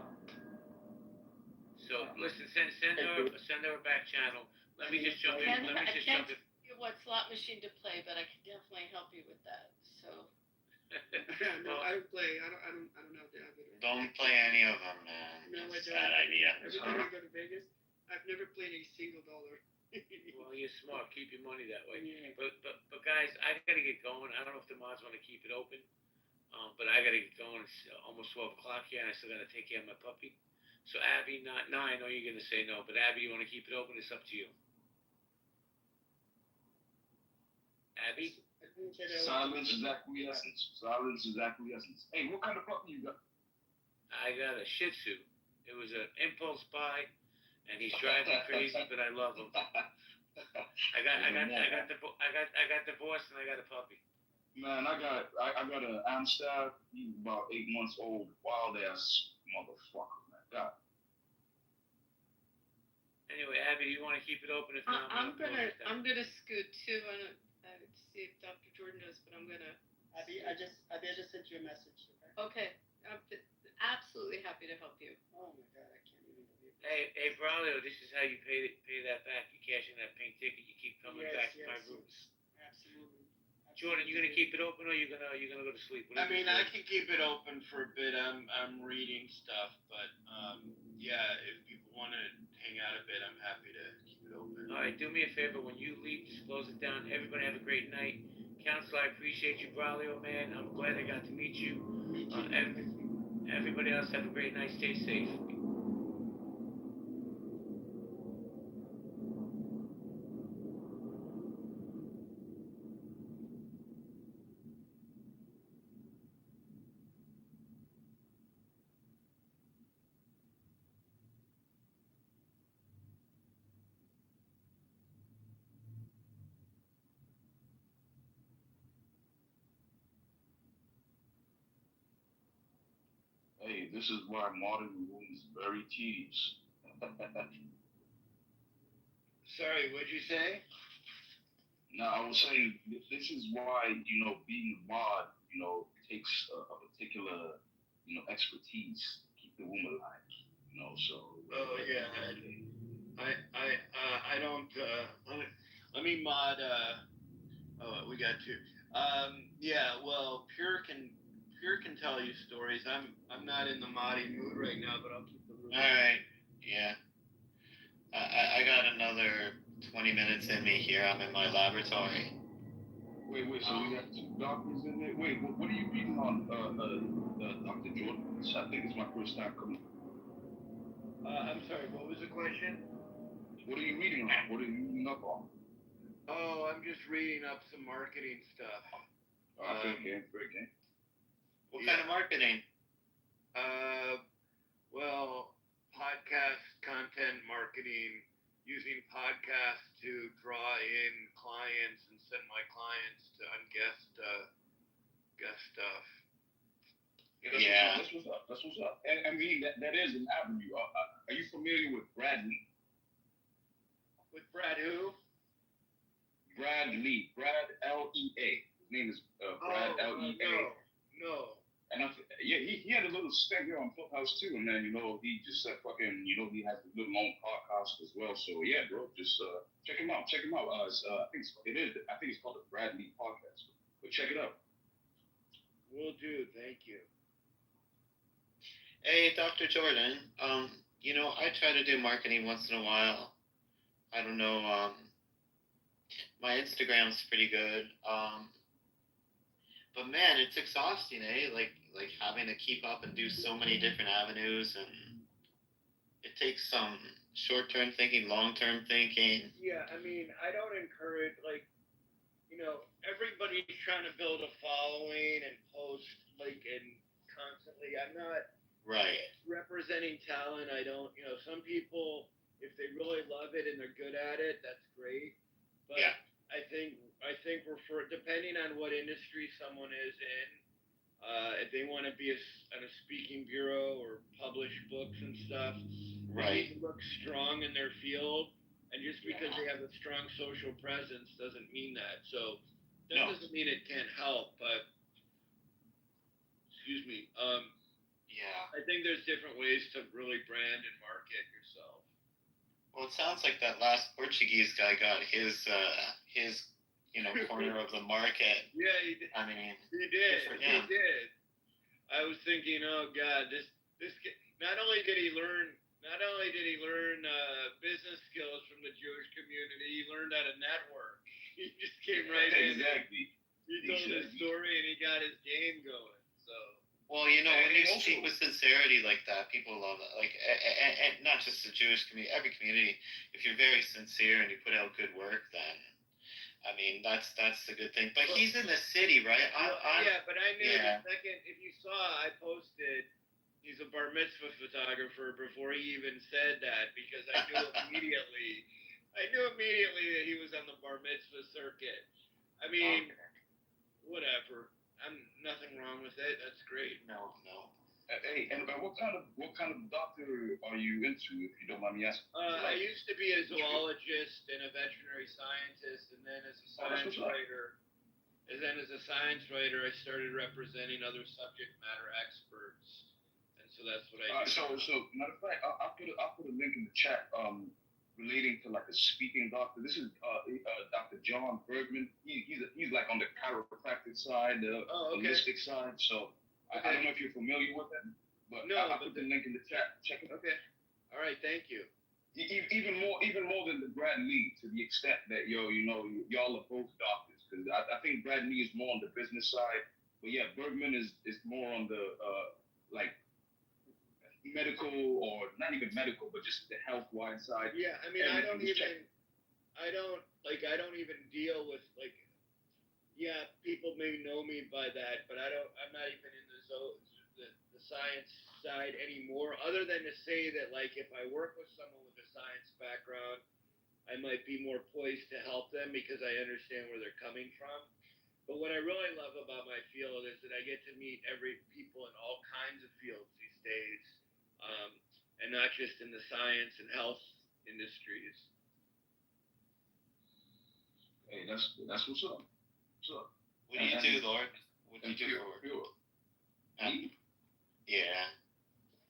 So listen, send her a back channel. Let me just jump in. What slot machine to play, but I can definitely help you with that. So. No, I don't play. I don't know that. Don't play any of them, man. No, that's a bad idea. Every time I go to Vegas, I've never played a single dollar. Well, you're smart. Keep your money that way. Yeah. But guys, I gotta get going. I don't know if the mods want to keep it open, but I gotta get going. It's almost 12 o'clock here, and I still gotta take care of my puppy. So Abby, I know you're gonna say no, but Abby, you want to keep it open? It's up to you. Abby? Silence is acquiescence. Silence is acquiescence. Hey, what kind of puppy you got? I got a Shih Tzu. It was an impulse buy, and he's driving me crazy, but I love him. I got divorced and I got a puppy. Man, I got an Amstaff. He's about 8 months old. Wild ass motherfucker, man. God. Anyway, Abby, do you want to keep it open? If not, I'm gonna scoot too. I would see if Dr. Jordan does, but I'm gonna. Abby, I just sent you a message. Okay. I'm absolutely happy to help you. Oh my God, I can't even believe it. Hey, Braulio, this is how you pay that back. You cash in that pink ticket. You keep coming back to my rooms. Absolutely. Jordan, you gonna keep it open, or you gonna go to sleep? I mean, I can keep it open for a bit. I'm reading stuff, but yeah, if people want to hang out a bit, I'm happy to keep it open. All right, do me a favor. When you leave, just close it down. Everybody have a great night. Council, I appreciate you, Braulio, man. I'm glad I got to meet you. And everybody else, have a great night. Stay safe. Hey, this is why modern room is very tedious. Sorry, what'd you say? Now, I was saying this is why, being a mod, takes a particular, expertise to keep the room alive, so. Oh, yeah. I don't, let me mod, oh, we got two. Yeah, well, Pure can tell you stories. I'm not in the modding mood right now, but I'll keep the room. All right. Yeah. I got another 20 minutes in me here. I'm in my laboratory. Wait, so we got two doctors in there? Wait, what are you reading on, Dr. Jordan? I think it's my first time coming. I'm sorry, what was the question? What are you reading on? What are you reading up on? Oh, I'm just reading up some marketing stuff. Okay. What kind of marketing? Well, podcast content marketing, using podcasts to draw in clients and send my clients to guest stuff. Yeah. That's what's up. And I mean, that is an avenue. Are you familiar with Brad Lee? With Brad who? Brad Lee. Brad L-E-A. His name is Brad L-E-A. No. And he had a little stint here on Clubhouse too, and then he just said fucking he has a little own podcast as well. So yeah, bro, just check him out. I think it's called the Brad Lee Podcast. But check it out. Will do. Thank you. Hey, Dr. Jordan. I try to do marketing once in a while. I don't know. My Instagram's pretty good. But man, it's exhausting, eh? Like having to keep up and do so many different avenues, and it takes some short-term thinking, long-term thinking. Yeah, I mean, I don't encourage everybody's trying to build a following and post and constantly. I'm not representing talent. I don't. Some people, if they really love it and they're good at it, that's great. But yeah. I think we're depending on what industry someone is in. If they want to be on a speaking bureau or publish books and stuff, they need to look strong in their field. And just because they have a strong social presence doesn't mean that. So that doesn't mean it can't help. But excuse me. I think there's different ways to really brand and market yourself. Well, it sounds like that last Portuguese guy got his corner of the market. Yeah, he did. I mean, he did. He did. I was thinking, oh God, this not only did he learn business skills from the Jewish community, he learned how to network. He just came right in. Exactly. He told his story and he got his game going. So. Well, when you speak with sincerity like that, people love it. Like, and not just the Jewish community, every community. If you're very sincere and you put out good work, then, I mean, that's the good thing. But he's in the city, right? Yeah, but I knew the second, if you saw, I posted, he's a bar mitzvah photographer before he even said that, because I knew immediately that he was on the bar mitzvah circuit. I mean, whatever. Nothing wrong with it. That's great. No. Hey, and what kind of doctor are you into, if you don't mind me asking? I used to be a zoologist and a veterinary scientist, and then as a science writer, I started representing other subject matter experts, and so that's what I do. So matter of fact, I'll put a link in the chat. Relating to like a speaking doctor. This is Dr. John Bergman. He's like on the chiropractic side, the holistic side. So I don't know if you're familiar with him, but I'll put the link in the chat. Check it out. Okay. All right. Thank you. Even more than the Brad Lee, to the extent that y'all are both doctors. because I think Brad Lee is more on the business side, but yeah, Bergman is more on the like medical, or not even medical, but just the health wide side. Yeah, I mean, I don't even deal with like, yeah, people may know me by that, but I'm not even in the science side anymore, other than to say that, like, if I work with someone with a science background, I might be more poised to help them because I understand where they're coming from. But what I really love about my field is that I get to meet people in all kinds of fields these days, and not just in the science and health industries. Hey, that's what's up. What's up? What do you do, Lord? What do you do for work? Yeah.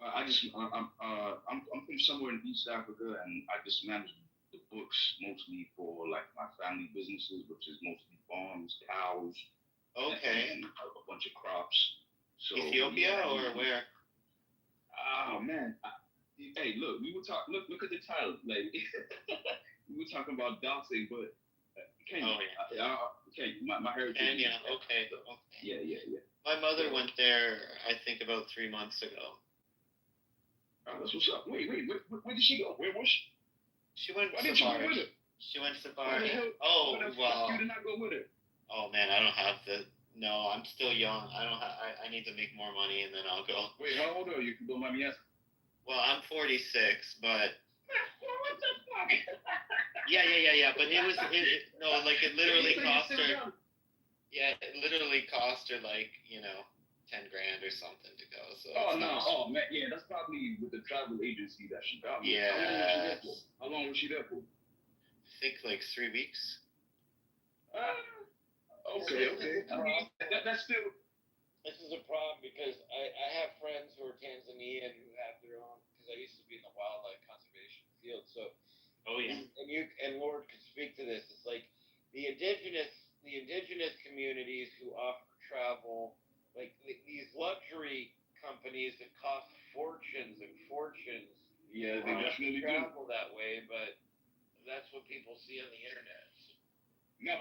I'm from somewhere in East Africa, and I just manage the books mostly for like my family businesses, which is mostly farms, cows, and a bunch of crops. So Ethiopia or where? Oh man, hey, look, we were talking. Look at the title. Like we were talking about doxing, but Kenya. Okay, my heritage. Kenya. Okay. Yeah. My mother went there, I think, about 3 months ago. Oh, that's what's up. Wait, where did she go? Where was she? She went Why didn't you go with her? She went safari. Oh, well. You did not go with her. Oh man, I don't have the. No, I'm still young. I need to make more money and then I'll go. Wait, how old are you? Don't mind me asking. Well, I'm 46, but. What the fuck? Yeah. But it literally cost her. Yeah, it literally cost her like, $10,000 or something to go. So. Oh no! Oh man, yeah, that's probably with the travel agency that she got. Yeah. How long was she there for? I think like 3 weeks. Okay. That's still. This is a problem because I have friends who are Tanzanian who have their own, because I used to be in the wildlife conservation field. So. Oh yeah. And Lord could speak to this. It's like the indigenous communities who offer travel, like these luxury companies that cost fortunes and fortunes. Yeah, they definitely travel that way, but that's what people see on the internet. No,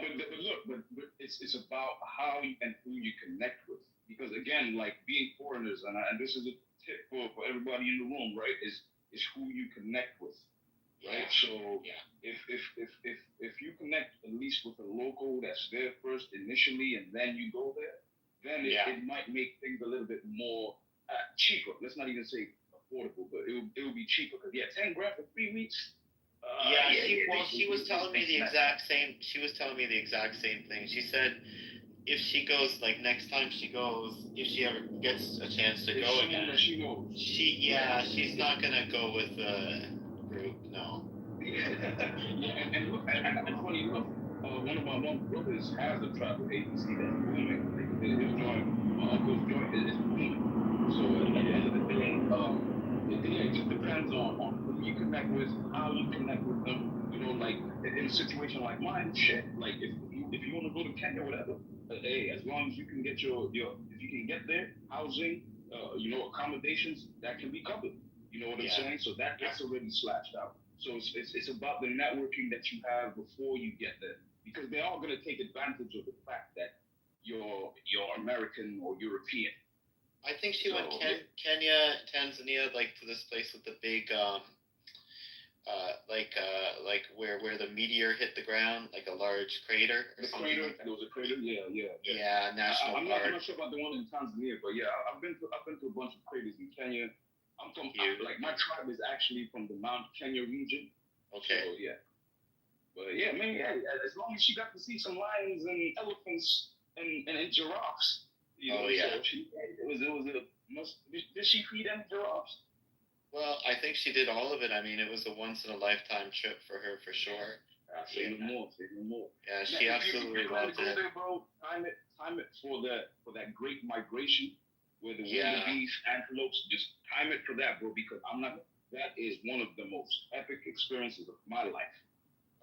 but it's about how and who you connect with. Because again, like being foreigners, and this is a tip for everybody in the room, right? Is who you connect with. Right, so if you connect at least with a local that's there first initially, and then you go there, then it might make things a little bit more cheaper. Let's not even say affordable, but it will be cheaper. Because $10,000 for 3 weeks. She was telling me the exact same. She was telling me the exact same thing. She said if she goes, like next time she goes, if she ever gets a chance to go again, she's not gonna go with the group. No. And look, and funny enough, one of my brothers has a travel agency that's booming. His uncle's joint is booming. So at the end of the day, it just depends on who you connect with, how you connect with them. Like in a situation like mine, like if you want to go to Kenya or whatever, hey, as long as you can get your if you can get there, housing, accommodations, that can be covered. You know what I'm saying? So that's already slashed out. So it's about the networking that you have before you get there, because they're all going to take advantage of the fact that you're American or European. I think she went Kenya, Tanzania, like to this place with the big, like where the meteor hit the ground, like a large crater or something. Like that. There was a crater. Yeah. Yeah, national I'm park. not sure about the one in Tanzania, but yeah, I've been to a bunch of craters in Kenya. I'm from my tribe is actually from the Mount Kenya region. Okay. So yeah. But yeah, man, as long as she got to see some lions and elephants and giraffes. So it was did she feed any giraffes? Well, I think she did all of it. I mean, it was a once in a lifetime trip for her for sure. Say no more. Yeah, she absolutely loved it. There, bro, time it for that great migration. Where the wildebeest, antelopes, just time it for that, bro, because that is one of the most epic experiences of my life.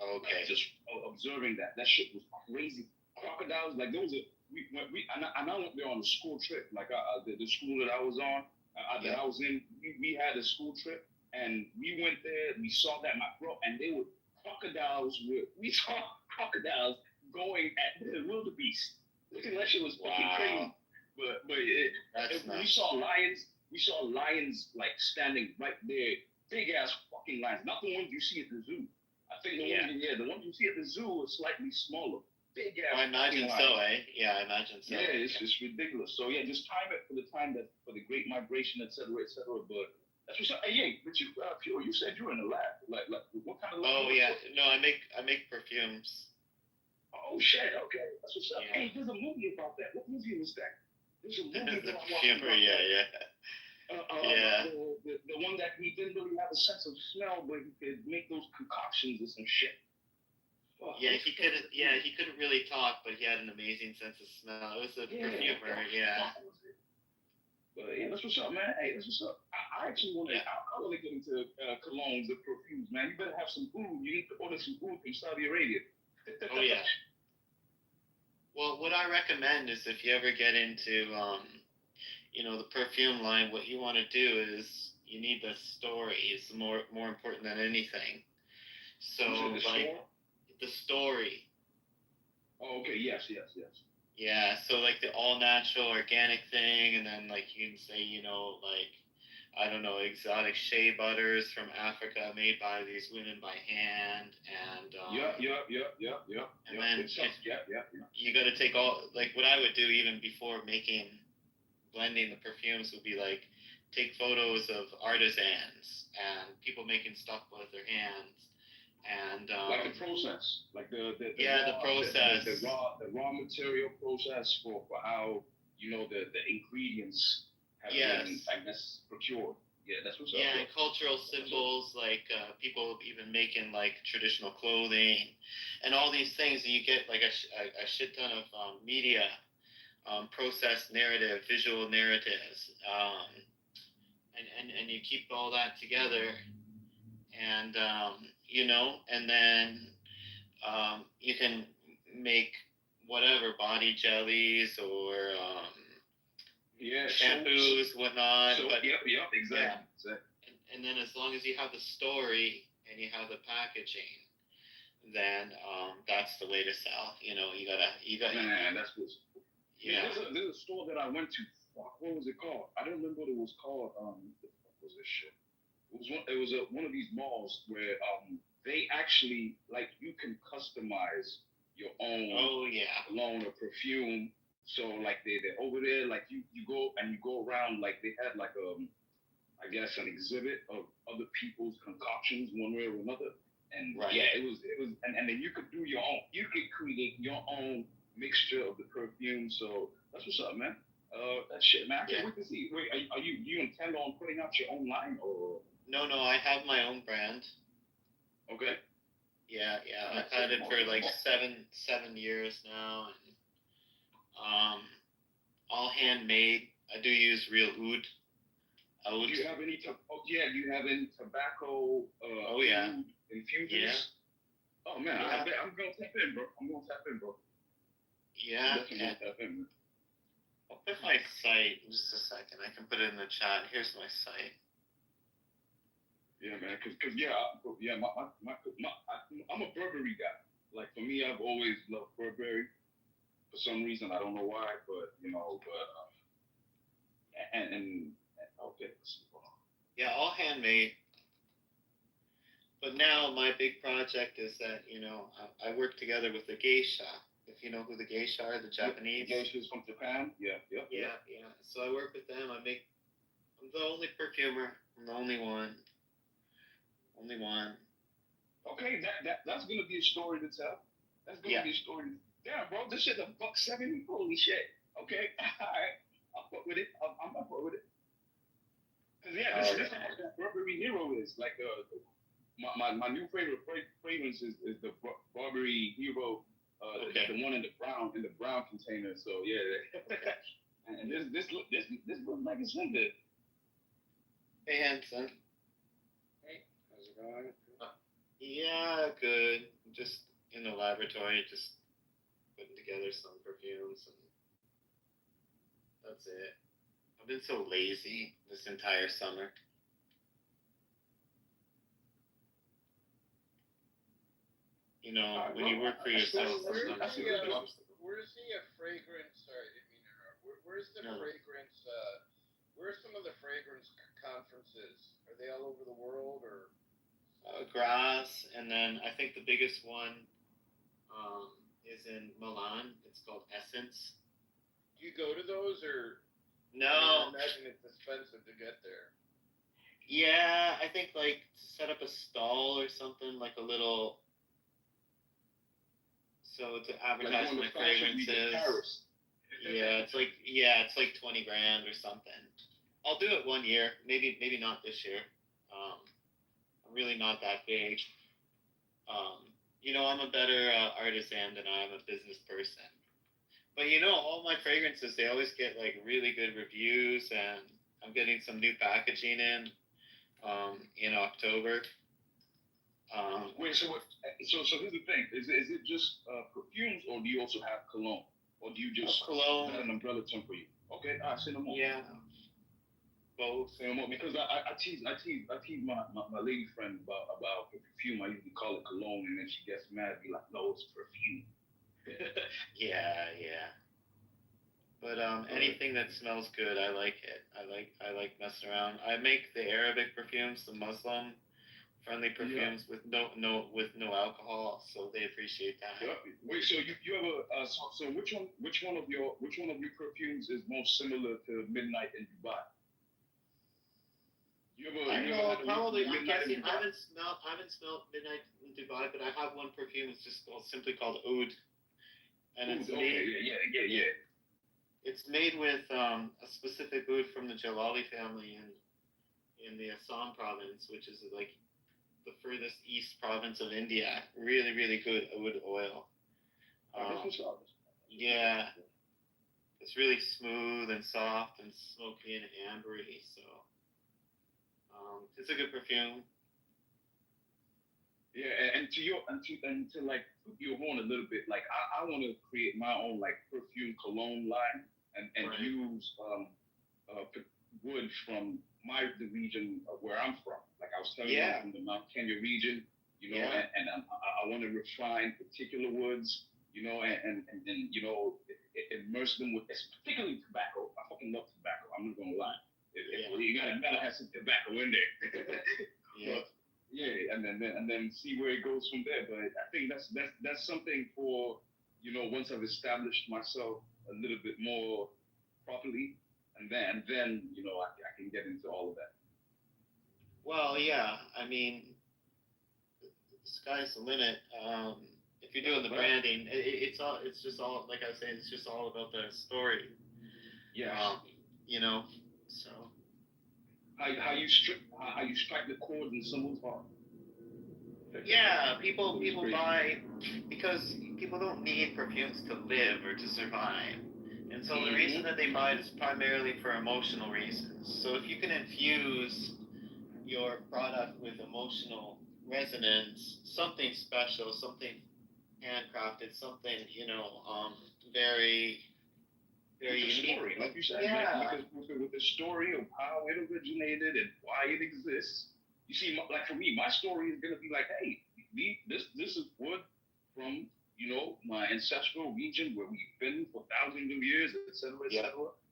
Okay. Like, just observing that shit was crazy. Crocodiles, like there was and I went there on a school trip, like the school that I was on, that I was in, we had a school trip, and we went there, we saw that, and they were we saw crocodiles going at the wildebeest. That shit was fucking crazy. But we saw lions like standing right there, big ass fucking lions, not the ones you see at the zoo. I think the ones you see at the zoo are slightly smaller. Big ass. I imagine so, eh? Yeah, I imagine so. Yeah, it's ridiculous. So yeah, just time it for the time that for the Great Migration, etc., etc. But that's what's up. Hey, but you, Pure, you said you were in the lab. Like what kind of lab? Oh yeah, no, I make perfumes. Oh shit, okay, that's what's up. Yeah. Hey, there's a movie about that. What movie was that? There's a movie the about perfumer, yeah. The one that he didn't really have a sense of smell, but he could make those concoctions or some shit. Oh, yeah, he couldn't really talk, but he had an amazing sense of smell. It was a perfumer, yeah. But yeah, that's what's up, man. Hey, that's what's up. I actually want to. I want to get into colognes and perfumes, man. You better have some food. You need to order some food from Saudi Arabia. Oh yeah. Well, what I recommend is if you ever get into, the perfume line, what you want to do is you need the story. It's more important than anything. So the story. Oh, okay. Yes. Yeah. So like the all natural organic thing, and then like you can say, I don't know, exotic shea butters from Africa made by these women by hand, and And then you got to take all, like what I would do even before blending the perfumes would be like take photos of artisans and people making stuff with their hands, and like the process, like the process, the raw material process for how the ingredients have been, I guess, procured. Yeah, that's what's up. Yeah, and cultural symbols, like people even making like traditional clothing and all these things, and you get like a shit ton of media, processed narrative, visual narratives, and you keep all that together, and and then you can make whatever body jellies or shampoos, whatnot. But exactly. And then as long as you have the story and you have the packaging, then that's the way to sell. You got. Man, that's what's. Yeah. There's a store that I went to. Fuck, what was it called? I don't remember what it was called. What was this shit? It was one of these malls where they actually like you can customize your own cologne or perfume. So like they're over there, like you go around, like they had like I guess an exhibit of other people's concoctions one way or another. And it was and then you could do your own. You could create your own mixture of the perfume. So that's what's up, man. That shit, man. I can't wait to see. Wait, are you intend on putting out your own line or? No, I have my own brand. Okay. Yeah. I've had it for like 7 years now, and all handmade. I do use real oud. Do you have any? Do you have any tobacco? Food infusers? Yeah. Oh man, I'm gonna tap in, bro. Yeah. I'll put my site in just a second. I can put it in the chat. Here's my site. Yeah, man. Cause I'm a Burberry guy. Like for me, I've always loved Burberry. For some reason, I don't know why, but okay. Yeah, all handmade. But now my big project is that I work together with the geisha. If you know who the geisha are, the Japanese. The geishas from Japan. Yeah. So I work with them. I'm the only perfumer. I'm the only one. Okay, that's gonna be a story to tell. That's gonna be a story. Damn, bro, this shit $1.70. Holy shit. Okay, all right. I'll fuck with it. I'm up with it. Cause this is what Burberry Hero is. Like my new favorite fragrance is the Burberry Hero. The one in the brown container. So yeah. And this looks like it's in there. Hey, Hanson. Hey, how's it going? Yeah, good. Just in the laboratory, just putting together some perfumes, and that's it. I've been so lazy this entire summer. you know, when you work for yourself, Where's sometimes the, you really where's the fragrance? Sorry, I didn't mean to interrupt. Where's the No. fragrance? Where's some of the fragrance conferences? Are they all over the world or? grass, and then I think the biggest one is in Milan. It's called Essence. Do you go to those or? No. I imagine it's expensive to get there. Yeah, I think like set up a stall or something, like a little. So to advertise Like my fragrances. It's like 20 grand or something. I'll do it one year, maybe not this year. I'm really not that big. You know, I'm a better artisan than I am a business person. But you know, all my fragrances, they always get like really good reviews, and I'm getting some new packaging in October. Wait, so what? So here's the thing: is it just perfumes, or do you also have cologne, or do you just cologne? Is that an umbrella term for you? Okay, say no more. Yeah. Both. Say no more, because I tease my lady friend about perfume. I usually call it cologne, and then she gets mad, be like, "No, it's perfume." Yeah. But anything that smells good, I like it. I like messing around. I make the Arabic perfumes, the Muslim friendly perfumes with no alcohol, so they appreciate that. Yeah. Wait, so you have a so which one of your perfumes is most similar to Midnight in Dubai? I don't know, probably. I'm guessing. I haven't smelled Midnight in Dubai, but I have one perfume. It's just simply called Oud, and it's made. Yeah. It's made with a specific oud from the Jalali family in the Assam province, which is like the furthest east province of India. Really, really good oud oil. Yeah. It's really smooth and soft and smoky and ambery, so it's a good perfume. Yeah, and to like put your horn a little bit, like I want to create my own like perfume cologne line and use wood from the region of where I'm from. Like I was telling you, I'm from the Mount Kenya region, you know, and I want to refine particular woods, you know, and you know, immerse them with, particularly tobacco. I fucking love tobacco. I'm not gonna lie. You gotta have some tobacco in there. Yeah. Yeah, and then see where it goes from there. But I think that's something for, you know, once I've established myself a little bit more properly, and then you know I can get into all of that. Well, yeah, I mean, the sky's the limit. If you're doing the branding, it's just all like I was saying. It's just all about the story. Yeah. You know, so. How you strike the chord in someone's heart. Yeah, people buy because people don't need perfumes to live or to survive, and so the reason that they buy it is primarily for emotional reasons. So if you can infuse your product with emotional resonance, something special, something handcrafted, something very unique. Story, like you said, with the story of how it originated and why it exists. You see, like for me, my story is gonna be like, hey, this is wood from, you know, my ancestral region where we've been for thousands of years, etc.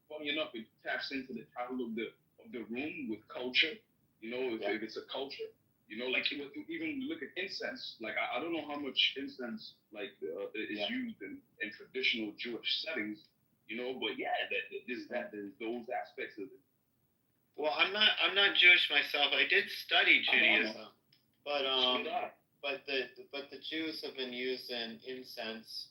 Funny enough, it taps into the title of the room with culture. You know, if it's a culture, you know, like even look at incense. Like I don't know how much incense like is used in traditional Jewish settings. You know, but yeah, there's those aspects of it. Well, I'm not Jewish myself. I did study Judaism, but the Jews have been using incense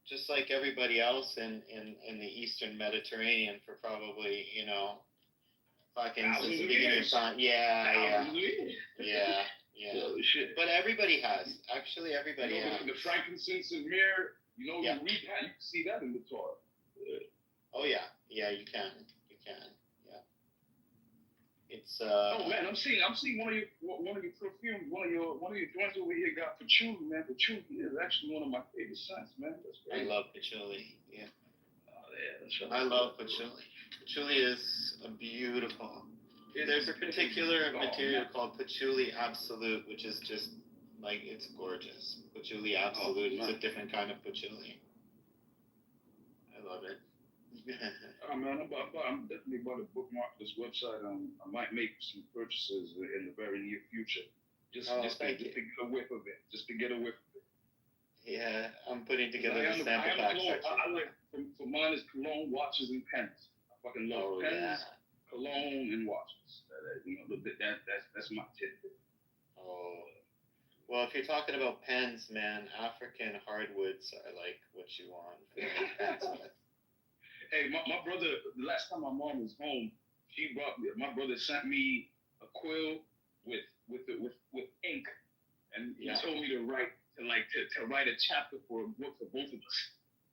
just like everybody else in the Eastern Mediterranean for probably fucking since the beginning of time. Yeah. But everybody has. Actually, everybody has. The frankincense and myrrh. You know, you read that, you can see that in the Torah. Oh yeah, you can. Yeah. It's Oh man, I'm seeing one of your perfumes, one of your joints over here got patchouli, man. Patchouli is actually one of my favorite scents, man. That's great. I love patchouli. Yeah. Oh yeah, that's right. I love patchouli. Patchouli is a beautiful. There's a particular material called patchouli absolute, which is just like it's gorgeous. Patchouli Absolute. It's a different kind of patchouli. I love it. Oh man, I'm definitely about to bookmark this website. I might make some purchases in the very near future. Just to get a whiff of it. Just to get a whiff of it. Yeah, I'm putting together the sample pack section. I like for mine is cologne, watches, and pens. I fucking love pens, cologne, and watches. That's my tidbit. Oh, well, if you're talking about pens, man, African hardwoods are like what you want for your pens with. Hey, my brother, the last time my mom was home, my brother sent me a quill with ink, and he told me to write a chapter for a book for both of us.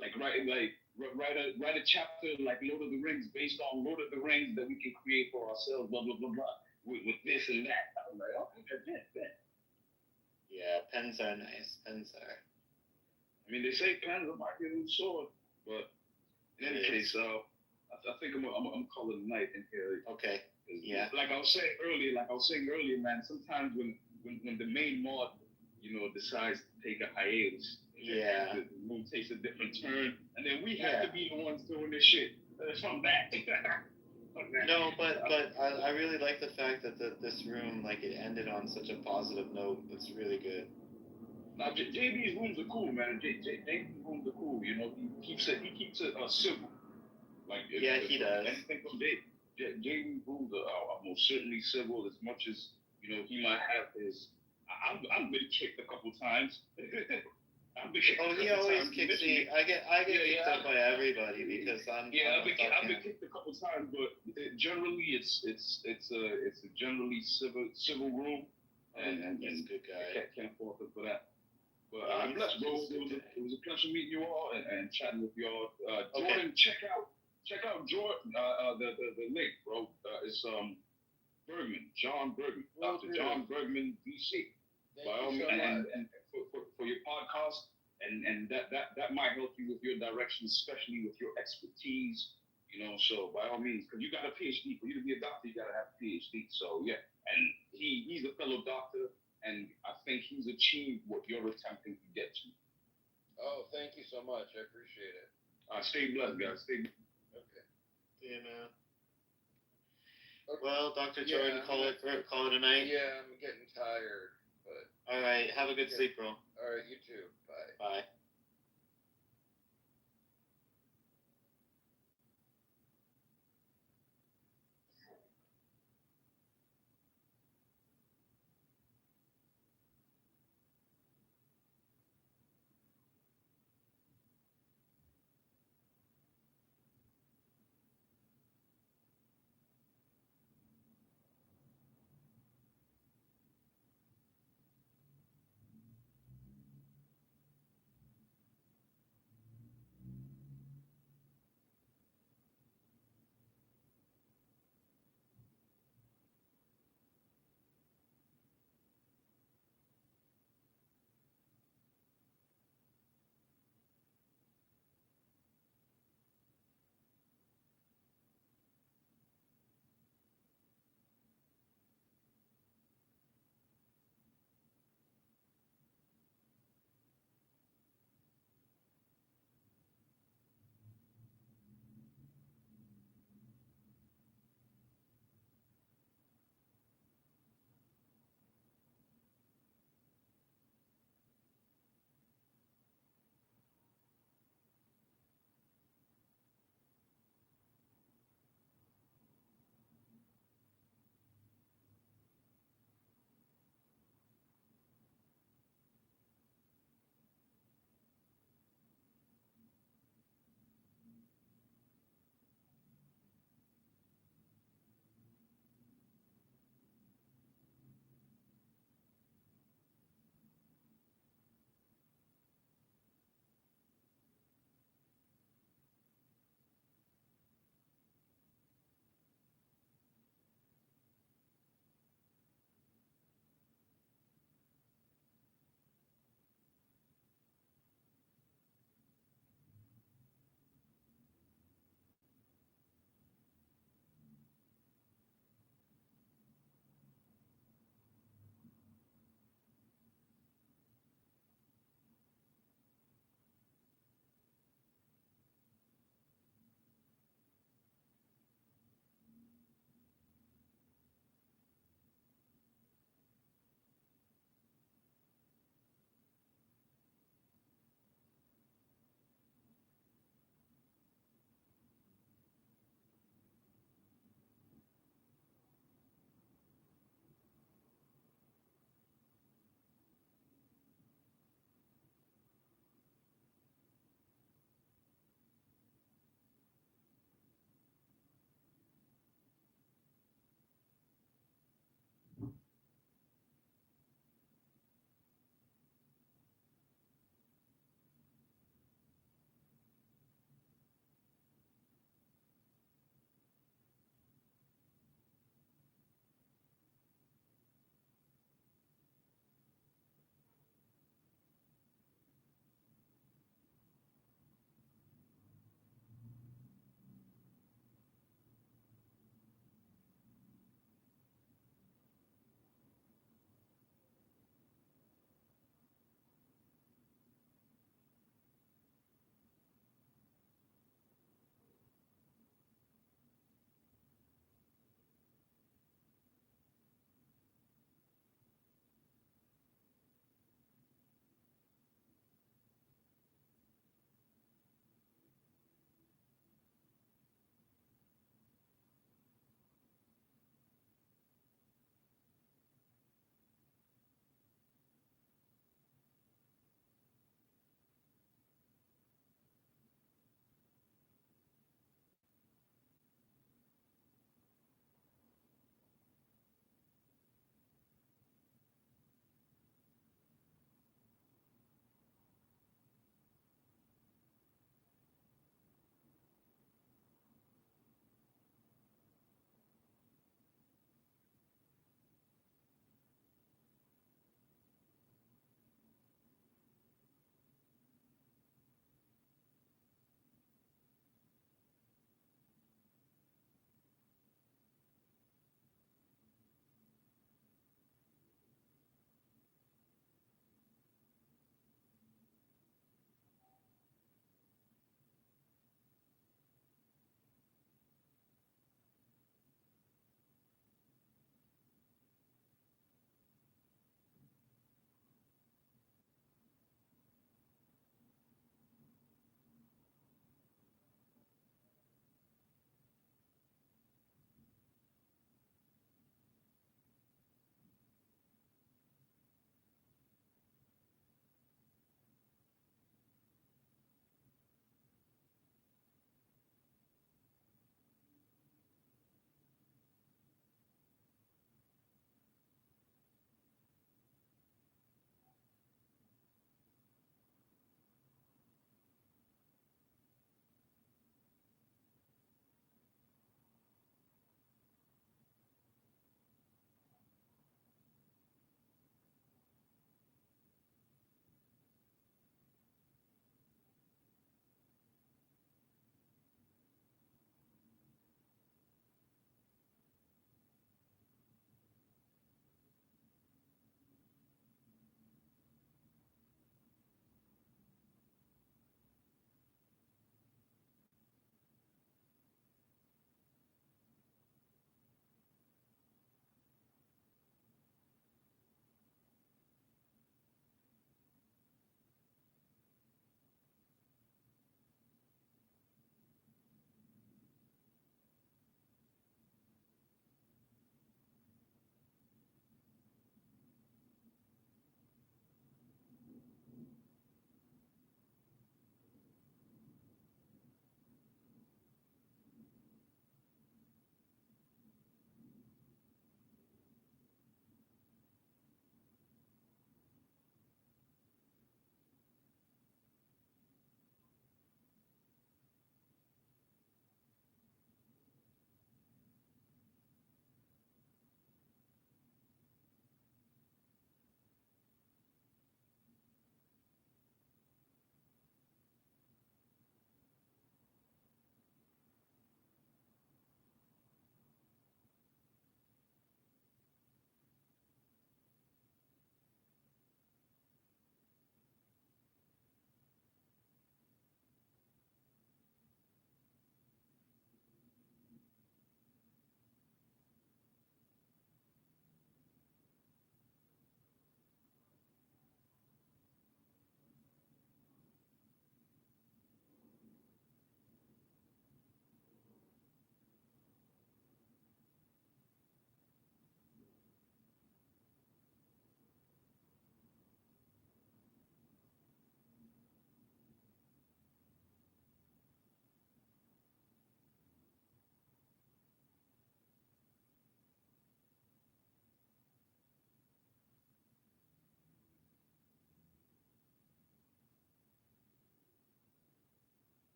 Write a chapter like Lord of the Rings based on Lord of the Rings that we can create for ourselves, blah blah blah blah, with this and that. I was like, oh, bet. Yeah, pens are nice. Pens are. I mean, they say pens might be a little sore, but in any case, I think I'm gonna call it a night in here. Okay. Yeah. Like I was saying earlier, man. Sometimes when the main mod, decides to take a hiatus, the room takes a different turn, and then we have to be the ones doing this shit. From that. No, but I really like the fact that this room, like, it ended on such a positive note. It's really good. Now, JB's rooms are cool, man. JB's rooms are cool. He keeps it civil. He does. Anything from JB's rooms are most certainly civil. As much as he might have his. I've been kicked a couple times. He always kicks me. I get kicked out by everybody because I'm. I've been kicked a couple times, but generally it's a generally civil room, and he's a good guy. Can't fault him for that. But I'm blessed, bro. It was a pleasure meeting you all and chatting with y'all. Jordan, check out Jordan. The link, bro. It's Bergman, John Bergman, Dr. John Bergman, DC. By all means, and for your podcast, and that might help you with your direction, especially with your expertise. So by all means, because you got a PhD. For you to be a doctor, you got to have a PhD. So yeah, and he's a fellow doctor, and I think he's achieved what you're attempting to get to. Oh, thank you so much. I appreciate it. Stay blessed, guys. Stay. Okay. Yeah, man. Okay. Well, Dr. Jordan, call it a night. Yeah, I'm getting tired, but. All right. Have a good sleep, bro. All right, you too. Bye. Bye.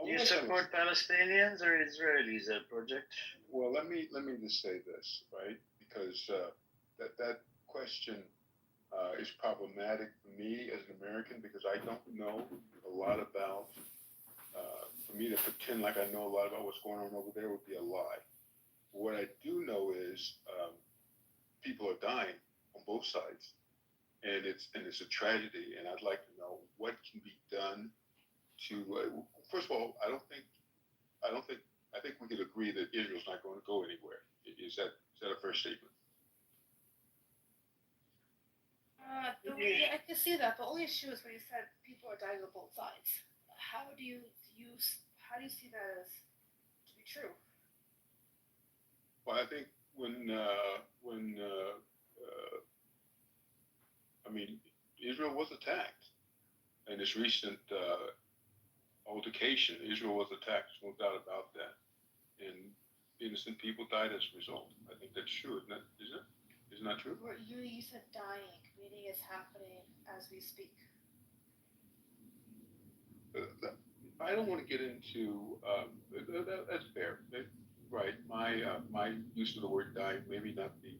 Do you support Palestinians or Israelis, project? Well, let me just say this, right? Because that question is problematic for me as an American because I don't know a lot about. For me to pretend like I know a lot about what's going on over there would be a lie. What I do know is people are dying on both sides, and it's a tragedy. And I'd like to know what can be done to. First of all, I think we could agree that Israel's not going to go anywhere. Is that a fair statement? Yeah, I can see that. The only issue is when you said people are dying on both sides. How do you see that as to be true? Well, I think when I mean, Israel was attacked in this recent altercation. Israel was attacked. There's no doubt about that, and innocent people died as a result. I think that's true, isn't it? Isn't that true? You said dying, meaning it's happening as we speak. I don't want to get into that's fair. Right. My use of the word "dying" maybe not be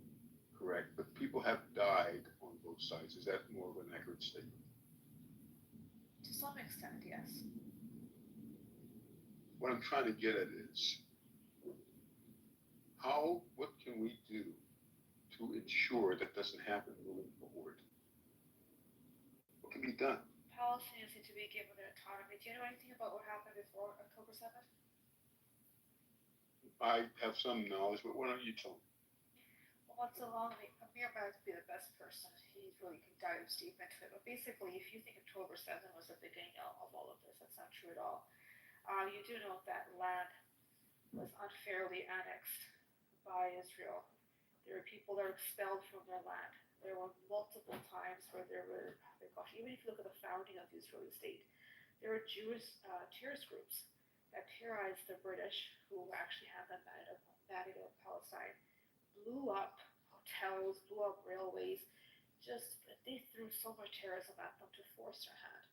correct, but people have died on both sides. Is that more of an accurate statement? To some extent, yes. What I'm trying to get at is what can we do to ensure that doesn't happen moving forward? What can be done? Palestinians need to be given their autonomy. Do you know anything about what happened before October 7th? I have some knowledge, but why don't you tell me? Well, it's Amir might be the best person. He really can dive deep into it. But basically, if you think October 7th was the beginning of all of this, that's not true at all. You do know that land was unfairly annexed by Israel. There were people that were expelled from their land. There were multiple times where there were, even if you look at the founding of the Israeli state, there were Jewish terrorist groups that terrorized the British, who actually had the mandate of Palestine, blew up hotels, blew up railways. They threw so much terrorism at them to force their hand.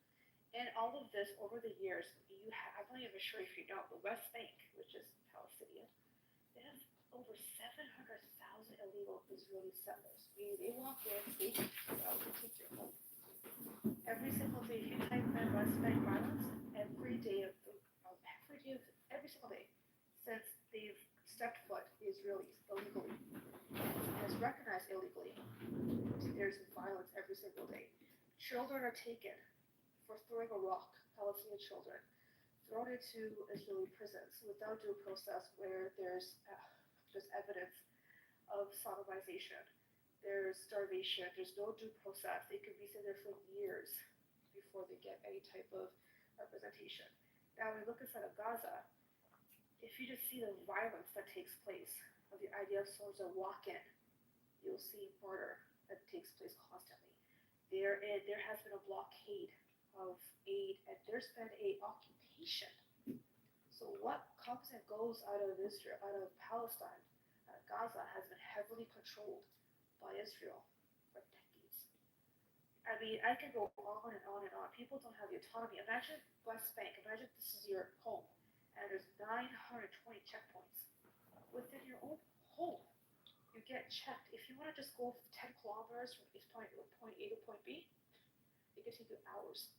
And all of this over the years, I'm not even sure if you know, the West Bank, which is Palestinian, they have over 700,000 illegal Israeli settlers. Meaning they walk in, they take you out, they take your home. Every single day, if you type in West Bank violence, every single day, since they've stepped foot, the Israelis illegally, has recognized illegally, there's violence every single day. Children are taken for throwing a rock, Palestinian children, thrown into Israeli prisons without due process, where there's evidence of sodomization, there's starvation, there's no due process. They could be sitting there for years before they get any type of representation. Now, when we look inside of Gaza, if you just see the violence that takes place, of the idea of soldiers that walk in, you'll see murder that takes place constantly. There has been a blockade of aid, and there's been a occupation. So what comes and goes out of Israel, out of Palestine, out of Gaza, has been heavily controlled by Israel for decades. I mean, I can go on and on and on. People don't have the autonomy. Imagine West Bank. Imagine this is your home, and there's 920 checkpoints within your own home. You get checked. If you want to just go 10 kilometers from point A to point B, it could take you hours.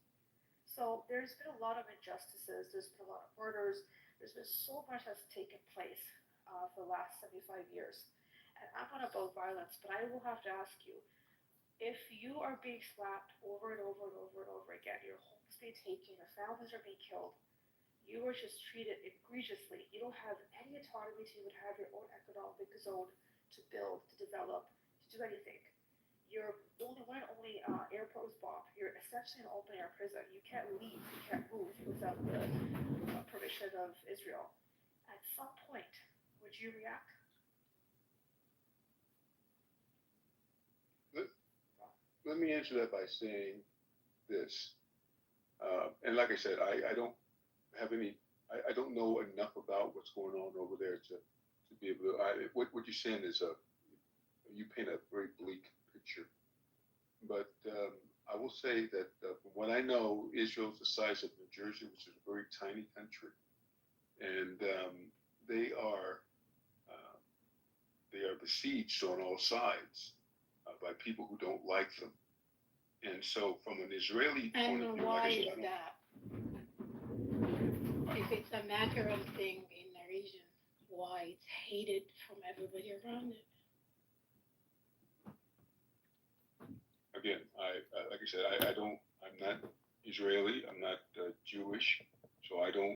So there's been a lot of injustices. There's been a lot of murders. There's been so much that's taken place for the last 75 years. And I'm not about violence, but I will have to ask you, if you are being slapped over and over and over and over again, your home's being taken, your families are being killed, you are just treated egregiously. You don't have any autonomy to even have your own economic zone to build, to develop, to do anything. Your only airport was bombed. You're essentially in an open air prison. You can't leave, you can't move without the permission of Israel. At some point, would you react? Let me answer that by saying this. And like I said, I don't have any. I don't know enough about what's going on over there to be able to. What you're saying is you paint a very bleak picture. But I will say that from what I know, Israel is the size of New Jersey, which is a very tiny country. and they are besieged on all sides by people who don't like them. And so, from an Israeli point of And view, why like I said, is that? If it's a natural thing in the region, why it's hated from everybody around it? again, like I said, I'm not Israeli, I'm not Jewish, so I don't